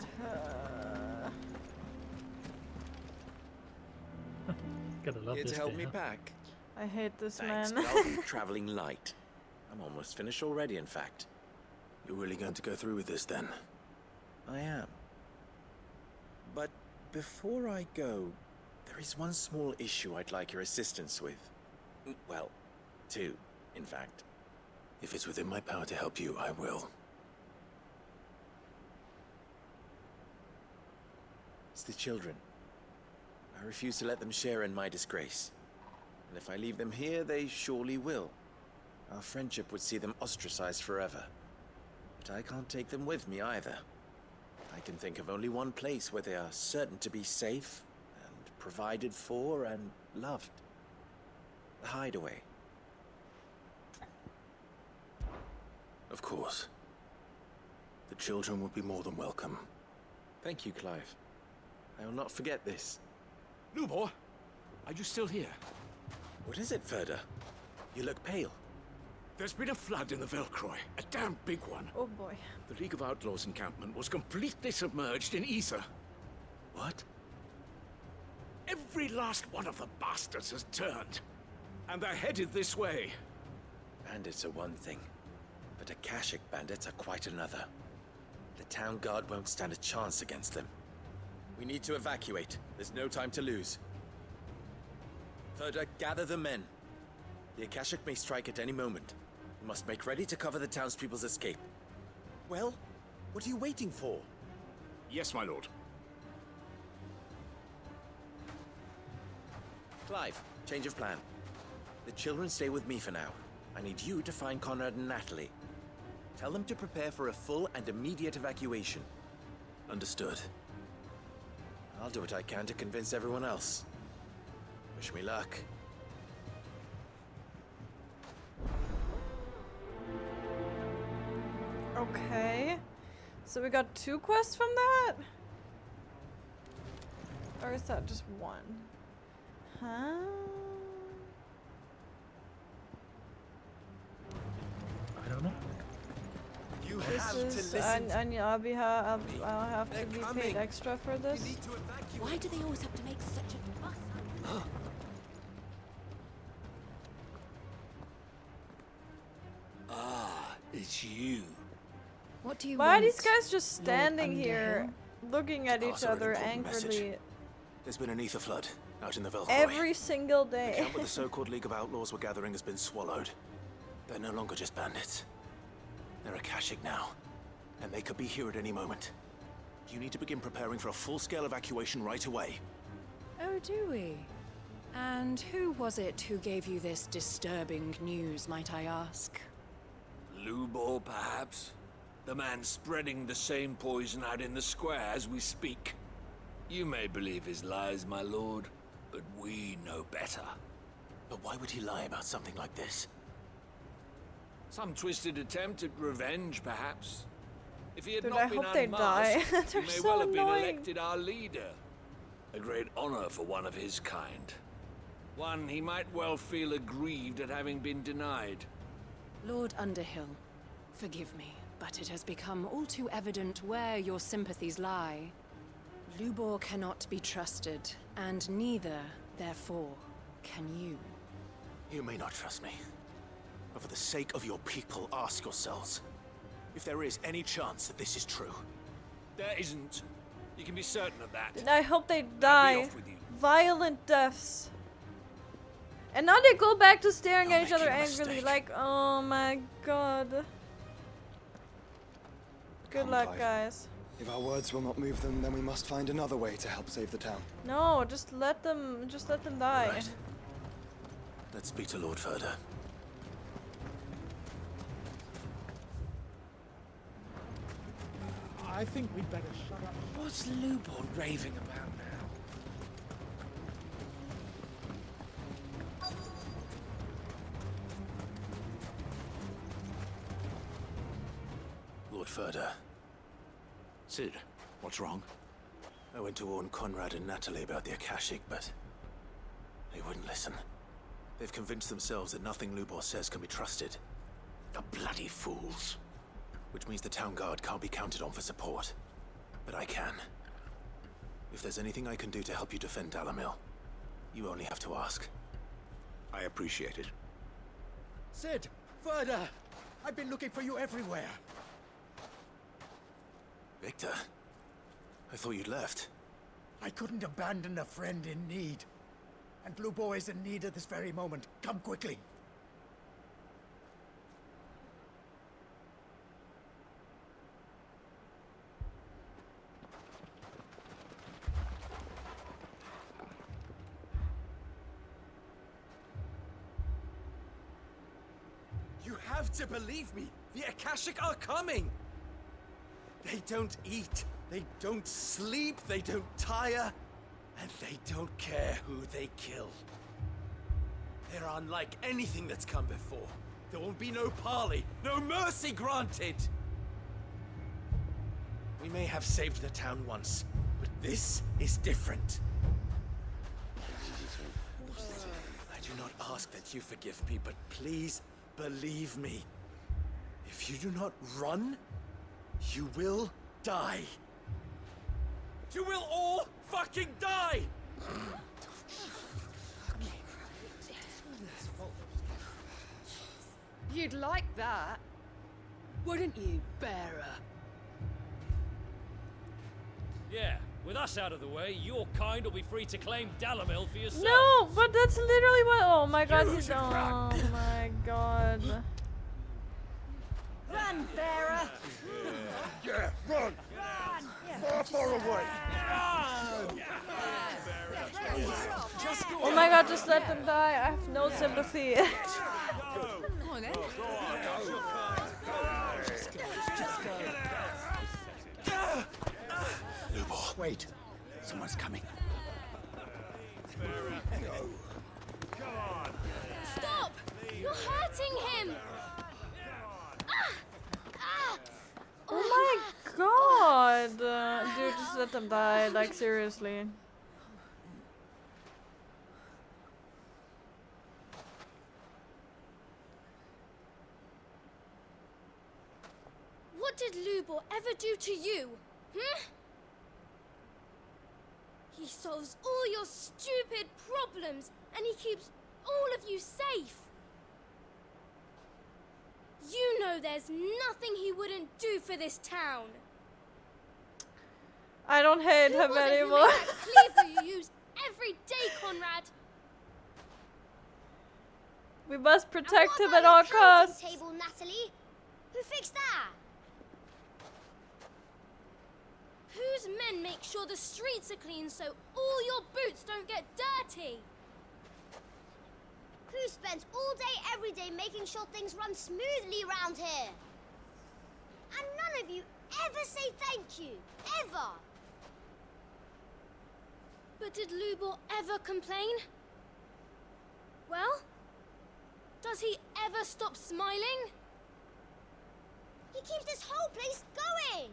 Gotta love Here this to help guy, me huh? pack. I hate this Thanks, man. but I'll be traveling light. I'm almost finished already, in fact. You're really going to go through with this then? I am. But before I go, there is one small issue I'd like your assistance with. Well, two, in fact. If it's within my power to help you, I will. It's the children. I refuse to let them share in my disgrace. And if I leave them here, they surely will. Our friendship would see them ostracized forever. But I can't take them with me either. I can think of only one place where they are certain to be safe, and provided for, and loved. The hideaway. Of course. The children would be more than welcome. Thank you, Clive. I will not forget this. Lubor, are you still here? What is it, Ferda? You look pale. There's been a flood in the Velcroy, a damn big one. Oh boy. The League of Outlaws encampment was completely submerged in ether. What? Every last one of the bastards has turned. And they're headed this way. Bandits are one thing, but Akashic bandits are quite another. The town guard won't stand a chance against them. We need to evacuate. There's no time to lose. Ferda, gather the men. The Akashic may strike at any moment. You must make ready to cover the townspeople's escape. Well, what are you waiting for? Yes, my lord. Clive, change of plan. The children stay with me for now. I need you to find Conrad and Natalie. Tell them to prepare for a full and immediate evacuation. Understood. I'll do what I can to convince everyone else. Wish me luck. Okay. So we got 2 quests from that? Or is that just 1? Huh? I don't know. You This have is, to listen. I'll have to be paid extra for this. Why do they always have to make such a fuss? Ah, it's you. What do you Why want? are these guys just standing Lord here, Underhill? looking at each Pass on an other important message. angrily There's been an ether flood out in the Velcroy. every single The day? camp where the so-called League of Outlaws were gathering has been swallowed. They're no longer just bandits. They're Akashic now, and they could be here at any moment. You need to begin preparing for a full-scale evacuation right away. Oh, do we? And who was it who gave you this disturbing news, might I ask? Lubor, perhaps? The man spreading the same poison out in the square as we speak. You may believe his lies, my lord, but we know better. But why would he lie about something like this? Some twisted attempt at revenge, perhaps. If he had Dude, not I been hope they die. unmasked, he They're may so well have been annoying. elected our leader. A great honor for one of his kind. One he might well feel aggrieved at having been denied. Lord Underhill, forgive me, but it has become all too evident where your sympathies lie. Lubor cannot be trusted, and neither, therefore, can you. You may not trust me, but for the sake of your people, ask yourselves if there is any chance that this is true. There isn't. You can be certain of that. And I hope they Now be die. off with you. Violent deaths. And now they go back to staring You're at each other making a angrily, mistake. like, oh my god. Good Come, luck, Clive. guys. If our words will not move them, then we must find another way to help save the town. No, just let them die. Right. Let's speak to Lord Furder. I think we'd better shut up. What's Lubor raving about now? Lord Furder. Sid, what's wrong? I went to warn Conrad and Natalie about the Akashic, but they wouldn't listen. They've convinced themselves that nothing Lubor says can be trusted. The bloody fools. Which means the town guard can't be counted on for support. But I can. If there's anything I can do to help you defend Dalamil, you only have to ask. I appreciate it. Sid! Further! I've been looking for you everywhere. Victor? I thought you'd left. I couldn't abandon a friend in need. And Blue Boy is in need at this very moment. Come quickly. You have to believe me! The Akashic are coming! They don't eat, they don't sleep, they don't tire, and they don't care who they kill. They're unlike anything that's come before. There won't be no parley, no mercy granted! We may have saved the town once, but this is different. I do not ask that you forgive me, but please believe me. If you do not run, you will die. You will all fucking die! You'd like that, wouldn't you, bearer? Yeah, with us out of the way, your kind will be free to claim Dalamil for yourself. No, but that's literally what. Oh my god, he's. Oh my god. Run, bearer! Yeah, run! Far, far away! Oh my god, just let them die. I have no sympathy. Come on, then. Lubor. Wait. Someone's coming. Stop! You're hurting him! Oh my god! Dude, just let them die. Like, seriously. What did Lubor ever do to you? He solves all your stupid problems, and he keeps all of you safe. You know there's nothing he wouldn't do for this town. I don't hate Who him was it who anymore. made that cleaver you use every day, Conrad? We must And protect what him about at all your counting costs. table, Natalie? Who fixed that? Whose men make sure the streets are clean so all your boots don't get dirty? Who spends all day every day making sure things run smoothly round here? And none of you ever say thank you. Ever. But did Lubor ever complain? Well, does he ever stop smiling? He keeps this whole place going.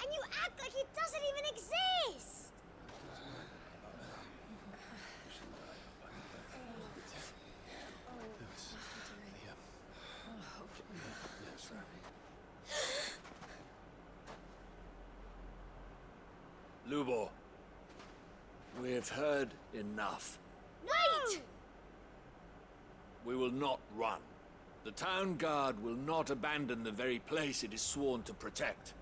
And you act like it doesn't even exist! Lubor, we've heard enough. Wait! We will not run. The town guard will not abandon the very place it is sworn to protect.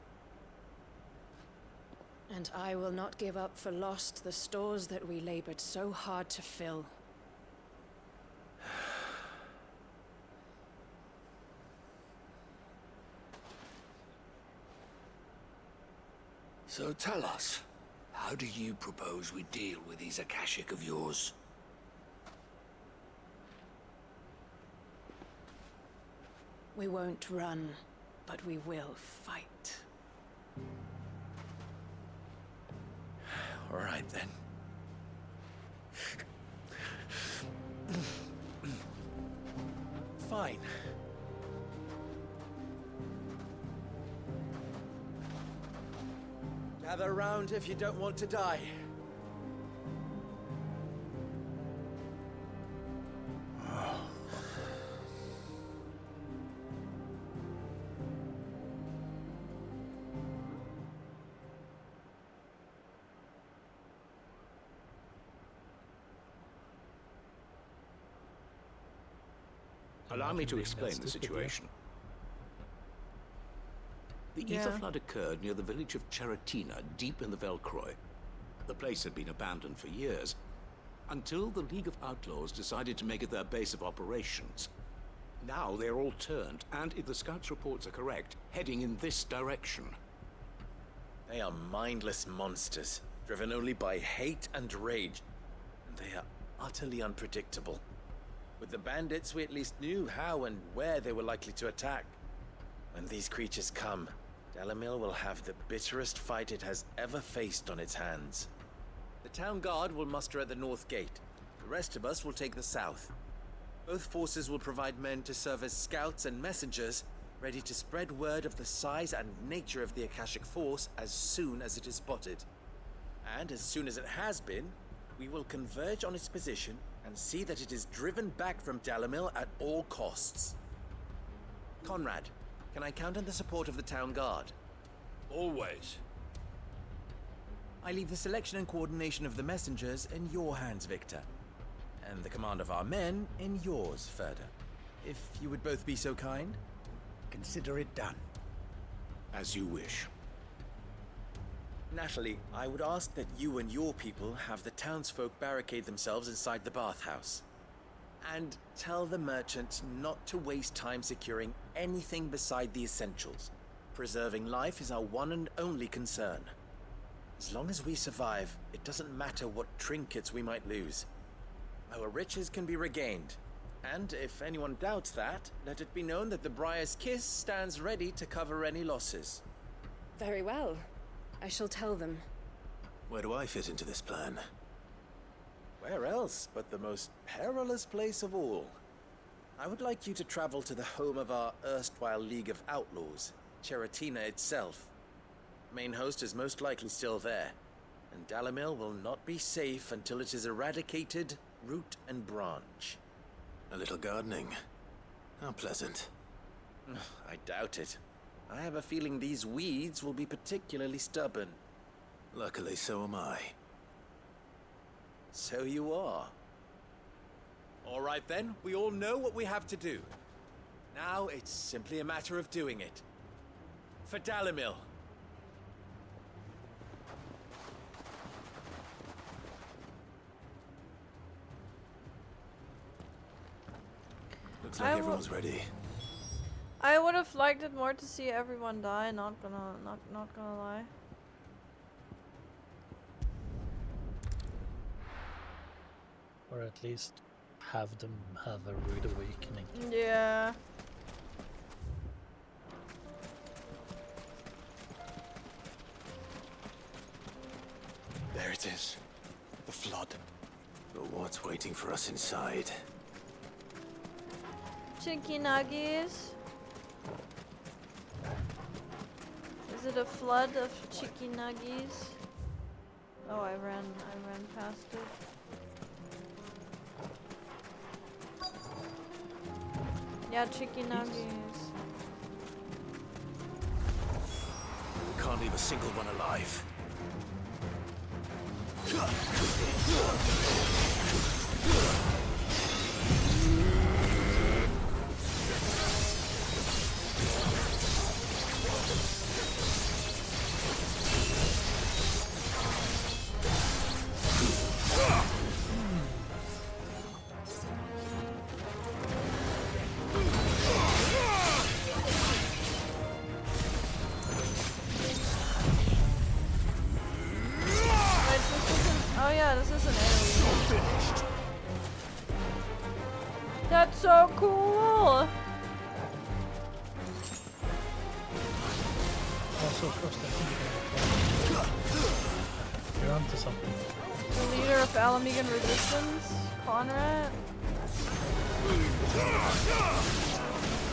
And I will not give up for lost the stores that we labored so hard to fill. So tell us, how do you propose we deal with these Akashic of yours? We won't run, but we will fight. All right, then. Fine. Gather round if you don't want to die. Allow me to explain the situation. The Ether flood occurred near the village of Cheratina, deep in the Velcroy. The place had been abandoned for years, until the League of Outlaws decided to make it their base of operations. Now they're all turned, and if the Scouts' reports are correct, heading in this direction. They are mindless monsters, driven only by hate and rage. And they are utterly unpredictable. With the bandits, we at least knew how and where they were likely to attack. When these creatures come, Dalamil will have the bitterest fight it has ever faced on its hands. The town guard will muster at the north gate. The rest of us will take the south. Both forces will provide men to serve as scouts and messengers, ready to spread word of the size and nature of the Akashic force as soon as it is spotted. And as soon as it has been, we will converge on its position and see that it is driven back from Dalamil at all costs. Conrad, can I count on the support of the town guard? Always. I leave the selection and coordination of the messengers in your hands, Victor. And the command of our men in yours, Ferda. If you would both be so kind. Consider it done. As you wish. Natalie, I would ask that you and your people have the townsfolk barricade themselves inside the bathhouse. And tell the merchants not to waste time securing anything beside the essentials. Preserving life is our one and only concern. As long as we survive, it doesn't matter what trinkets we might lose. Our riches can be regained. And if anyone doubts that, let it be known that the Briar's Kiss stands ready to cover any losses. Very well. I shall tell them. Where do I fit into this plan? Where else but the most perilous place of all? I would like you to travel to the home of our erstwhile League of Outlaws, Charatina itself. Main host is most likely still there, and Dalimil will not be safe until it is eradicated, root and branch. A little gardening. How pleasant. I doubt it. I have a feeling these weeds will be particularly stubborn. Luckily, so am I. So you are. All right then, we all know what we have to do. Now it's simply a matter of doing it. For Dalimil. Looks like everyone's ready. I would have liked it more to see everyone die, not gonna lie. Or at least have them have a rude awakening. Yeah. There it is. The flood. But what's waiting for us inside? Chicken nuggies. Is it a flood of chicken nuggies? Oh, I ran past it. Yeah, chicken nuggies. We can't leave a single one alive. That's so cool! Also, across that you're onto something. The leader of Alamegan Resistance, Conrad.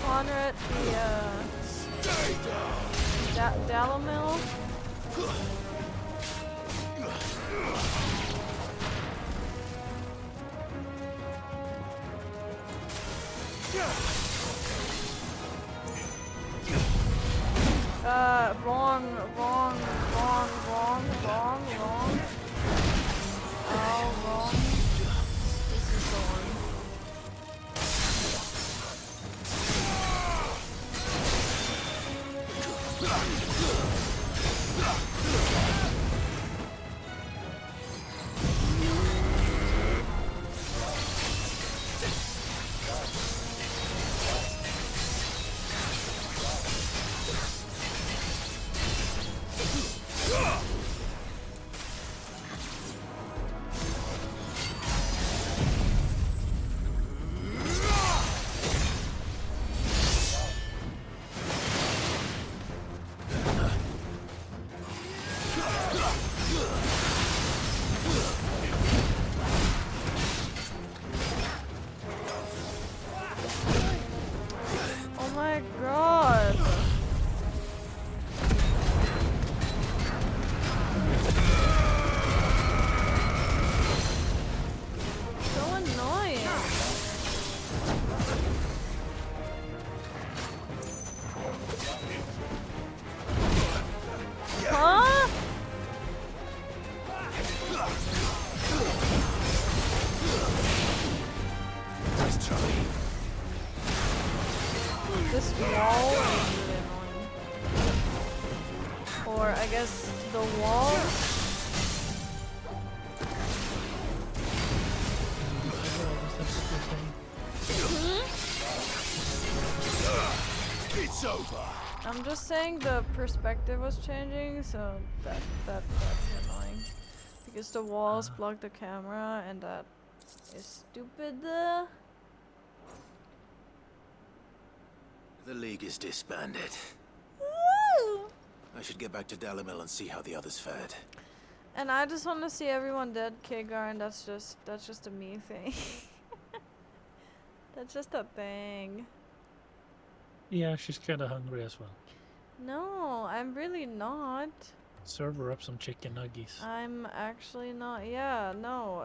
Conrad, the Dalimil. Wrong. Oh, wrong. This is the one. Oh my god. So annoying. Huh? Nice try. This wall is really annoying. Or I guess the walls. just saying the perspective was changing, so that's annoying. Because the walls block the camera, and that is stupid. The League is disbanded. I should get back to Dalimil and see how the others fared. And I just want to see everyone dead, Kagar, and that's just a me thing. That's just a thing. Yeah, she's kind of hungry as well. No, I'm really not. Serve her up some chicken nuggies. I'm actually not. Yeah, no.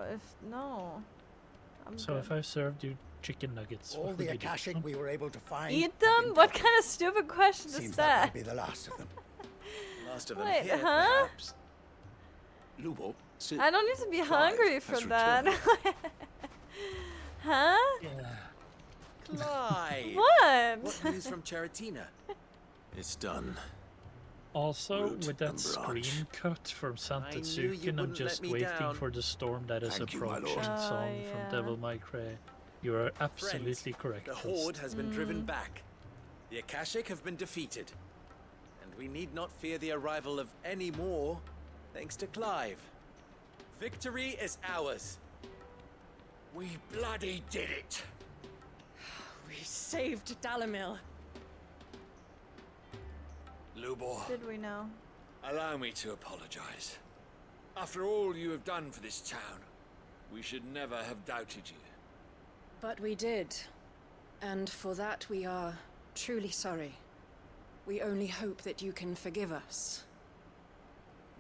I'm So good. if I served you chicken nuggets, All what the would you do? Akashic we were able to find. Eat them? What kind of stupid question is Seems that? that might be the last of them. Last of them Wait, here, huh? perhaps. Lubo, sit. I don't need to be hungry for has that. Huh? Yeah. Clive! What? What news from Charatina? It's done. Also, Root with that and screen branch. cut from I knew you Santetsuken, I'm wouldn't just let me waiting down. for the storm that is Thank you, my approaching lord. song yeah. from Devil May Cry. You are absolutely correct. The Frost. Horde has been driven back. The Akashic have been defeated. And we need not fear the arrival of any more, thanks to Clive. Victory is ours. We bloody did it. We saved Dalimil. Lubor, Did we know? allow me to apologize. After all you have done for this town, we should never have doubted you. But we did. And for that we are truly sorry. We only hope that you can forgive us.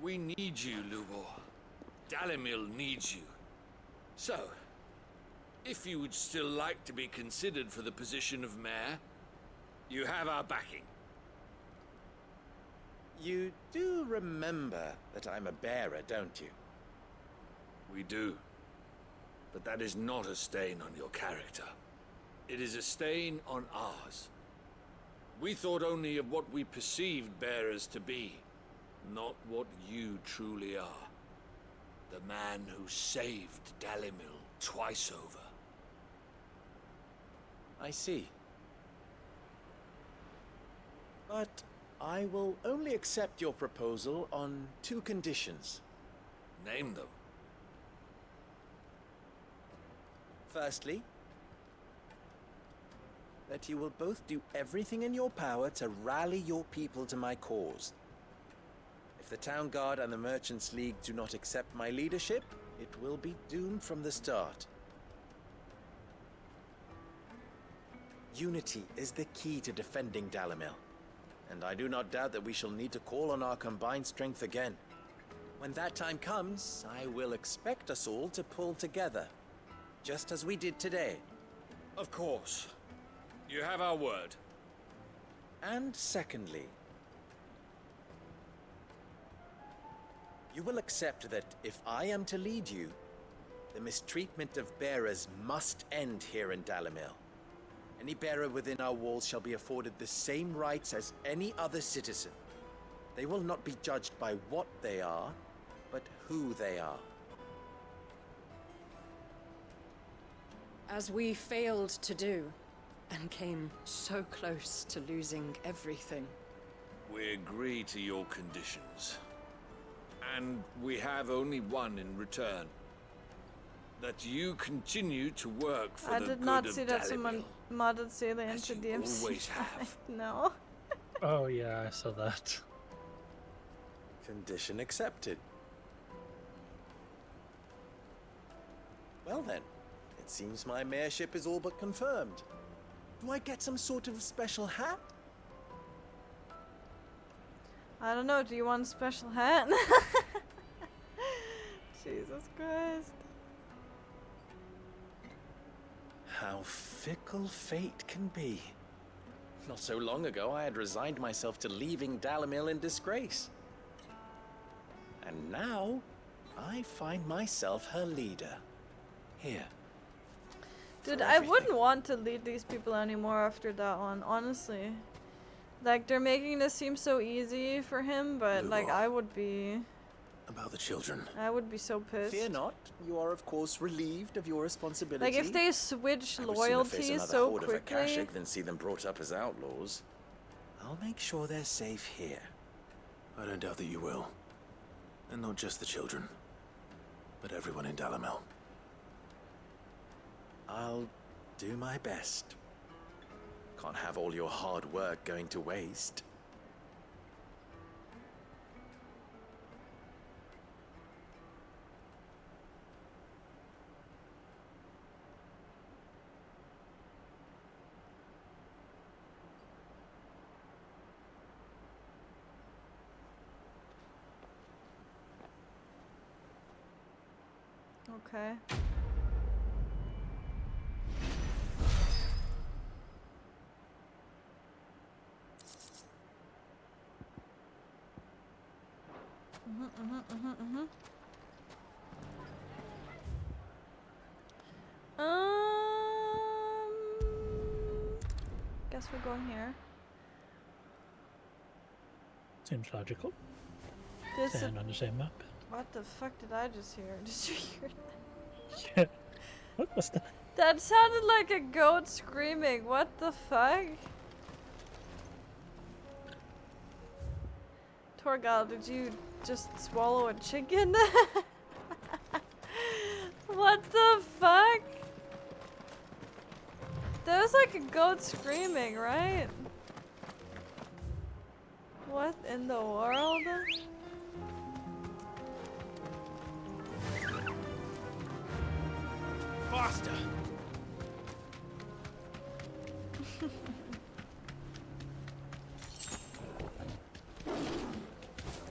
We need you, Lubor. Dalimil needs you. So, if you would still like to be considered for the position of mayor, you have our backing. You do remember that I'm a bearer, don't you? We do. But that is not a stain on your character. It is a stain on ours. We thought only of what we perceived bearers to be, not what you truly are. The man who saved Dalimil twice over. I see. But I will only accept your proposal on 2 conditions. Name them. Firstly, that you will both do everything in your power to rally your people to my cause. If the Town Guard and the Merchants League do not accept my leadership, it will be doomed from the start. Unity is the key to defending Dalimil, and I do not doubt that we shall need to call on our combined strength again. When that time comes, I will expect us all to pull together, just as we did today. Of course. You have our word. And secondly, you will accept that if I am to lead you, the mistreatment of bearers must end here in Dalimil. Any bearer within our walls shall be afforded the same rights as any other citizen. They will not be judged by what they are, but who they are. As we failed to do, and came so close to losing everything. We agree to your conditions. And we have only one in return. That you continue to work for I the did good not of see that Dalimil. someone modded Celia As into you DMC. always have. No. Oh yeah, I saw that. Condition accepted. Well then, it seems my mayorship is all but confirmed. Do I get some sort of special hat? I don't know, do you want a special hat? Jesus Christ. How fickle fate can be. Not so long ago, I had resigned myself to leaving Dalimil in disgrace. And now, I find myself her leader. Here. Dude, For I everything. wouldn't want to lead these people anymore after that one, honestly. Like, they're making this seem so easy for him, but, like, I would be... About the children. I would be so pissed. Fear not, you are of course relieved of your responsibility. Like, if they switch I would sooner face loyalties another so horde of quickly... Akashic than see them brought up as outlaws. I'll I'll make sure they're safe here. I don't doubt that you will. And not just the children, but everyone in Dalamel. I'll do my best. Can't have all your hard work going to waste. Okay. Guess we're going here. Seems logical. This Stand on the same map. What the fuck did I just hear? Did you hear that? Yeah. What was that? That sounded like a goat screaming. What the fuck? Torgal, did you just swallow a chicken? What the fuck? That was like a goat screaming, right? What in the world? Faster!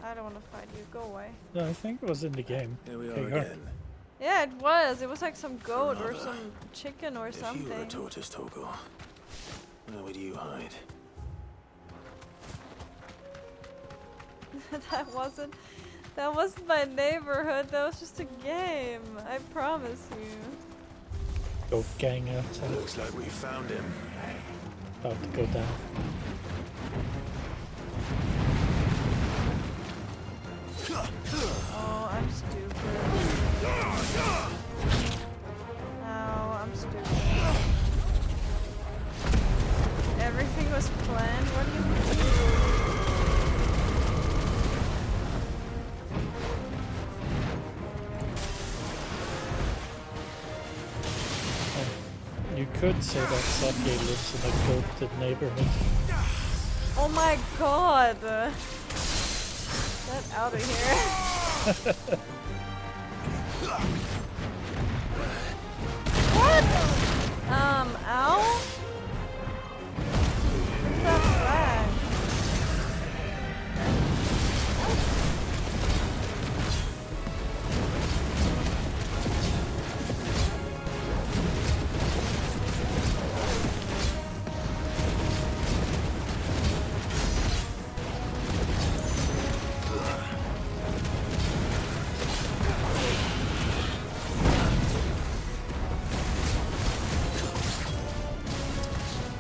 I don't want to fight you. Go away. No, I think it was in the game. Here we are Here you again. Yeah, it was. It was like some goat or Brother, some chicken or If you were a something. tortoise, Torgal, where would you hide? That wasn't my neighborhood. That was just a game. I promise you. Go gang outside. Looks like we found him. About to go down. Oh, I'm stupid. No, I'm stupid. Everything was planned. What do you mean? You could say that Sake lives in a goated neighborhood. Oh my god! Get out of here. What? Ow? What's that flag?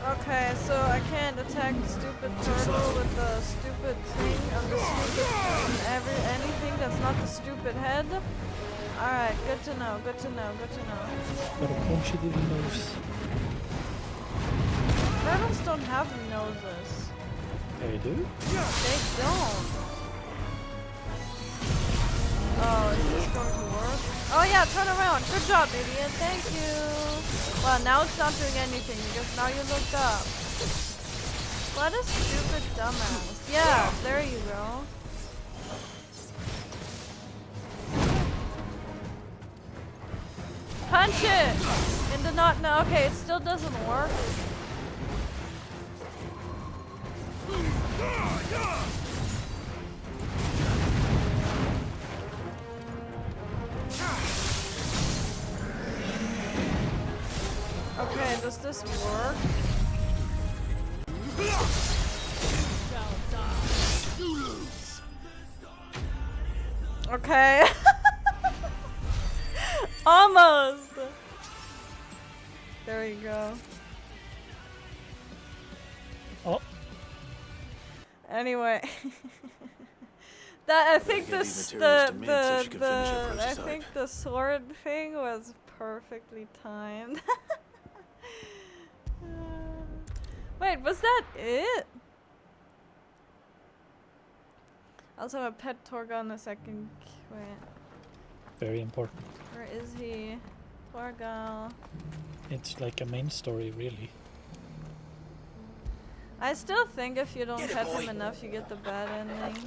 Okay, so I can't attack the stupid turtle with the stupid thing on the stupid anything that's not the stupid head. Alright, good to know, good to know, good to know. Gotta punch it in the nose. Turtles don't have noses. They do? They don't. Oh, is this going to work? Oh yeah, turn around. Good job, idiot. Thank you. Well, now it's not doing anything because now you looked up. What a stupid dumbass. Yeah, there you go. Punch it! In the not no. Okay, it still doesn't work. Okay, does this work? Okay. Almost. There you go. Oh. Anyway. That I think this I think the sword thing was perfectly timed. Wait, was that it? Also, a pet Torgal in a second. Wait. Very important. Where is he? Torgal. It's like a main story, really. I still think if you don't pet him enough, you get the bad ending.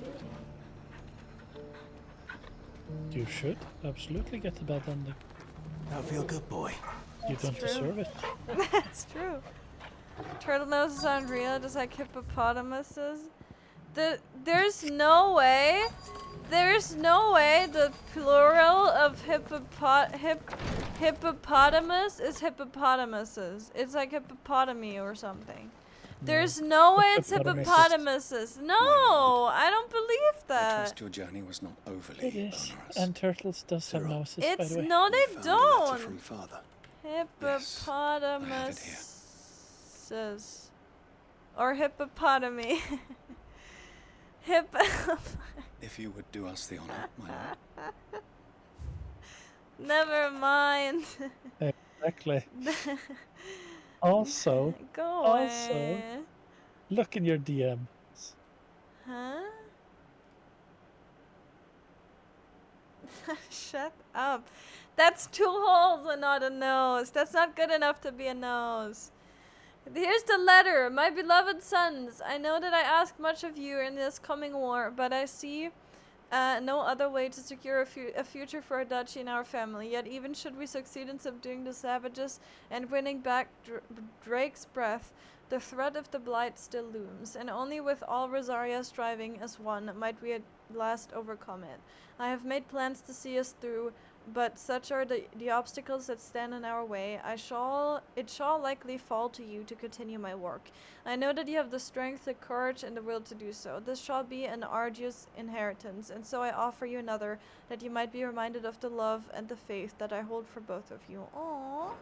You should absolutely get the bad ending. Now feel good, boy. You don't deserve it. That's true. Turtle noses aren't real, just like hippopotamuses. There's no way the plural of hippopotamus is hippopotamuses. It's like hippopotami or something. There's no way it's hippopotamuses. No, I don't believe I that. trust your journey was not overly It is. onerous. And turtles does have noses, by It's the way. no, they Found a letter from don't. father. Hippopotamuses or hippopotami. If you would do us the honor, my lord. Never mind. Exactly. Also, Go away. look in your DM. Huh? Shut up. That's 2 holes and not a nose. That's not good enough to be a nose. Here's the letter. My beloved sons, I know that I ask much of you in this coming war, but I see no other way to secure a future for our duchy and our family. Yet even should we succeed in subduing the savages and winning back Drake's breath, the threat of the Blight still looms, and only with all Rosaria striving as one might we at last overcome it. I have made plans to see us through, but such are the obstacles that stand in our way. It shall likely fall to you to continue my work. I know that you have the strength, the courage, and the will to do so. This shall be an arduous inheritance, and so I offer you another, that you might be reminded of the love and the faith that I hold for both of you. Aww.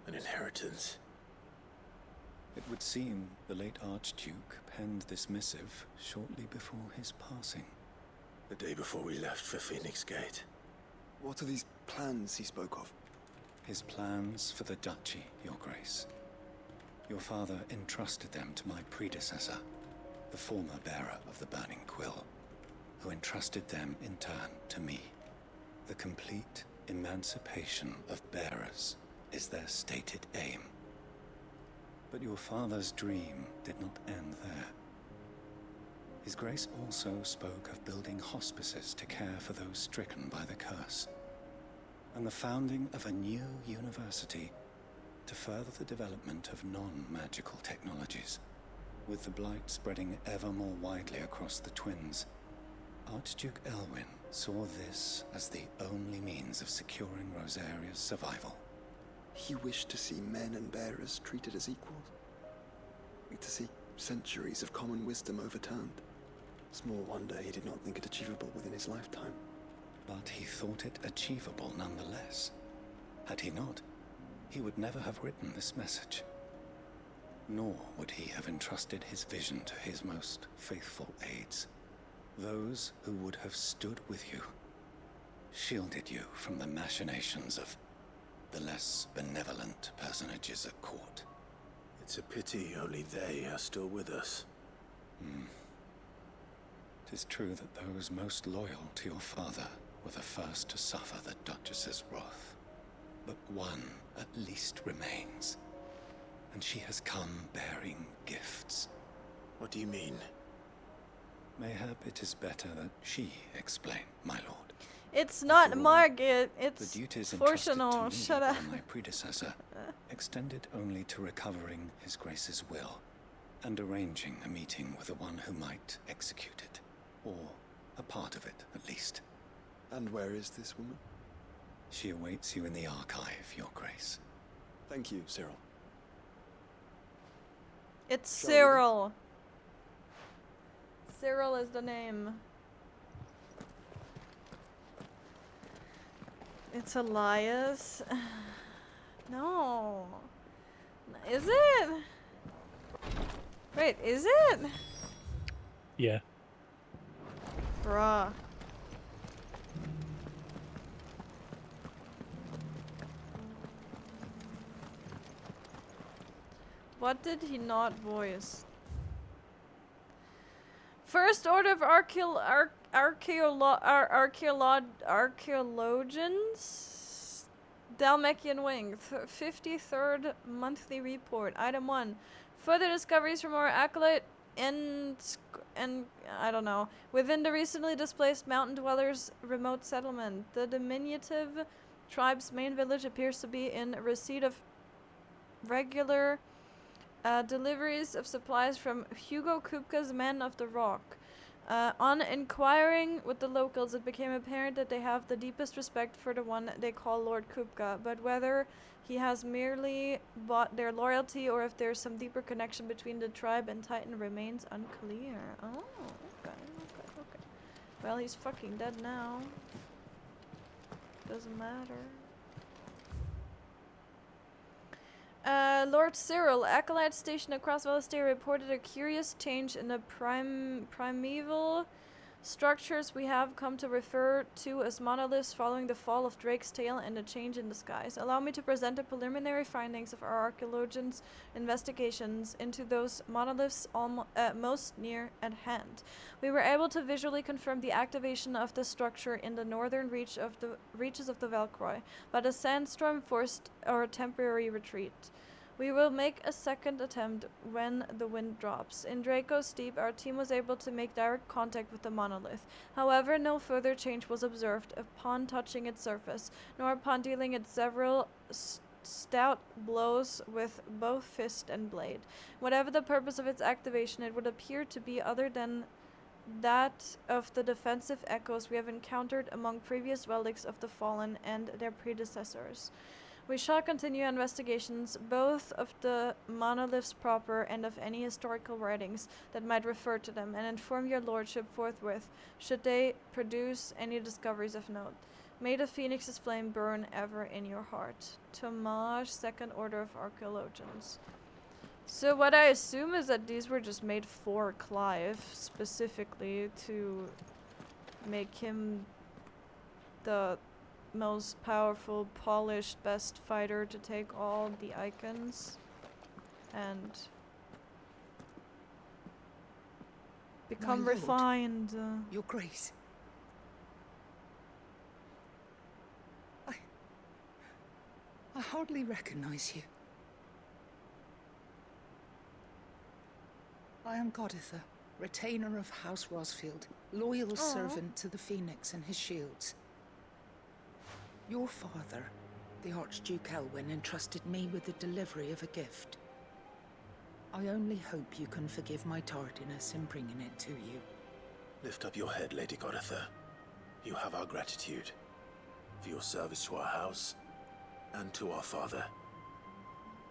An inheritance. It would seem the late Archduke penned this missive shortly before his passing. The day before we left for Phoenix Gate. What are these plans he spoke of? His plans for the duchy, Your Grace. Your father entrusted them to my predecessor, the former bearer of the Burning Quill, who entrusted them in turn to me. The complete emancipation of bearers is their stated aim. But your father's dream did not end there. His Grace also spoke of building hospices to care for those stricken by the curse, and the founding of a new university to further the development of non-magical technologies. With the Blight spreading ever more widely across the Twins, Archduke Elwyn saw this as the only means of securing Rosaria's survival. He wished to see men and bearers treated as equals. To see centuries of common wisdom overturned. Small wonder he did not think it achievable within his lifetime. But he thought it achievable nonetheless. Had he not, he would never have written this message. Nor would he have entrusted his vision to his most faithful aides, those who would have stood with you, shielded you from the machinations of the less benevolent personages at court. It's a pity only they are still with us. It is true that those most loyal to your father were the first to suffer the Duchess's wrath. But one at least remains, and she has come bearing gifts. What do you mean? Mayhap it is better that she explain, my lord. It's not Margaret, it's the duties entrusted to Fortunal. me Shut up. by my predecessor extended only to recovering His Grace's will and arranging a meeting with the one who might execute it, or a part of it at least. And where is this woman? She awaits you in the archive, Your Grace. Thank you, Cyril. It's Cyril. Cyril is the name. It's Elias. No. Is it? Wait, is it? Yeah. Bruh. What did he not voice? First order of archaeologians. Dalmatian Wing, 53rd monthly report. Item 1. Further discoveries from our acolyte and I don't know. Within the recently displaced mountain dwellers' remote settlement, the diminutive tribe's main village appears to be in receipt of regular deliveries of supplies from Hugo Kupka's Men of the Rock. On inquiring with the locals, it became apparent that they have the deepest respect for the one they call Lord Kupka, but whether he has merely bought their loyalty or if there's some deeper connection between the tribe and Titan remains unclear. Oh, okay. Well, he's fucking dead now. Doesn't matter. Lord Cyril, acolyte station across Valistair, reported a curious change in the primeval structures we have come to refer to as monoliths following the fall of Drake's tail and a change in the skies. Allow me to present the preliminary findings of our archaeologians' investigations into those monoliths most near at hand. We were able to visually confirm the activation of the structure in the northern reaches of the Velcroy, but a sandstorm forced our temporary retreat. We will make a second attempt when the wind drops. In Draco's Steep, our team was able to make direct contact with the monolith. However, no further change was observed upon touching its surface, nor upon dealing it several stout blows with both fist and blade. Whatever the purpose of its activation, it would appear to be other than that of the defensive echoes we have encountered among previous relics of the fallen and their predecessors. We shall continue investigations both of the monoliths proper and of any historical writings that might refer to them, and inform your lordship forthwith should they produce any discoveries of note. May the Phoenix's flame burn ever in your heart. Tomage, Second Order of Archaeologians. So what I assume is that these were just made for Clive, specifically to make him the most powerful, polished, best fighter to take all the icons and become My lord, refined. Your Grace. I hardly recognize you. I am Goditha, retainer of House Rosfield, loyal servant to the Phoenix and his shields. Your father, the Archduke Elwyn, entrusted me with the delivery of a gift. I only hope you can forgive my tardiness in bringing it to you. Lift up your head, Lady Goditha. You have our gratitude for your service to our house and to our father.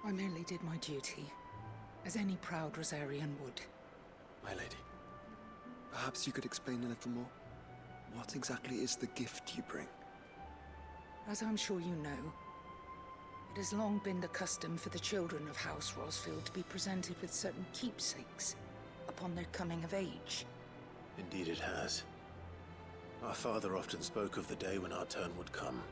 I merely did my duty, as any proud Rosarian would. My lady, perhaps you could explain a little more? What exactly is the gift you bring? As I'm sure you know, it has long been the custom for the children of House Rosfield to be presented with certain keepsakes upon their coming of age. Indeed it has. Our father often spoke of the day when our turn would come.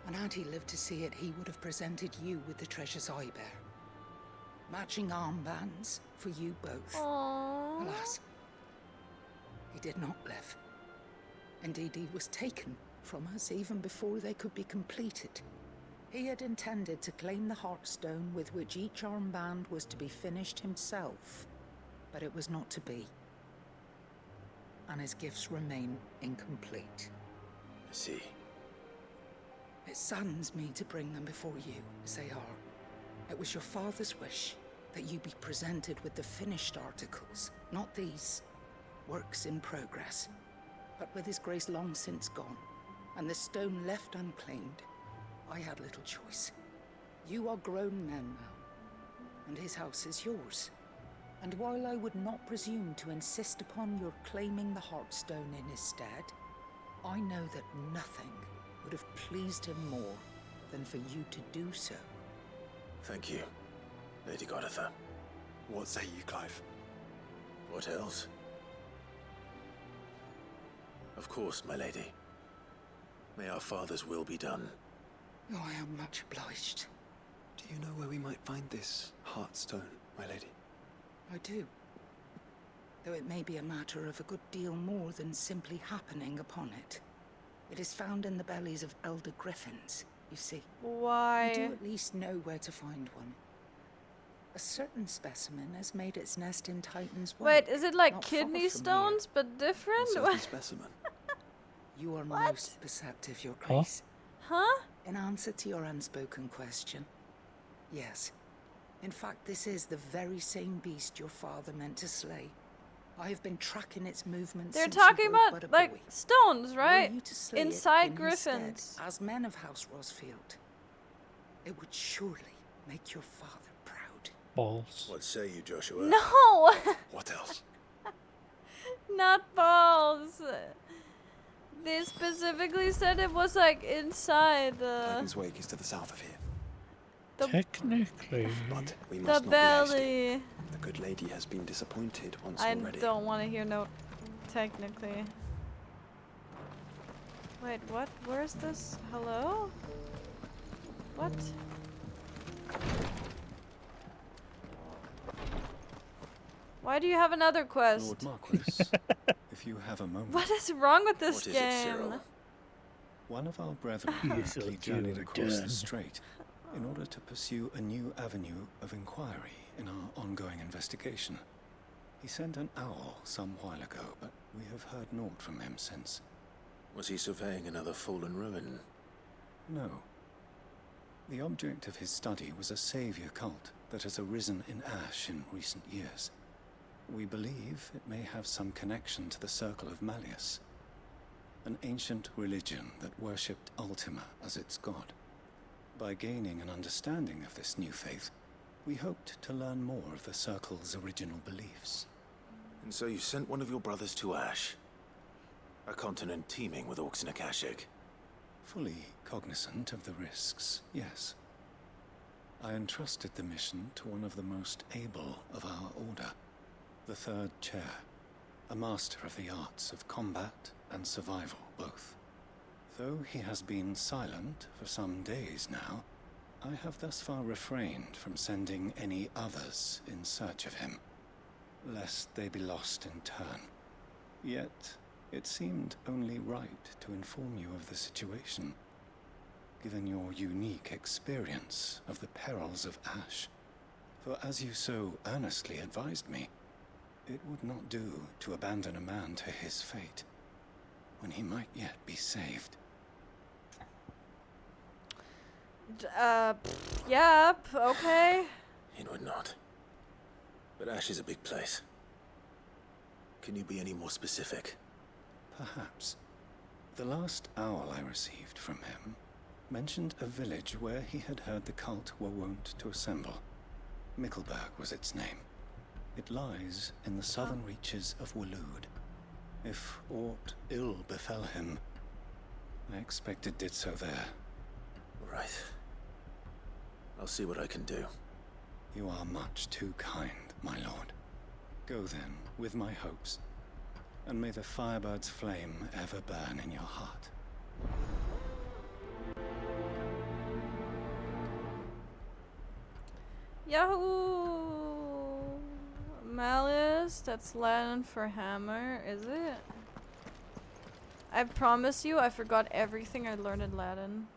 And had he lived to see it, he would have presented you with the treasures I bear. Matching armbands for you both. Aww. Alas, he did not live. Indeed, he was taken from us even before they could be completed. He had intended to claim the Heartstone with which each armband was to be finished himself, but it was not to be. And his gifts remain incomplete. I see. It saddens me to bring them before you, as they are. It was your father's wish that you be presented with the finished articles, not these works in progress. But with his grace long since gone, and the stone left unclaimed, I had little choice. You are grown men now, and his house is yours. And while I would not presume to insist upon your claiming the Heartstone in his stead, I know that nothing would have pleased him more than for you to do so. Thank you, Lady Goditha. What say you, Clive? What else? Of course, my lady. May our father's will be done. Oh, I am much obliged. Do you know where we might find this Heartstone, my lady? I do. though it may be a matter of a good deal more than simply happening upon it. It is found in the bellies of elder griffins, you see. Why? You do at least know where to find one. A certain specimen has made its nest in Titan's Wake. Wait, is it like not far kidney from stones but different? Certain specimen. You are What? most perceptive, Your Grace. Huh? In answer to your unspoken question, yes. In fact, this is the very same beast your father meant to slay. I have been tracking its movements. They're since talking you were but about a like boy. stones, Were right? you to slay it Inside in his stead, griffins. as men of House Rosfield, it would surely make your father proud. Balls. What say you, Joshua? No! What else? Not balls. They specifically said it was like inside the Titan's Wake is to the south of here. Technically. But we must not be belly. hasty. The good lady has been disappointed once I already. don't want to hear no technically. Wait, what? Where is this? Hello? What? Why do you have another quest? Lord Marquis, if you have a moment. What is wrong with this What is game? it, Cyril? One of our brethren recently journeyed across the strait in order to pursue a new avenue of inquiry in our ongoing investigation. He sent an owl some while ago, but we have heard naught from him since. Was he surveying another fallen ruin? No. The object of his study was a savior cult that has arisen in Ash in recent years. We believe it may have some connection to the Circle of Malleus, an ancient religion that worshipped Ultima as its god. By gaining an understanding of this new faith, we hoped to learn more of the Circle's original beliefs. And so you sent one of your brothers to Ash? A continent teeming with orcs and Akashic? Fully cognizant of the risks, yes. I entrusted the mission to one of the most able of our order, the Third Chair, a master of the arts of combat and survival both. Though he has been silent for some days now, I have thus far refrained from sending any others in search of him, lest they be lost in turn. Yet, it seemed only right to inform you of the situation, given your unique experience of the perils of Ash. For as you so earnestly advised me, it would not do to abandon a man to his fate, when he might yet be saved. Yep, okay. It would not. But Ash is a big place. Can you be any more specific? Perhaps. The last owl I received from him mentioned a village where he had heard the cult were wont to assemble. Mickleburg was its name. It lies in the southern reaches of Waloed. If aught ill befell him, I expect it did so there. Right. I'll see what I can do. You are much too kind, my lord. Go then, with my hopes, and may the Firebird's flame ever burn in your heart. Yahoo! Malice, that's Latin for hammer, is it? I promise you, I forgot everything I learned in Latin.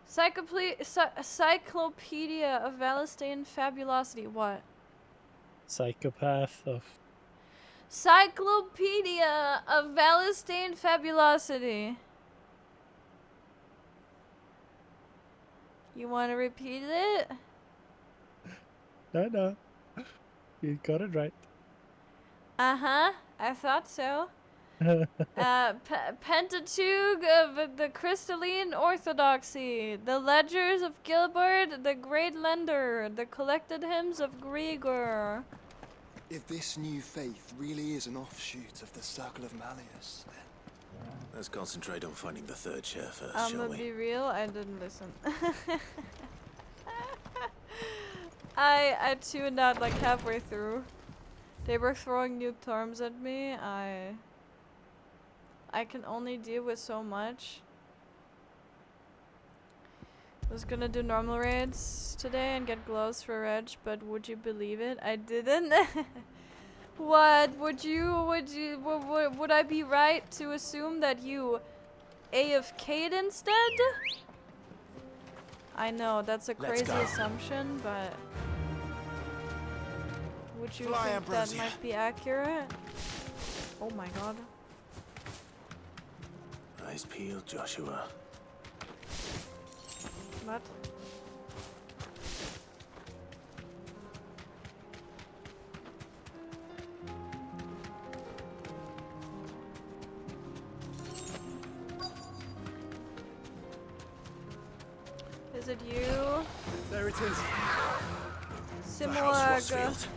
Cyclopedia of Valistane Fabulosity. What? Psychopath of... Cyclopedia of Valistane Fabulosity. You want to repeat it? No. You got it right. Uh-huh. I thought so. Pentateuch of the Crystalline Orthodoxy, the Ledgers of Gilbert, the Great Lender, the Collected Hymns of Grigor. If this new faith really is an offshoot of the Circle of Malleus, then... Let's concentrate on finding the third chair first, I'm shall gonna we? be real, I didn't listen. I tuned out like halfway through. They were throwing new terms at me. I can only deal with so much. I was gonna do normal raids today and get gloves for Reg, but would you believe it? I didn't. What would I be right to assume that you AFK'd instead? I know that's a crazy assumption, but would you think that might be accurate? Oh my god. Eyes peeled, Joshua. What? Is it you? There it is. Simorg.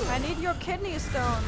I need your kidney stones.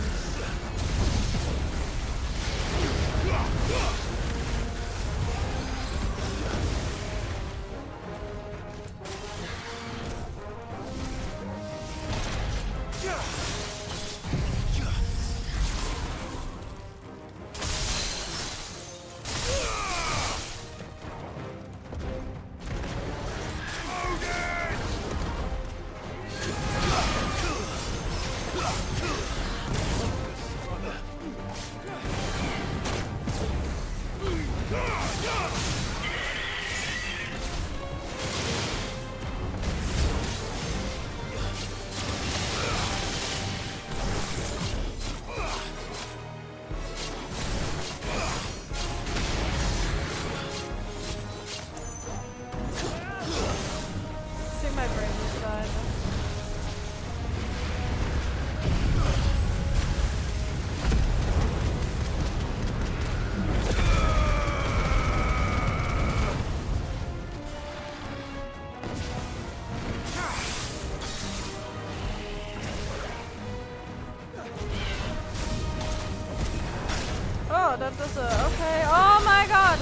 Oh, that does a okay. Oh my god!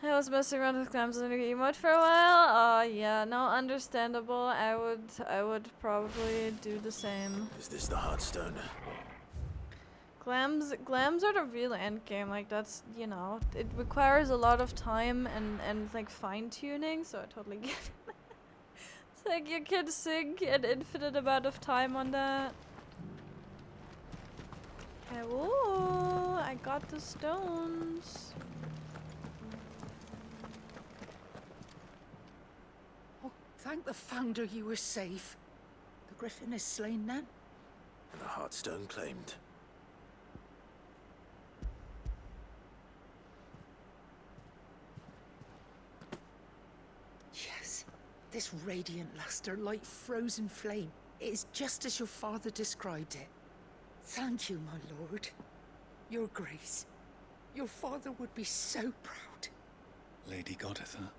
I was messing around with clams and emote for a while. Yeah, no, understandable. I would probably do the same. Is this the Heartstone? Glams are the real end game. Like that's, you know, it requires a lot of time and like fine tuning. So I totally get it. It's like you can sink an infinite amount of time on that. Oh, I got the stones. Thank the Founder you were safe. The Griffin is slain then? And the Heartstone claimed. Yes. This radiant luster, like frozen flame. It is just as your father described it. Thank you, my lord. Your grace. Your father would be so proud. Lady Goditha,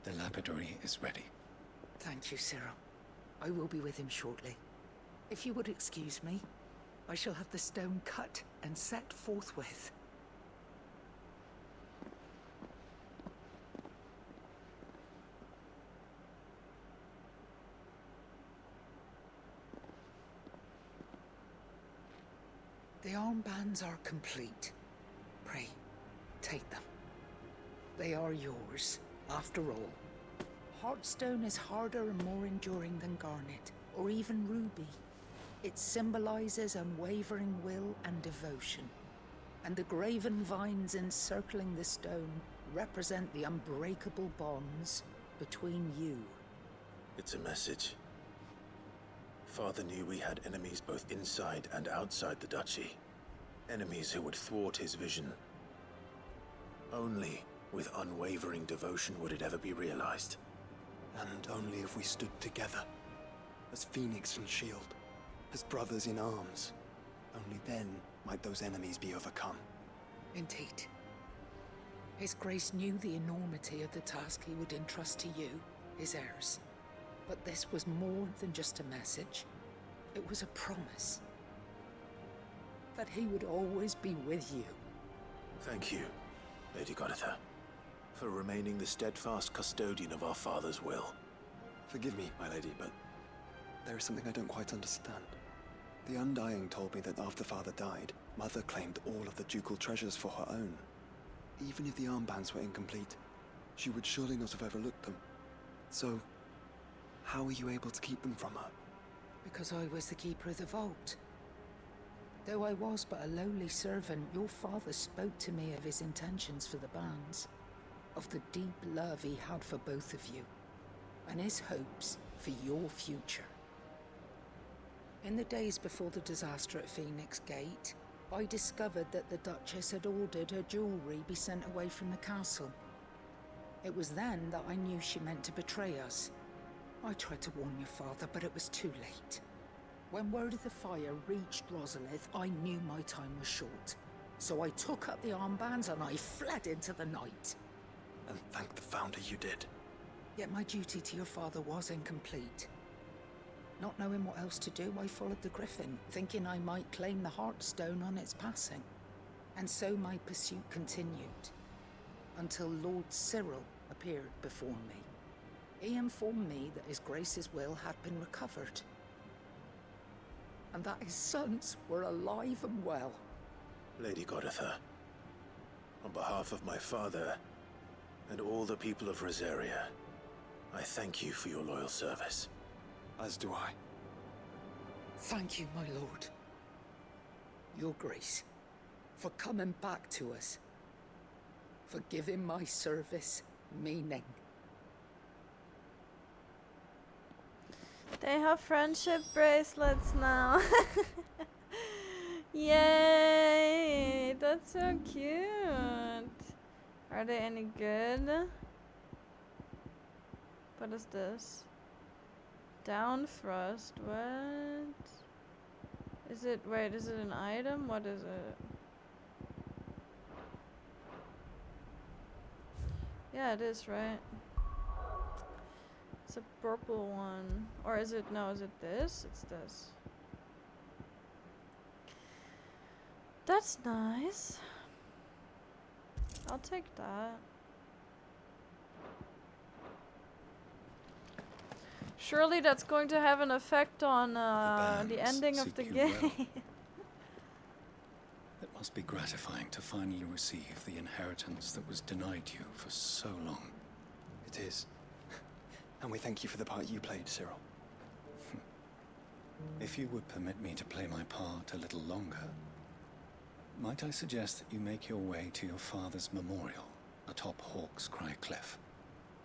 the lapidary is ready. Thank you, Cyril. I will be with him shortly. If you would excuse me, I shall have the stone cut and set forthwith. The armbands are complete. Pray, take them. They are yours, after all. Heartstone is harder and more enduring than garnet, or even ruby. It symbolizes unwavering will and devotion. And the graven vines encircling the stone represent the unbreakable bonds between you. It's a message. Father knew we had enemies both inside and outside the duchy. Enemies who would thwart his vision. Only with unwavering devotion would it ever be realized. And only if we stood together, as Phoenix and Shield, as brothers in arms. Only then might those enemies be overcome. Indeed. His Grace knew the enormity of the task he would entrust to you, his heirs. But this was more than just a message. It was a promise. That he would always be with you. Thank you, Lady Goditha, for remaining the steadfast custodian of our father's will. Forgive me, my lady, but there is something I don't quite understand. The Undying told me that after Father died, Mother claimed all of the ducal treasures for her own. Even if the armbands were incomplete, she would surely not have overlooked them. So, how were you able to keep them from her? Because I was the keeper of the vault. Though I was but a lowly servant, your father spoke to me of his intentions for the bands, of the deep love he had for both of you, and his hopes for your future. In the days before the disaster at Phoenix Gate, I discovered that the Duchess had ordered her jewelry be sent away from the castle. It was then that I knew she meant to betray us. I tried to warn your father, but it was too late. When word of the fire reached Rosalith, I knew my time was short. So I took up the armbands and I fled into the night. And thank the Founder you did. Yet my duty to your father was incomplete. Not knowing what else to do, I followed the Griffin, thinking I might claim the Heartstone on its passing. And so my pursuit continued, until Lord Cyril appeared before me. He informed me that His Grace's will had been recovered, and that his sons were alive and well. Lady Goditha, on behalf of my father and all the people of Rosaria, I thank you for your loyal service. As do I. Thank you, my lord. Your Grace, for coming back to us, for giving my service meaning. They have friendship bracelets now. Yay! That's so cute. Are they any good? What is this? Down thrust. What? Is it? Wait, is it an item? What is it? Yeah, it is, right? It's a purple one. Or is it? No, is it this? It's this. That's nice. I'll take that. Surely that's going to have an effect on the ending of the game. Well. It must be gratifying to finally receive the inheritance that was denied you for so long. It is. And we thank you for the part you played, Cyril. If you would permit me to play my part a little longer, might I suggest that you make your way to your father's memorial atop Hawk's Cry Cliff?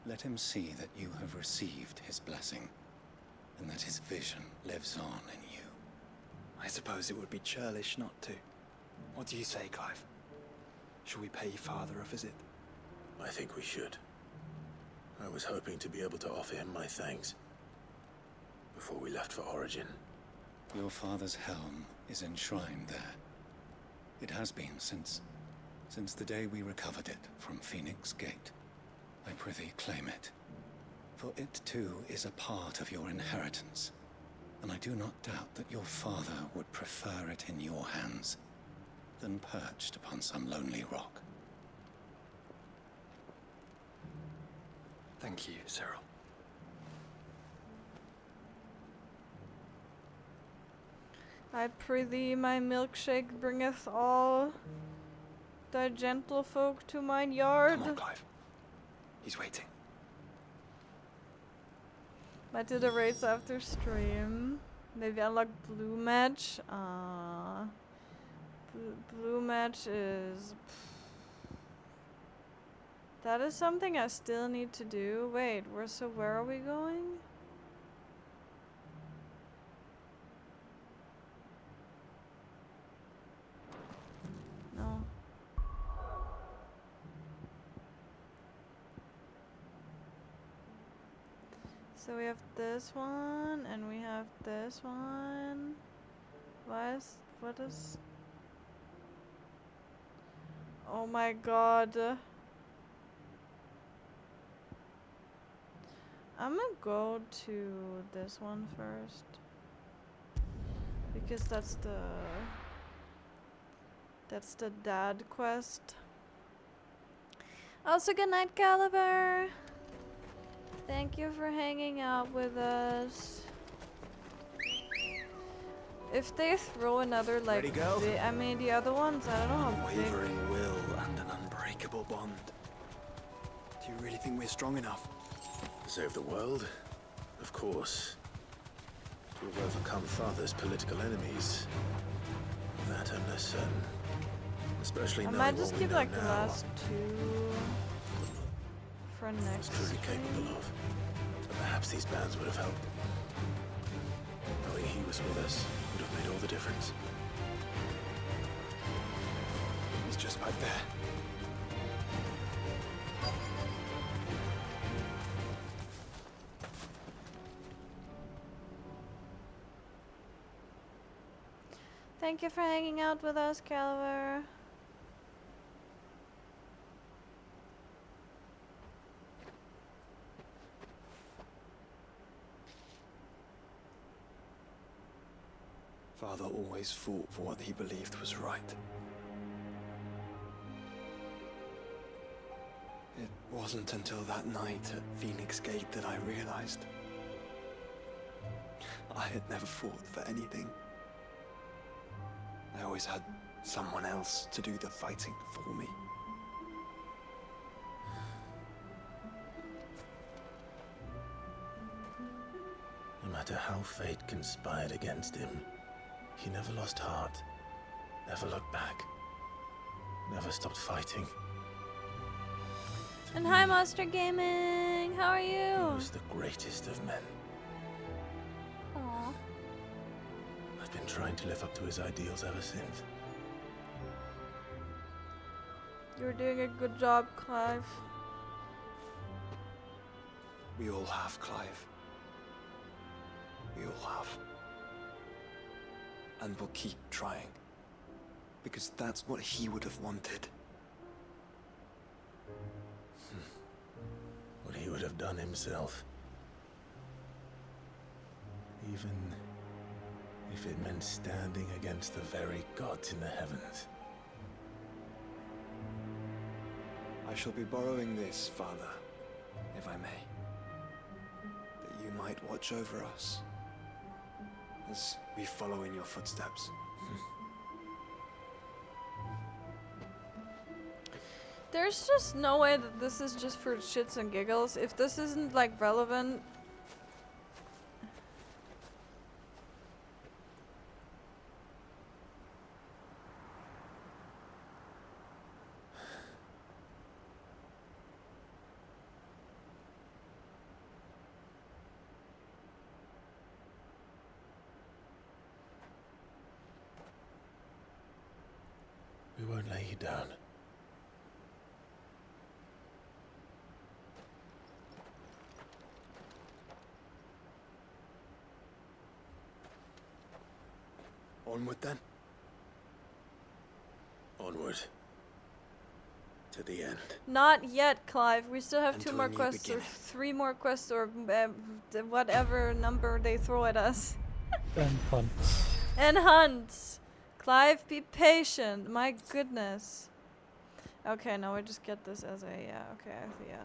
Let him see that you have received his blessing, and that his vision lives on in you. I suppose it would be churlish not to. What do you say, Clive? Should we pay Father a visit? I think we should. I was hoping to be able to offer him my thanks before we left for Origin. Your father's helm is enshrined there. It has been since the day we recovered it from Phoenix Gate. I prithee claim it, for it too is a part of your inheritance, and I do not doubt that your father would prefer it in your hands than perched upon some lonely rock. Thank you, Cyril. I prithee, my milkshake bringeth all thy gentle folk to mine yard. Come on, Clive. He's waiting. Might do the raids after stream. Maybe unlock blue match. Blue match is... That is something I still need to do. Wait, where are we going? No. So we have this one, and we have this one. What is... Oh my god. I'm gonna go to this one first. Because that's the dad quest. Also, good night, Caliber. Thank you for hanging out with us. If they throw another, like, Ready, go? I mean, the other ones, I don't know how big. Unwavering will and an unbreakable bond. Do you really think we're strong enough? Save the world? Of course. To have overcome Father's political enemies. That I'm less certain. Especially I knowing might just what we keep know like the now. last two for next Was truly stream. capable of. And perhaps these bands would have helped. Knowing he was with us would have made all the difference. He's just back there. Thank you for hanging out with us, Caliber. Father always fought for what he believed was right. It wasn't until that night at Phoenix Gate that I realized I had never fought for anything. I always had someone else to do the fighting for me. No matter how fate conspired against him, he never lost heart, never looked back, never stopped fighting. And hi, Monster Gaming. How are He you? was the greatest of men. Aww. I've been trying to live up to his ideals ever since. You're doing a good job, Clive. We all have, Clive. We all have. And we'll keep trying. Because that's what he would have wanted. What he would have done himself. Even if it meant standing against the very gods in the heavens. I shall be borrowing this, Father, if I may. That you might watch over us as we follow in your footsteps. There's just no way that this is just for shits and giggles. If this isn't like relevant. We won't lay you down. Onward then. Onward. To the end. Not yet, Clive. We still have And two to a more new quests, or beginning. 3 more quests, or whatever number they throw at us. And hunts. And hunts. Clive, be patient. My goodness. Okay, now we just get this as a okay, yeah.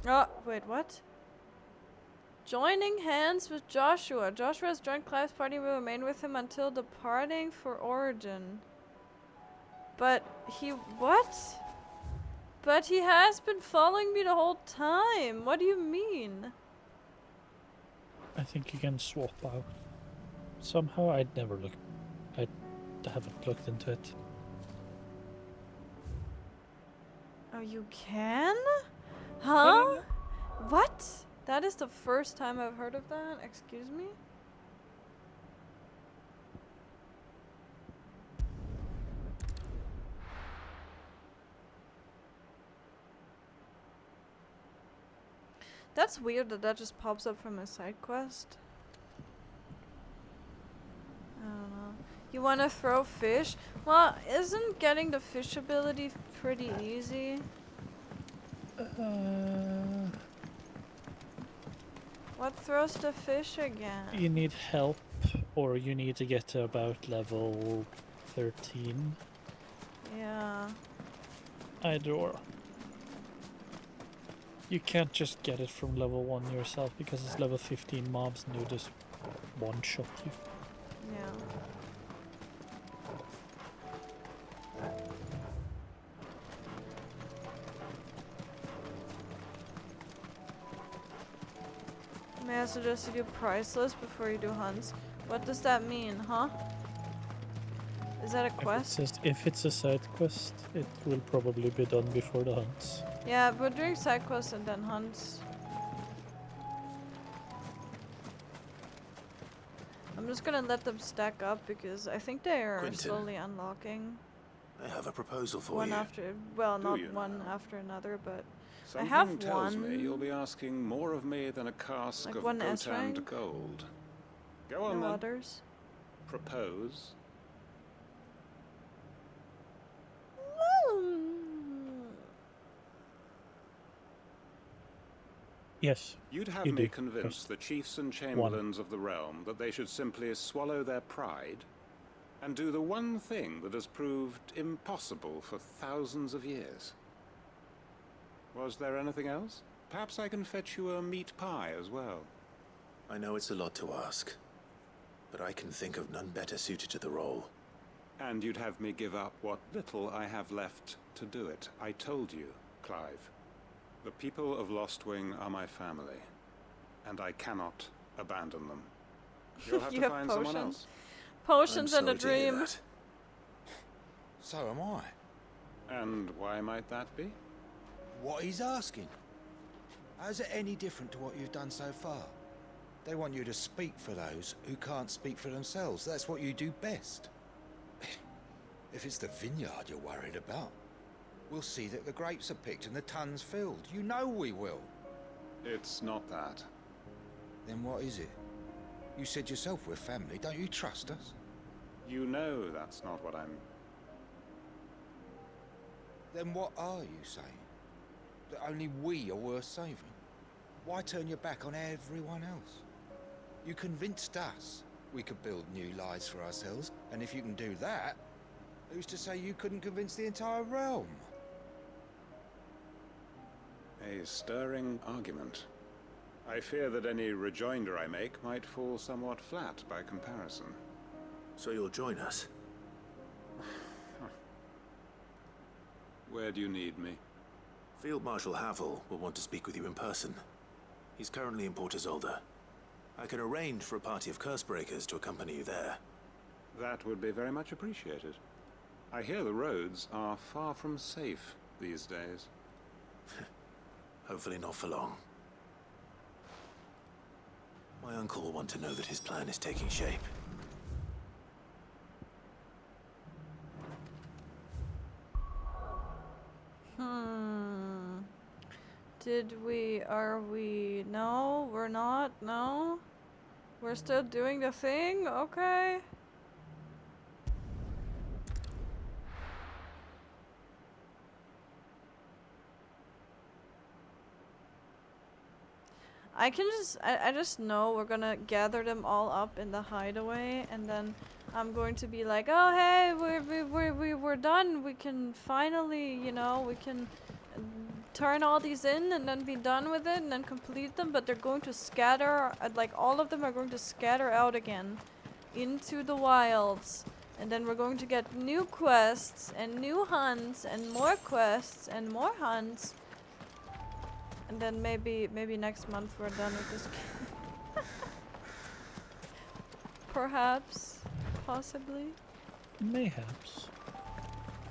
Oh, wait, what? Joining hands with Joshua. Joshua has joined Clive's party, will remain with him until departing for Origin. But he... what? But he has been following me the whole time. What do you mean? I think you can swap out. Somehow I haven't looked into it. Oh, you can? Huh? What? That is the first time I've heard of that. Excuse me? That's weird that that just pops up from a side quest. I don't know. You want to throw fish? Well, isn't getting the fish ability pretty easy? What throws the fish again? You need help, or you need to get to about level 13. Yeah. Either or. You can't just get it from level 1 yourself because it's level 15 mobs and you just one-shot you. Yeah. May I suggest you do priceless before you do hunts? What does that mean, huh? Is that a quest? If it's a side quest, it will probably be done before the hunts. Yeah, we're doing side quests and then hunts. I'm just gonna let them stack up because I think they are Quentin. slowly unlocking. I have a proposal for One you. after, well, not you one after another, but Something I have tells one. me you'll be asking more of me than a cask Like of one S Gotand rank? gold. Go on No then. others. Propose. Yes. You'd have you me do. convince the chiefs and chamberlains of the realm that they should simply swallow their pride and do the one thing that has proved impossible for thousands of years. Was there anything else? Perhaps I can fetch you a meat pie as well. I know it's a lot to ask, but I can think of none better suited to the role. And you'd have me give up what little I have left to do it. I told you, Clive. The people of Lostwing are my family, and I cannot abandon them. You'll have You to have find someone potions. else. Potions I'm and a sorry to hear dream. that. So am I. And why might that be? What he's asking. How's it any different to what you've done so far? They want you to speak for those who can't speak for themselves. That's what you do best. If it's the vineyard you're worried about, we'll see that the grapes are picked and the tons filled. You know we will. It's not that. Then what is it? You said yourself we're family. Don't you trust us? You know that's not what I'm... Then what are you saying? That only we are worth saving? Why turn your back on everyone else? You convinced us we could build new lives for ourselves, and if you can do that, who's to say you couldn't convince the entire realm? A stirring argument. I fear that any rejoinder I make might fall somewhat flat by comparison. So you'll join us? Where do you need me? Field Marshal Havel will want to speak with you in person. He's currently in Port Isolde. I can arrange for a party of Cursebreakers to accompany you there. That would be very much appreciated. I hear the roads are far from safe these days. Hopefully not for long. My uncle will want to know that his plan is taking shape. Are we? No, we're not. No. We're still doing the thing? Okay. I just know we're gonna gather them all up in the hideaway, and then I'm going to be like, oh hey, we're done. We can finally, you know, we can turn all these in and then be done with it and then complete them, but they're going to scatter, like all of them are going to scatter out again into the wilds. And then we're going to get new quests and new hunts and more quests and more hunts. And then maybe next month we're done with this game. Perhaps. Possibly. Mayhaps.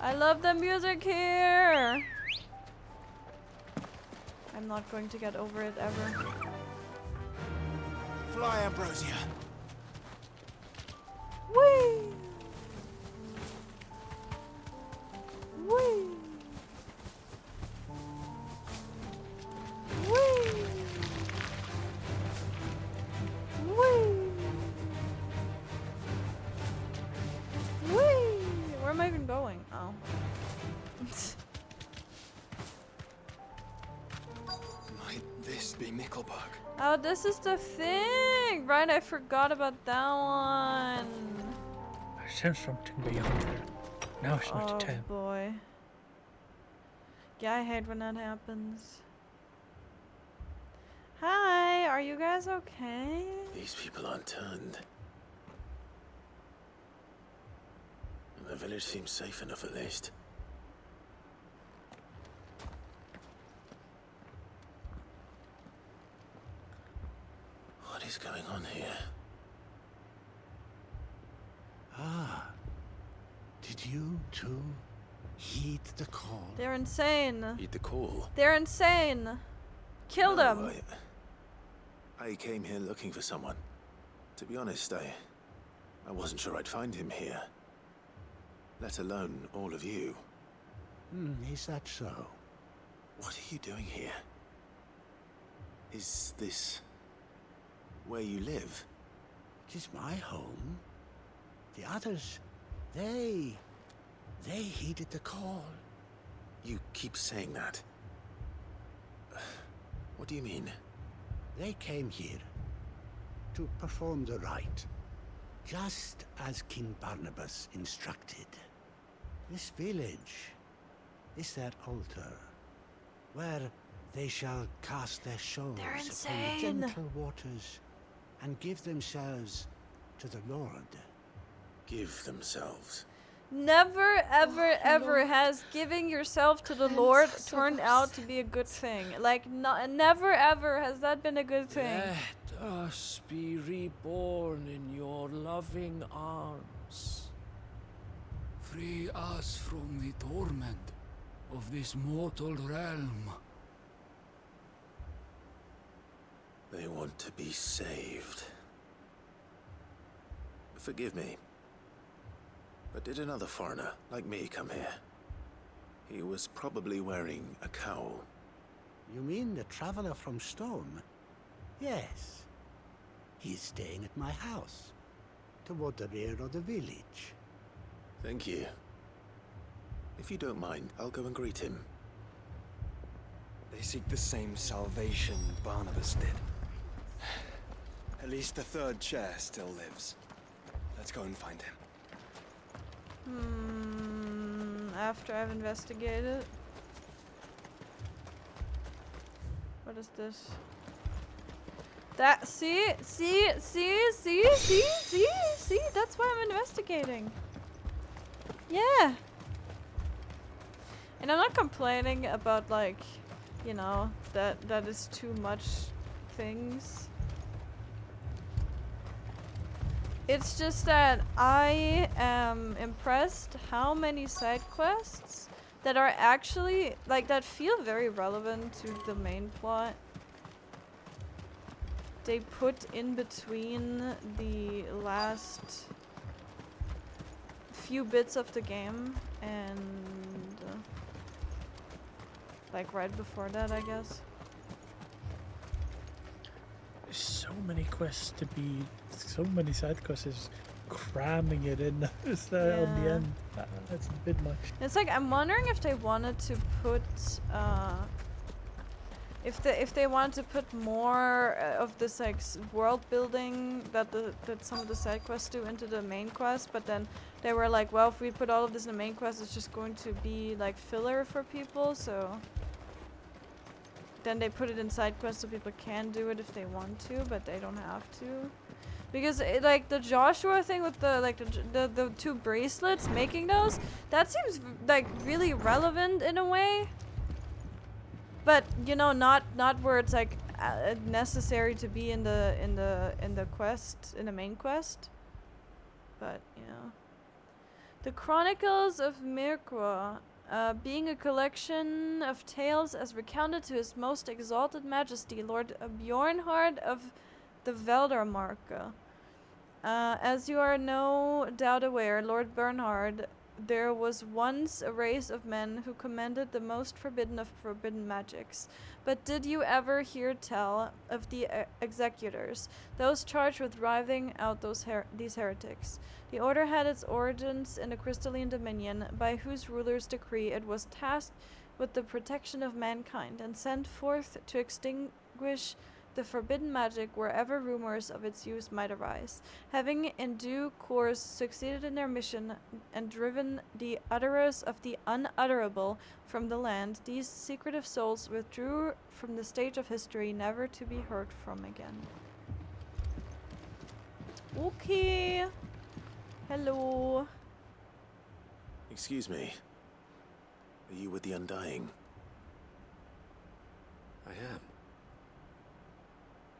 I love the music here! I'm not going to get over it ever. Fly, Ambrosia. Whee! Whee! Whee! Whee! Whee! Where am I even going? Oh. Might this be Nickelberg? Oh, this is the thing! Right, I forgot about that one. I sense something beyond there. Now it's not Oh the time. boy. Yeah, I hate when that happens. Hi, are you guys okay? These people aren't turned. The village seems safe enough at least. What is going on here? Ah. Did you too heed the call? They're insane. Heed the call. They're insane. Kill them. I came here looking for someone. To be honest, I wasn't sure I'd find him here. Let alone all of you. Is that so? What are you doing here? Is this where you live? It is my home. The others, they heeded the call. You keep saying that. What do you mean? They came here to perform the rite, just as King Barnabas instructed. This village is their altar, where they shall cast their souls upon the gentle waters and give themselves to the Lord. Give themselves. Never, ever, ever has giving yourself to the Lord turned out to be a good thing. Like, never, ever has that been a good thing. Let us be reborn in your loving arms. Free us from the torment of this mortal realm. They want to be saved. Forgive me. But did another foreigner, like me, come here? He was probably wearing a cowl. You mean the traveler from Stone? Yes. He's staying at my house, toward the rear of the village. Thank you. If you don't mind, I'll go and greet him. They seek the same salvation Barnabas did. At least the third chair still lives. Let's go and find him. After I've investigated. What is this? That, see, that's why I'm investigating. Yeah. And I'm not complaining about, like, you know, that is too much things. It's just that I am impressed how many side quests that are actually, like, that feel very relevant to the main plot. They put in between the last few bits of the game and like right before that, I guess. There's so many quests to be, so many side quests, is cramming it in on the end. That's a bit much. It's like, I'm wondering if they wanted to put if they want to put more of this like world building that some of the side quests do into the main quest, but then they were like, well, if we put all of this in the main quest, it's just going to be like filler for people. So then they put it in side quests so people can do it if they want to, but they don't have to. Because like the Joshua thing with the like the 2 bracelets, making those, that seems like really relevant in a way. But you know, not where it's like necessary to be in the quest, in the main quest. But yeah, the Chronicles of Mirkwa, being a collection of tales as recounted to His Most Exalted Majesty Lord Bjornhard of the Veldarmarka. As you are no doubt aware, Lord Bernhard, there was once a race of men who commanded the most forbidden of forbidden magics. But did you ever hear tell of the executors, those charged with driving out these heretics? The order had its origins in the Crystalline Dominion, by whose ruler's decree it was tasked with the protection of mankind and sent forth to extinguish the forbidden magic wherever rumors of its use might arise. Having in due course succeeded in their mission and driven the utterers of the unutterable from the land, these secretive souls withdrew from the stage of history, never to be heard from again. Okay. Hello. Excuse me. Are you with the Undying? I am.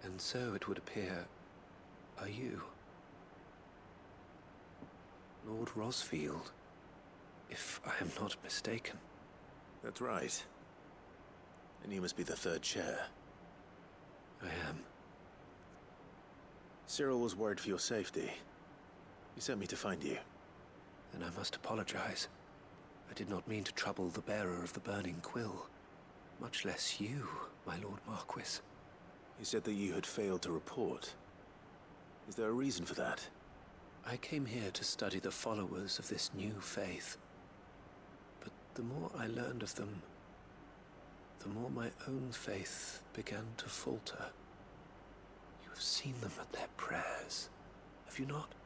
And so it would appear, are you? Lord Rosfield, if I am not mistaken. That's right. And you must be the 3rd chair. I am. Cyril was worried for your safety. He sent me to find you. Then I must apologize. I did not mean to trouble the bearer of the burning quill. Much less you, my Lord Marquis. He said that you had failed to report. Is there a reason for that? I came here to study the followers of this new faith. But the more I learned of them, the more my own faith began to falter. You have seen them at their prayers, have you not?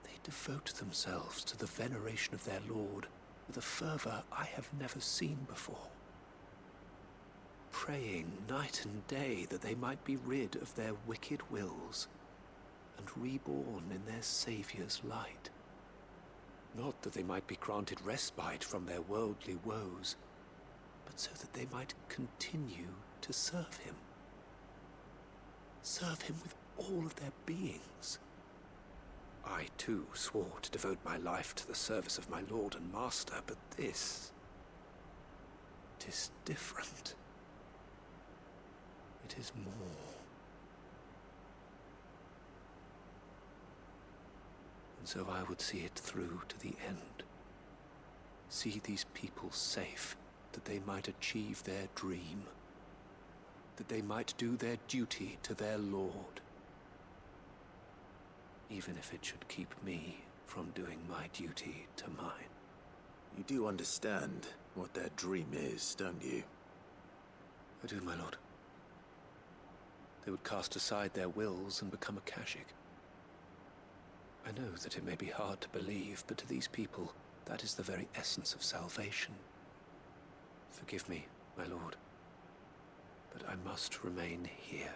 They devote themselves to the veneration of their Lord with a fervor I have never seen before. Praying night and day that they might be rid of their wicked wills and reborn in their Saviour's light. Not that they might be granted respite from their worldly woes, but so that they might continue to serve him. Serve him with all of their beings. I too swore to devote my life to the service of my Lord and Master, but this... it is different. It is more. And so I would see it through to the end. See these people safe, that they might achieve their dream. That they might do their duty to their Lord. Even if it should keep me from doing my duty to mine. You do understand what their dream is, don't you? I do, my lord. They would cast aside their wills and become Akashic. I know that it may be hard to believe, but to these people, that is the very essence of salvation. Forgive me, my lord, but I must remain here.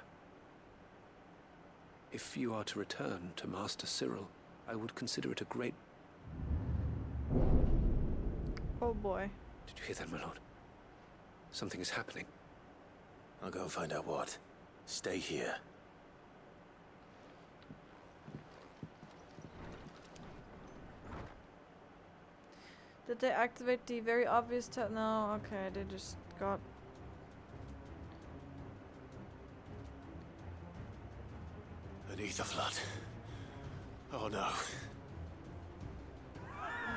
If you are to return to Master Cyril, I would consider it a great... Oh boy. Did you hear that, my lord? Something is happening. I'll go and find out what. Stay here. Did they activate the very obvious no, okay, they just got... Beneath the flood. Oh no.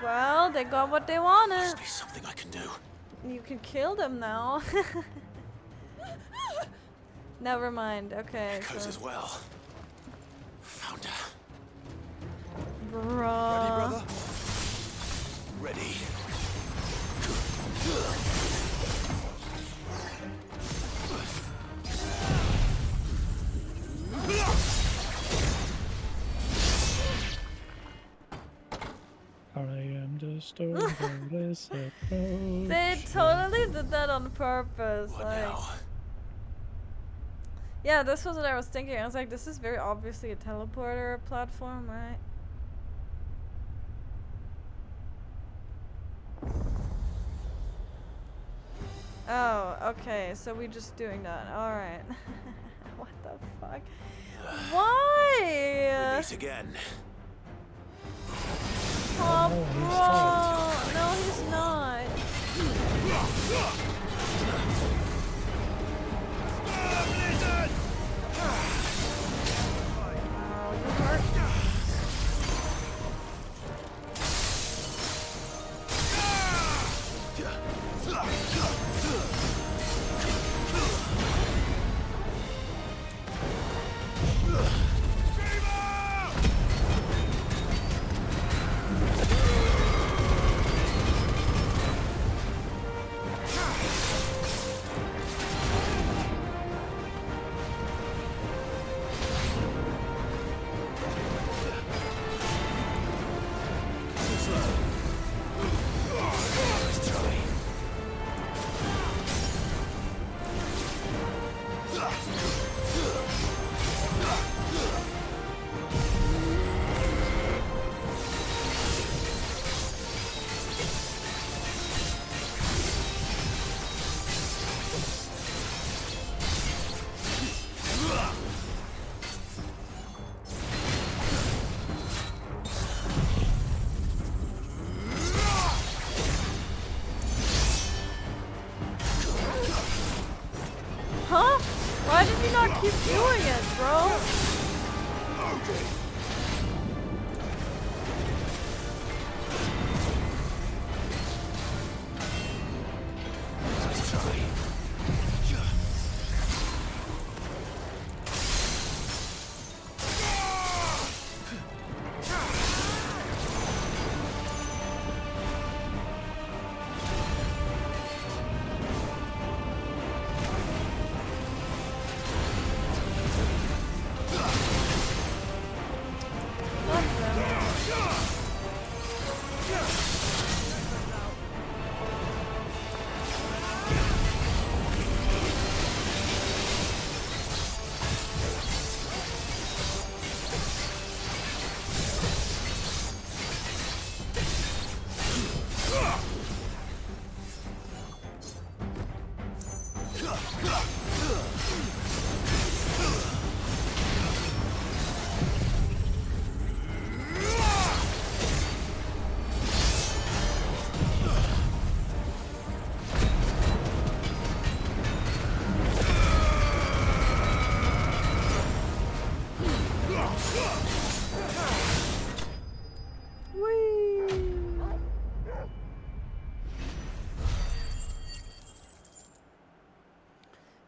Well, they got what they wanted. Must be something I can do. You can kill them now. Never mind. Okay. Echoes as well. Found her. Bruh. Ready, brother? Ready. I am just They totally did that on purpose. What like, now? yeah, this was what I was thinking. I was like, this is very obviously a teleporter platform, right? Oh, okay, so we're just doing that. Alright. What the fuck? Why? We meet again. Oh, bro! No, he's not. Wow, you hurt. Huh? Why did you not keep doing it, bro?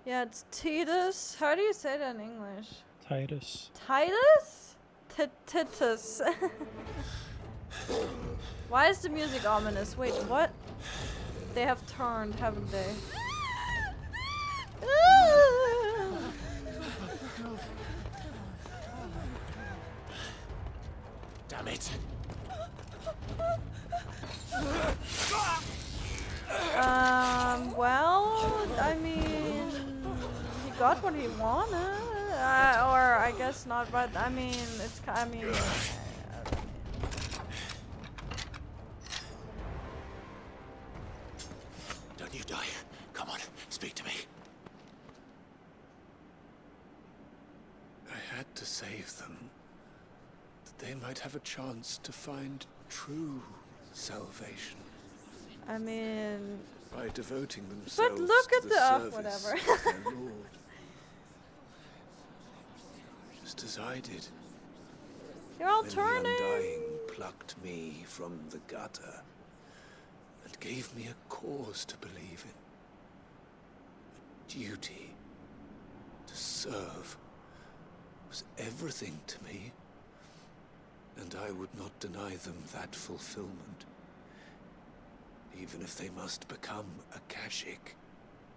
Yeah, it's Titus. How do you say that in English? Titus. Titus? Titus. Why is the music ominous? Wait, what? They have turned, haven't they? Damn it. Well, I mean, he got what he wanted, or I guess not, but I mean, Don't you die. Come on, speak to me. I had to save them, that they might have a chance to find true salvation. I mean, by devoting themselves but look to at the the service whatever. of their Lord. Just as I did. You're all when turning. the Undying plucked me from the gutter and gave me a cause to believe in. A duty to serve was everything to me, and I would not deny them that fulfillment. Even if they must become a Kashik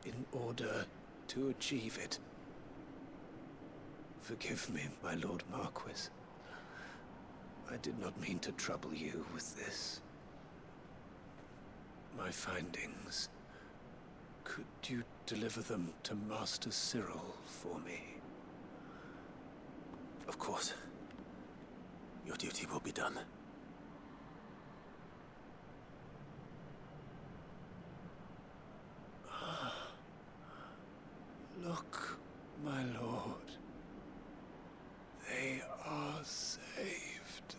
in order to achieve it. Forgive me, my Lord Marquis. I did not mean to trouble you with this. my findings. Could you deliver them to Master Cyril for me? Of course. Your duty will be done. Look, my lord. They are saved.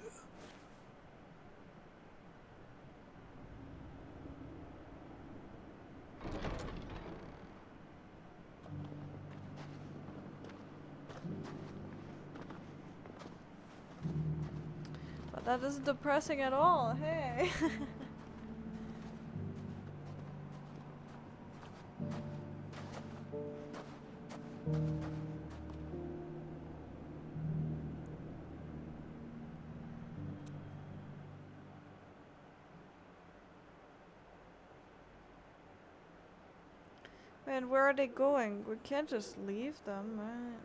But that isn't depressing at all, hey. Man, where are they going? We can't just leave them, right?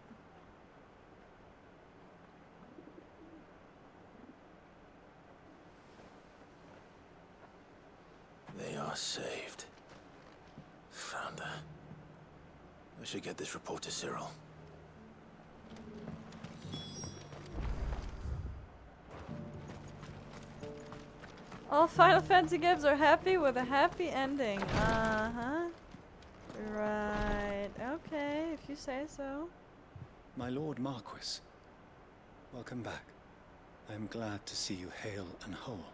They are saved. Founder. I should get this report to Cyril. All Final Fantasy games are happy with a happy ending. Uh-huh. Right. Okay, if you say so. My Lord Marquis, welcome back. I am glad to see you hale and whole.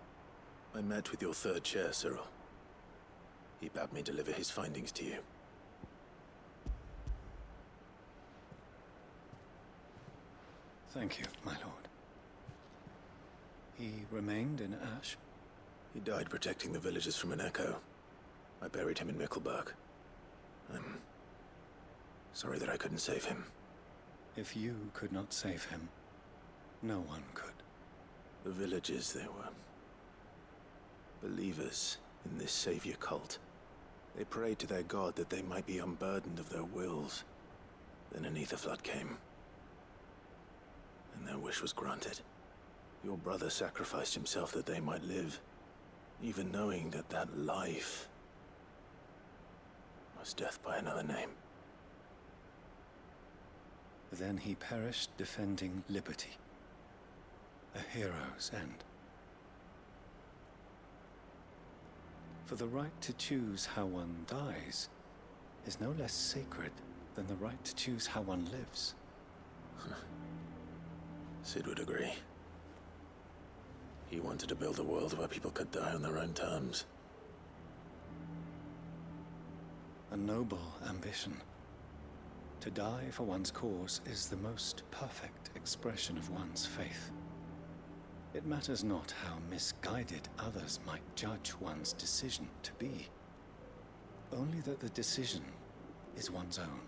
I met with your third chair, Cyril. He bade me deliver his findings to you. Thank you, my lord. He remained in Ash? He died protecting the villagers from an echo. I buried him in Mickelberg. I'm sorry that I couldn't save him. If you could not save him, no one could. The villagers, they were believers in this savior cult. They prayed to their god that they might be unburdened of their wills. Then an ether flood came, and their wish was granted. Your brother sacrificed himself that they might live, even knowing that that life was death by another name. Then he perished defending liberty. A hero's end. For the right to choose how one dies is no less sacred than the right to choose how one lives. Sid would agree. He wanted to build a world where people could die on their own terms. A noble ambition. To die for one's cause is the most perfect expression of one's faith. It matters not how misguided others might judge one's decision to be. Only that the decision is one's own.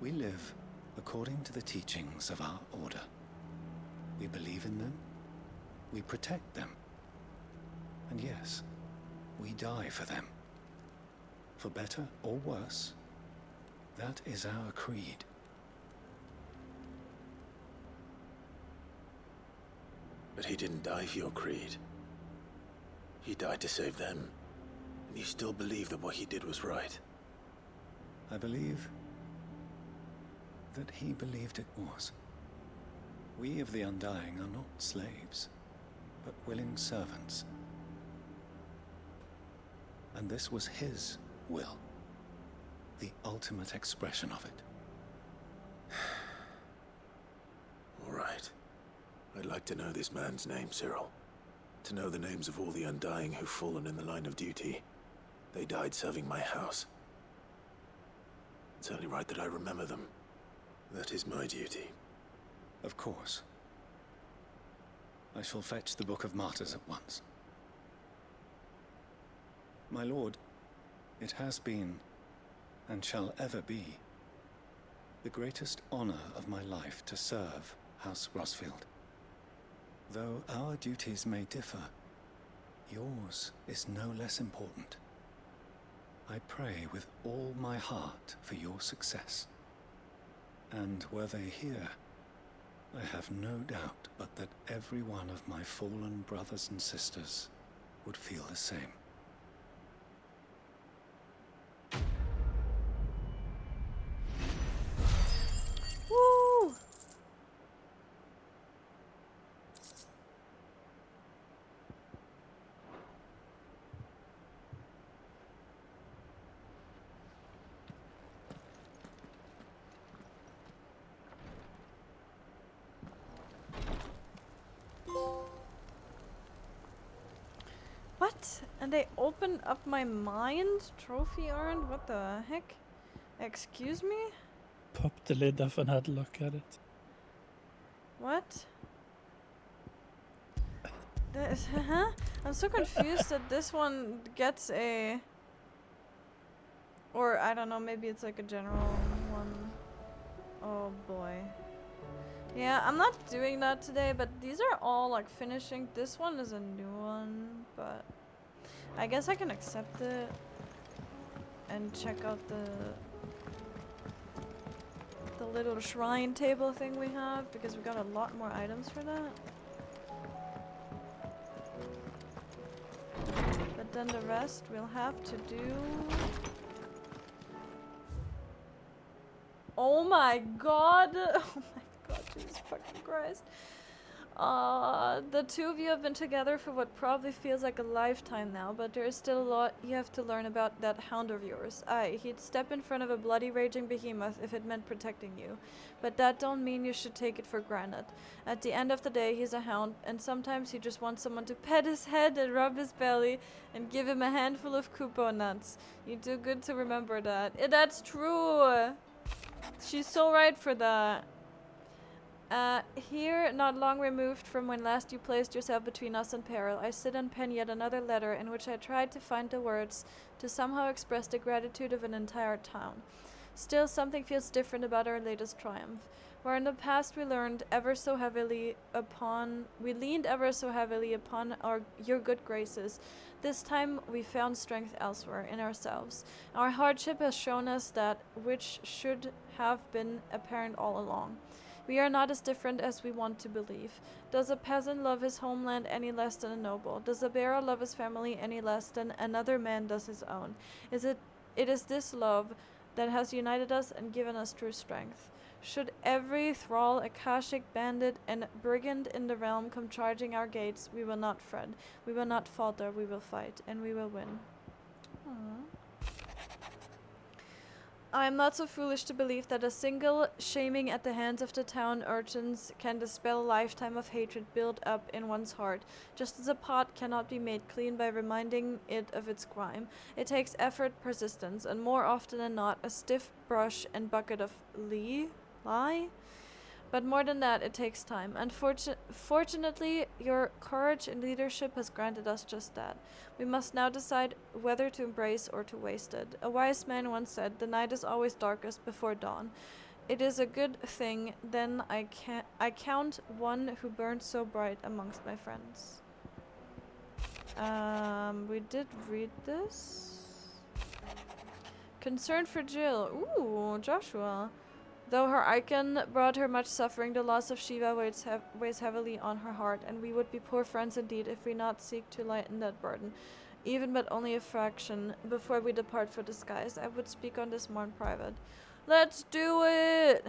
We live according to the teachings of our order. We believe in them, we protect them, and yes, we die for them. For better or worse, that is our creed. But he didn't die for your creed. He died to save them. And you still believe that what he did was right. I believe that he believed it was. We of the Undying are not slaves, but willing servants. And this was his will, the ultimate expression of it. All right. I'd like to know this man's name, Cyril. To know the names of all the Undying who've fallen in the line of duty. They died serving my house. It's only right that I remember them. That is my duty. Of course. I shall fetch the Book of Martyrs at once. My lord, it has been, and shall ever be, the greatest honor of my life to serve House Rosfield. Though our duties may differ, yours is no less important. I pray with all my heart for your success. And were they here, I have no doubt but that every one of my fallen brothers and sisters would feel the same. And they opened up my mind? Trophy earned? What the heck? Excuse me? Pop the lid off and had a look at it. What? This, I'm so confused that this one gets a... Or, I don't know, maybe it's like a general one. Oh boy. Yeah, I'm not doing that today, but these are all like finishing. This one is a new one, but I guess I can accept it and check out the little shrine table thing we have, because we got a lot more items for that. But then the rest we'll have to do. Oh my god! Oh my god, Jesus fucking Christ. The two of you have been together for what probably feels like a lifetime now, but there is still a lot you have to learn about that hound of yours. Aye, he'd step in front of a bloody raging behemoth if it meant protecting you. But that don't mean you should take it for granted. At the end of the day, he's a hound, and sometimes he just wants someone to pet his head and rub his belly and give him a handful of kupo nuts. You do good to remember that. That's true! She's so right for that. Here, not long removed from when last you placed yourself between us and peril, I sit and pen yet another letter in which I tried to find the words to somehow express the gratitude of an entire town. Still, something feels different about our latest triumph. Where in the past we leaned ever so heavily upon your good graces, this time we found strength elsewhere, in ourselves. Our hardship has shown us that which should have been apparent all along. We are not as different as we want to believe. Does a peasant love his homeland any less than a noble? Does a bearer love his family any less than another man does his own? It is this love that has united us and given us true strength. Should every thrall, Akashic bandit, and brigand in the realm come charging our gates, we will not fret. We will not falter, we will fight, and we will win. Aww. I am not so foolish to believe that a single shaming at the hands of the town urchins can dispel a lifetime of hatred built up in one's heart, just as a pot cannot be made clean by reminding it of its crime. It takes effort, persistence, and more often than not, a stiff brush and bucket of lie? But more than that, it takes time. Fortunately, your courage and leadership has granted us just that. We must now decide whether to embrace or to waste it. A wise man once said, "The night is always darkest before dawn." It is a good thing, then I count one who burned so bright amongst my friends. We did read this. Concern for Jill. Ooh, Joshua. Though her icon brought her much suffering, the loss of Shiva weighs heavily on her heart, and we would be poor friends indeed if we not seek to lighten that burden, even but only a fraction, before we depart for the skies. I would speak on this more in private. Let's do it!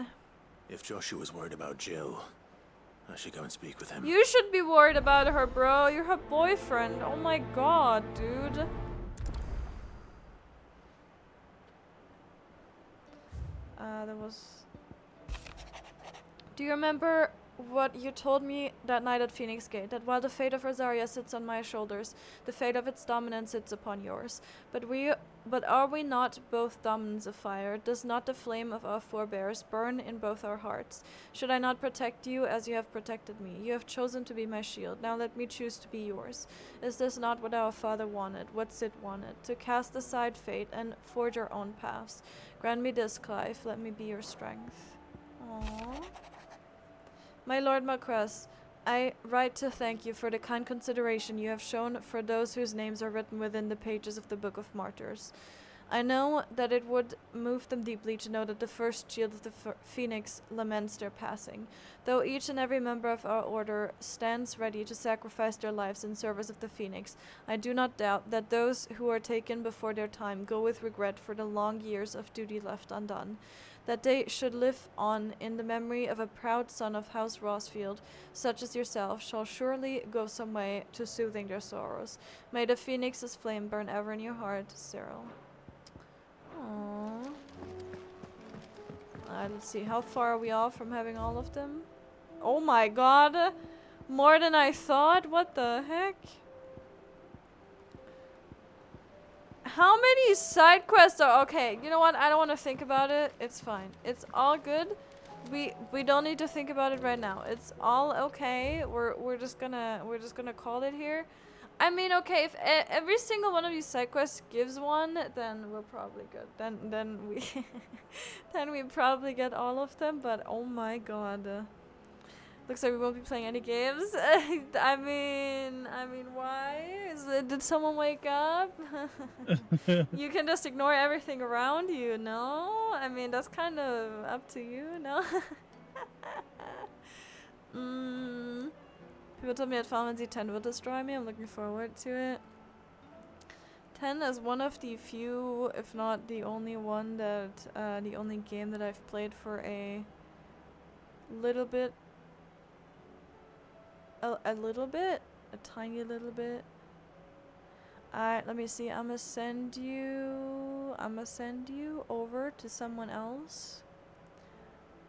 If Joshua's worried about Jill, I should go and speak with him. You should be worried about her, bro. You're her boyfriend. Oh my god, dude. There was... Do you remember what you told me that night at Phoenix Gate? That while the fate of Rosaria sits on my shoulders, the fate of its dominance sits upon yours. But are we not both dominants of fire? Does not the flame of our forebears burn in both our hearts? Should I not protect you as you have protected me? You have chosen to be my shield. Now let me choose to be yours. Is this not what our father wanted? What Sid wanted? To cast aside fate and forge our own paths. Grant me this, Clive. Let me be your strength. Aww. My Lord Macress, I write to thank you for the kind consideration you have shown for those whose names are written within the pages of the Book of Martyrs. I know that it would move them deeply to know that the first shield of the Phoenix laments their passing. Though each and every member of our order stands ready to sacrifice their lives in service of the Phoenix, I do not doubt that those who are taken before their time go with regret for the long years of duty left undone. That they should live on in the memory of a proud son of House Rossfield, such as yourself, shall surely go some way to soothing their sorrows. May the Phoenix's flame burn ever in your heart, Cyril. Aww. Let's see, how far are we off from having all of them? Oh my god! More than I thought? What the heck? How many side quests are okay? You know what? I don't want to think about it. It's fine. It's all good. We don't need to think about it right now. It's all okay. We're just gonna call it here. I mean, okay, if every single one of these side quests gives one, then we're probably good. Then we then we probably get all of them. But oh my god. Looks like we won't be playing any games. I mean, why? Did someone wake up? You can just ignore everything around you, no? I mean, that's kind of up to you, no? People told me at Final Fantasy 10 will destroy me. I'm looking forward to it. 10 is one of the few, if not the only one that, the only game that I've played for a little bit. A little bit? A tiny little bit? Alright, let me see. I'ma send you over to someone else.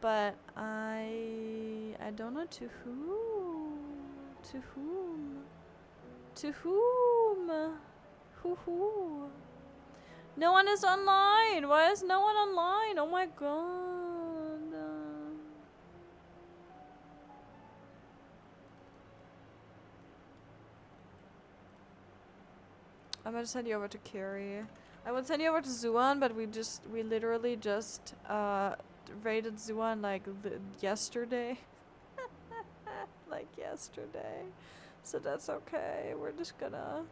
But I don't know to who. To whom? To whom? Who? No one is online! Why is no one online? Oh my god. I'm gonna send you over to Carrie. I would send you over to Zuan, but we literally just raided Zuan like yesterday. Like yesterday. So that's okay. We're just gonna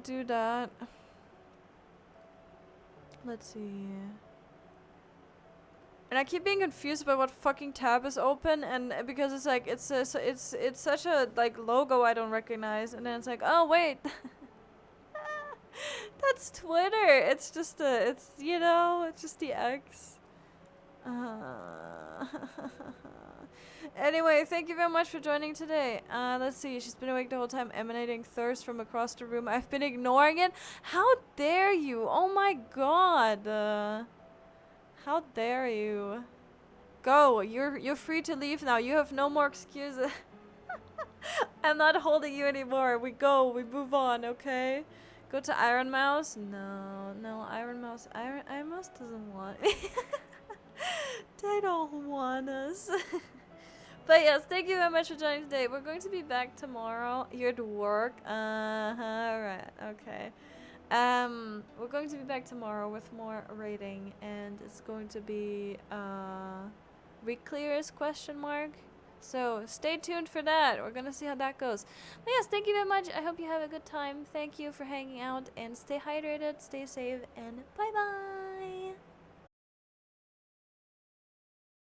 do that. Let's see. And I keep being confused about what fucking tab is open, and because it's like it's such a like logo I don't recognize, and then it's like, oh wait, that's Twitter. It's just it's just the X. Anyway, thank you very much for joining today. Let's see. She's been awake the whole time, emanating thirst from across the room. I've been ignoring it. How dare you? Oh my god. How dare you? Go. You're free to leave now. You have no more excuses. I'm not holding you anymore. We go. We move on, okay? Go to Iron Mouse? No, Iron Mouse. Iron Mouse doesn't want me. They don't want us. But yes, thank you very much for joining today. We're going to be back tomorrow. You're at work. Right. Okay. We're going to be back tomorrow with more rating, and it's going to be Reclears ? So stay tuned for that. We're gonna see how that goes. But yes, thank you very much. I hope you have a good time. Thank you for hanging out, and stay hydrated, stay safe, and bye bye.